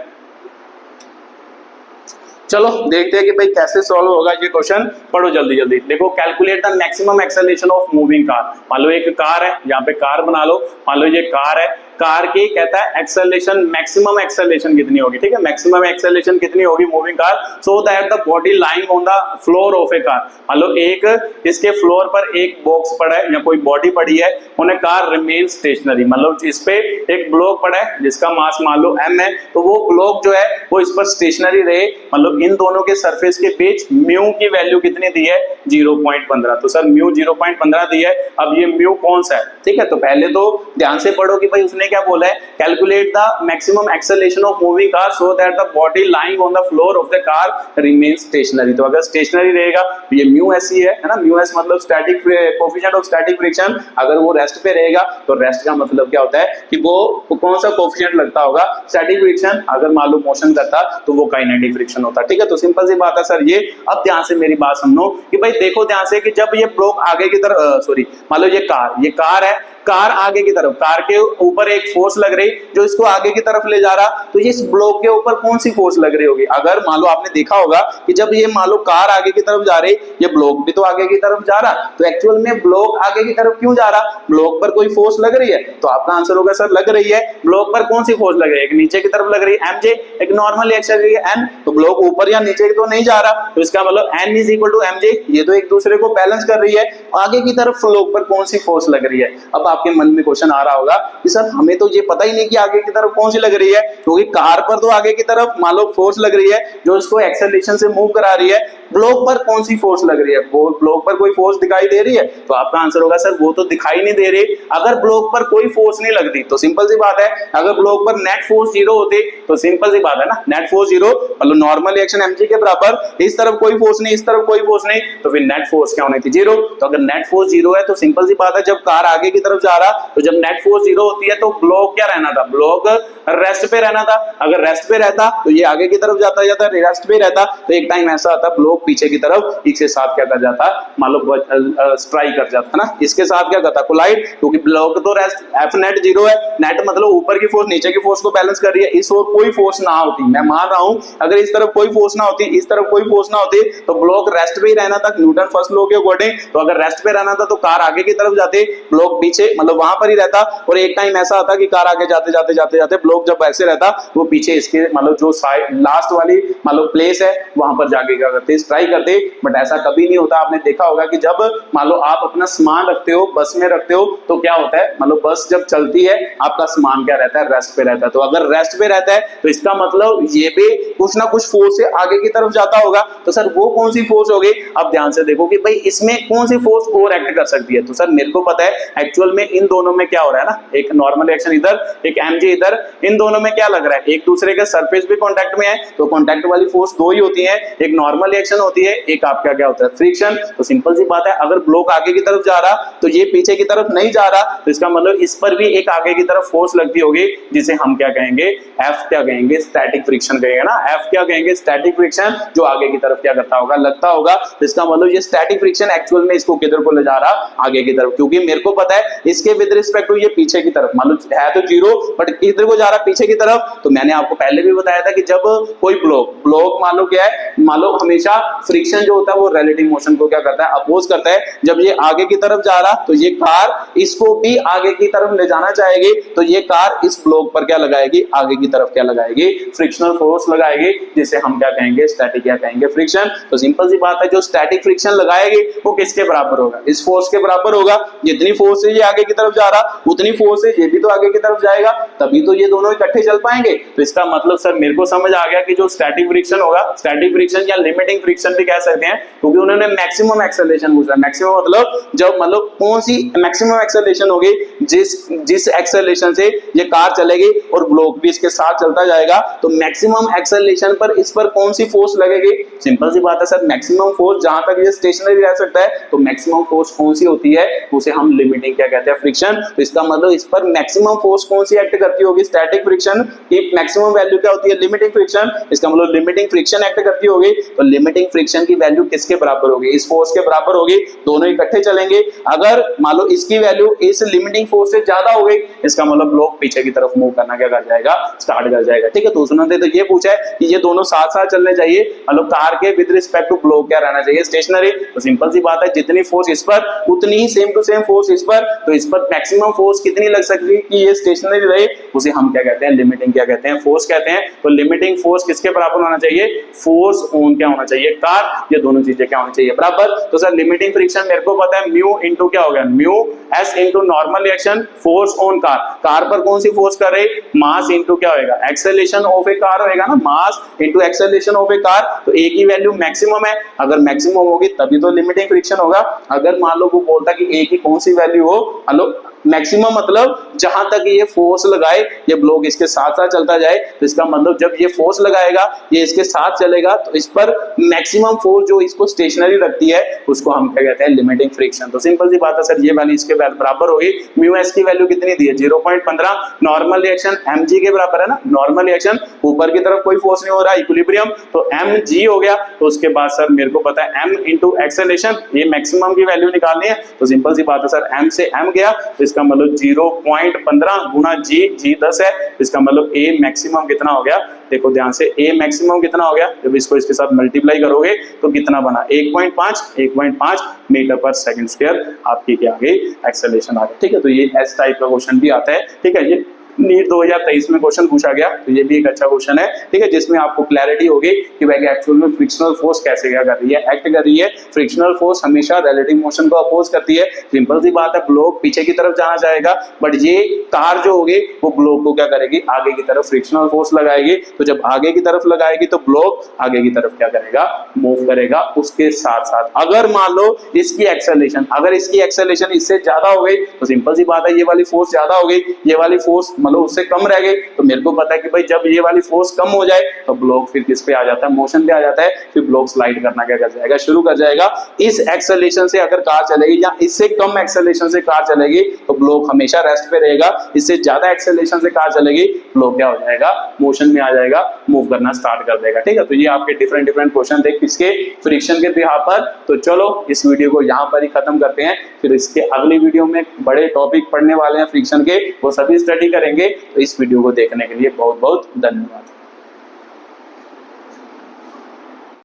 चलो देखते हैं कि भाई कैसे सॉल्व होगा ये क्वेश्चन। पढ़ो जल्दी जल्दी, देखो calculate the maximum acceleration of moving car. मान लो एक कार है, यहाँ पे कार बना लो, मान लो ये कार है, कार की कहता है एक्सेलरेशन मैक्सिमम एक्सेलरेशन कितनी होगी। ठीक है, मैक्सिमम एक्सेलरेशन कितनी होगी moving car, so that the body lying on the floor of A car. मान लो एक इसके फ्लोर पर एक बॉक्स पड़ा है या कोई बॉडी पड़ी है, उन्हें कार रिमेन स्टेशनरी, मतलब इस पे एक ब्लॉक पड़ा है जिसका मास मान लो m है, तो वो ब्लॉक जो है वो इस पर स्टेशनरी रहे, मतलब इन दोनों के सरफेस के बीच म्यू की वैल्यू कितनी दी है 0.15। तो सर म्यू 0.15 दी है, अब ये म्यू कौन सा है, ठीक है। तो पहले तो ध्यान से पढ़ो कि भाई उसने क्या बोला है, calculate the maximum acceleration of moving car so that the body lying on the floor of the car remain stationery. तो अगर स्टेशनरी रहेगा तो ये म्यू एस ही है ना, म्यू एस मतलब static coefficient of static friction. अगर वो रेस्ट पे रहेगा तो रेस्ट का मतलब क्या होता है कि वो कौन सा कोफिशिएंट लगता होगा, स्टैटिक फ्रिक्शन। अगर मालूम मोशन करता तो वो काइनेटिक फ्रिक्शन होता, ठीक है। तो सिंपल सी बात है सर ये। अब ध्यान से मेरी बात समझो कि भाई देखो ध्यान से कि जब ये ब्लॉक आगे की तरफ सॉरी मान लो ये कार है, कार आगे की तरफ, कार के ऊपर एक फोर्स लग रही जो इसको आगे की तरफ ले जा रहा, तो ये इस ब्लॉक के ऊपर कौन सी फोर्स लग रही होगी। अगर मान लो आपने देखा होगा कि जब ये मान लो कार आगे की तरफ जा रही, ये ब्लॉक भी तो आगे की तरफ जा रहा, तो एक्चुअल में ब्लॉक आगे की तरफ क्यों जा रहा, ब्लॉक पर कोई फोर्स लग रही है। तो आपका आंसर होगा सर लग रही है। ब्लॉक पर कौन सी फोर्स लग रही है, एक नीचे की तरफ लग रही है mj, एक नॉर्मल एक्शन लग रही है n। तो ब्लॉक ऊपर या नीचे तो नहीं जा रहा, तो इसका मतलब n is equal to mj, ये तो एक दूसरे को बैलेंस कर रही है। आगे की तरफ ब्लॉक पर कौन सी फोर्स लग रही है। अब आपके मन में क्वेश्चन आ रहा होगा कि सर हमें तो ये पता ही नहीं कि आगे की तरफ कौन सी लग रही है, क्योंकि कार पर तो आगे की तरफ मान लो फोर्स लग रही है जो इसको एक्सेलरेशन से मूव करा रही है, ब्लॉक पर कौन सी फोर्स लग रही है, ब्लॉक पर कोई फोर्स दिखाई दे रही है। तो आपका आंसर होगा सर वो तो दिखाई नहीं दे रही। अगर ब्लॉक पर कोई फोर्स नहीं लगती तो सिंपल सी बात है, अगर ब्लॉक पर नेट फोर्स 0 होती तो सिंपल सी बात है ना, नेट फोर्स 0 मतलब नॉर्मल रिएक्शन mg के बराबर, इस तरफ कोई फोर्स नहीं इस तरफ कोई फोर्स नहीं, तो फिर नेट फोर्स क्या होनी थी 0। तो अगर नेट फोर्स 0 है तो सिंपल सी बात है जब कार आगे की तरफ जा रहा, तो जब नेट फोर्स 0 होती है तो ब्लॉक क्या रहना था, ब्लॉक रेस्ट पे रहना था। अगर रेस्ट पे रहता तो ये आगे की तरफ जाता, रेस्ट पे रहता तो एक टाइम ऐसा आता ब्लॉक पीछे की तरफ इसके साथ क्या कर जाता, मान लो स्ट्राइक कर जाता ना, इसके साथ क्या करता कोलाइड, क्योंकि ब्लॉक तो रेस्ट एफ नेट 0 है, नेट मतलब ऊपर की फोर्स नीचे की फोर्स को बैलेंस कर रही है। इस ओर कोई फोर्स ना होती, मैं मान रहा हूं अगर इस तरफ कोई फोर्स ना होती, इस तरफ कोई फोर्स ना होती, तो ब्लॉक रेस्ट पे ही रहना था न्यूटन फर्स्ट लॉ के अकॉर्डिंग। तो अगर रेस्ट पे रहना था तो कार आगे की तरफ जाते, ब्लॉक पीछे मतलब वहां पर ही रहता, और एक टाइम ऐसा आता कि कार आगे जाते जाते जाते जाते ब्लॉक जब ऐसे रहता वो पीछे इसके मतलब जो साइड लास्ट वाली मतलब प्लेस है वहां पर जाके क्या करते, स्ट्राइक करते। बट ऐसा कभी नहीं होता। आपने देखा होगा कि जब मान लो आप अपना सामान रखते हो, बस में रखते हो, तो क्या होता है मतलब बस जब चलती है आपका सामान क्या रहता है, रेस्ट पे रहता है। तो अगर रेस्ट पे रहता है तो इसका मतलब ये भी कुछ ना कुछ फोर्स से आगे की तरफ जाता होगा। तो सर वो कौन सी फोर्स होगी, अब ध्यान से देखो कि भाई इसमें कौन सी फोर्स और एक्ट कर सकती है। तो सर मेरे को पता है एक्चुअल में इन दोनों में क्या हो रहा है ना, एक नॉर्मल रिएक्शन इधर, एक mg इधर, इन दोनों में क्या लग रहा है, एक दूसरे के सरफेस भी कांटेक्ट में है, तो कांटेक्ट वाली फोर्स दो ही होती है, एक नॉर्मल रिएक्शन होती है, एक आपका क्या होता है फ्रिक्शन। तो सिंपल सी बात है अगर ब्लॉक आगे की तरफ जा रहा तो ये पीछे की तरफ नहीं जा रहा, तो इसका मतलब इस पर भी एक आगे की तरफ फोर्स लगती होगी जिसे हम क्या कहेंगे, एफ क्या कहेंगे, स्टैटिक फ्रिक्शन कहेंगे ना, एफ क्या कहेंगे, स्टैटिक फ्रिक्शन, जो आगे की तरफ क्या करता होगा, लगता होगा। तो इसका मतलब ये स्टैटिक फ्रिक्शन एक्चुअल में इसको किधर को ले जा रहा, आगे की तरफ, क्योंकि मेरे को पता है इसके विद रिस्पेक्ट टू ये पीछे की तरफ, मान लो है तो 0 बट किधर को जा रहा, पीछे की तरफ। तो मैंने आपको पहले भी बताया था कि जब कोई ब्लॉक मान लो क्या है, मान लो हमेशा फ्रिक्शन जो होता है वो रिलेटिव मोशन को क्या करता है, अपोज करता है। जब ये आगे की तरफ जा रहा तो ये कार इसको भी आगे की तरफ ले जाना चाहेगी, तो ये कार इस ब्लॉक पर क्या लगाएगी, आगे की तरफ क्या लगाएगी, फ्रिक्शनल फोर्स लगाएगी, जिसे हम क्या कहेंगे, स्टैटिक क्या कहेंगे, फ्रिक्शन। तो सिंपल सी बात है जो स्टैटिक फ्रिक्शन लगाएगी वो किसके बराबर होगा, इस फोर्स के बराबर होगा। जितनी फोर्स से ये आगे की तरफ जा रहा उतनी फोर्स से ये भी तो आगे की तरफ जाएगा, तभी तो ये दोनों इकट्ठे चल पाएंगे। तो इसका मतलब सर मेरे को समझ आ गया कि जो स्टैटिक फ्रिक्शन होगा, स्टैटिक फ्रिक्शन या लिमिटिंग फ्रिक्शन भी कह सकते हैं, क्योंकि उन्होंने मैक्सिमम एक्सेलरेशन पूछा। मैक्सिमम मतलब जब मतलब कौन सी मैक्सिमम एक्सेलरेशन होगी, जिस एक्सेलरेशन से ये कार चलेगी और ब्लॉक भी इसके साथ चलता जाएगा, तो मैक्सिमम एक्सेलरेशन पर इस पर कौन सी फोर्स लगेगी। सिंपल सी बात है सर, मैक्सिमम फोर्स जहां तक ये स्टेशनरी रह सकता है, तो मैक्सिमम फोर्स कौन सी होती है, उसे हम लिमिटिंग क्या कहते हैं, फ्रिक्शन। तो इसका मतलब इस पर मैक्सिमम फोर्स कौन सी एक्ट करती होगी, स्टैटिक फ्रिक्शन की मैक्सिमम वैल्यू क्या होती है, लिमिटिंग फ्रिक्शन। इसका मतलब लिमिटिंग फ्रिक्शन एक्ट करती होगी, तो लिमिटिंग फ्रिक्शन की वैल्यू किसके बराबर होगी, इस फोर्स के बराबर होगी, दोनों इकट्ठे चलेंगे। अगर मान लो इसकी वैल्यू इस लिमिटिंग फोर्स से ज्यादा हो गई, इसका मतलब ब्लॉक पीछे की तरफ मूव करना क्या कर जाएगा, स्टार्ट कर जाएगा। ठीक है, तो उसने तो ये पूछा है कि ये दोनों साथ साथ चलने चाहिए, मतलब कार के विद रिस्पेक्ट टू ब्लॉक क्या रहना चाहिए, स्टेशनरी। तो सिंपल सी बात है जितनी फोर्स इस पर उतनी ही सेम टू सेम फोर्स इस पर, तो इस पर मैक्सिमम फोर्स कितनी लग सकती है कि ये स्टेशनरी रहे, उसे हम क्या कहते हैं, लिमिटिंग क्या कहते हैं, फोर्स कहते हैं। तो लिमिटिंग फोर्स किसके बराबर होना चाहिए, फोर्स ऑन क्या होना चाहिए, कार। ये दोनों चीजें क्या होनी चाहिए, बराबर। तो सर लिमिटिंग फ्रिक्शन मेरे को पता है म्यू इनटू क्या हो गया, mu s into normal reaction force on car. Car पर कौन सी फोर्स कर रही, मास इनटू क्या होएगा, एक्सेलरेशन ऑफ ए कार होएगा ना, मास into acceleration of A car. तो ए की वैल्यू मैक्सिमम है, अगर मैक्सिमम होगी तभी तो लिमिटिंग फ्रिक्शन होगा। अगर मान लो वो बोलता कि ए की कौन सी वैल्यू हो, हेलो मैक्सिमम मतलब जहां तक ये फोर्स लगाए ये ब्लॉक इसके साथ साथ चलता जाए, तो इसका मतलब जब ये फोर्स लगाएगा ये इसके साथ चलेगा तो इस पर मैक्सिमम फोर्स जो इसको स्टेशनरी रखती है उसको हम क्या कहते हैं, लिमिटिंग फ्रिक्शन। तो सिंपल सी बात है सर, ये वैल्यू इसके बराबर होगी। म्यू एस की वैल्यू कितनी दी है 0.15, नॉर्मल रिएक्शन mg के बराबर है ना, नॉर्मल रिएक्शन ऊपर की तरफ कोई फोर्स नहीं हो रहा, इक्विलिब्रियम, तो mg हो गया। तो उसके बाद सर मेरे को पता है m इंटू एक्सेलरेशन, ये मैक्सिमम की वैल्यू निकालनी है, तो सिंपल सी बात है सर m से m गया, इसका मतलब 0.15 गुना g 10 है, इसका मतलब a मैक्सिमम कितना हो गया, देखो ध्यान से a मैक्सिमम कितना हो गया, जब इसको इसके साथ मल्टीप्लाई करोगे तो कितना बना 1.5 मीटर पर सेकंड स्क्वायर आपकी क्या आ गई, एक्सेलरेशन आ गई। ठीक है, तो ये एस टाइप का क्वेश्चन भी आता है। ठीक है, ये नीट 2023 में क्वेश्चन पूछा गया, तो ये भी एक अच्छा क्वेश्चन है। ठीक है, जिसमें आपको क्लैरिटी होगी कि भाई एक्चुअल में फ्रिक्शनल फोर्स कैसे क्या कर रही है, एक्ट कर रही है। फ्रिक्शनल फोर्स हमेशा रिलेटिव मोशन को अपोज करती है। सिंपल सी बात है, ब्लॉक पीछे की तरफ जाना चाहेगा, बट ये कार जो होगी वो ब्लॉक को क्या करेगी, आगे की तरफ फ्रिक्शनल फोर्स लगाएगी। तो जब आगे की तरफ लगाएगी तो ब्लॉक आगे की तरफ क्या करेगा, मूव करेगा। उसके साथ साथ अगर मान लो इसकी एक्सेलरेशन, अगर इसकी एक्सेलरेशन इससे ज्यादा हो गई तो सिंपल सी बात है, ये वाली फोर्स ज्यादा हो गई, ये वाली फोर्स मतलब उससे कम रह गई, तो मेरे को पता है कि भाई जब ये वाली फोर्स कम हो जाए तो ब्लॉक फिर किस पे आ जाता है, मोशन पे आ जाता है। फिर ब्लॉक स्लाइड करना क्या कर जाएगा, शुरू कर जाएगा। इस एक्सेलरेशन से अगर कार चलेगी या इससे कम एक्सेलरेशन से कार चलेगी तो ब्लॉक हमेशा रेस्ट पे रहेगा। इससे ज्यादा एक्सेलरेशन से कार चलेगी, ब्लॉक क्या हो जाएगा, मोशन में आ जाएगा, मूव करना स्टार्ट कर देगा। ठीक है, तो ये आपके डिफरेंट क्वेश्चन थे किसके, फ्रिक्शन के बिहाफ पर। तो चलो इस वीडियो को यहाँ पर ही खत्म करते हैं, फिर इसके अगली वीडियो में बड़े टॉपिक पढ़ने वाले हैं फ्रिक्शन के, वो सभी स्टडी करेंगे। तो इस वीडियो को देखने के लिए बहुत बहुत धन्यवाद।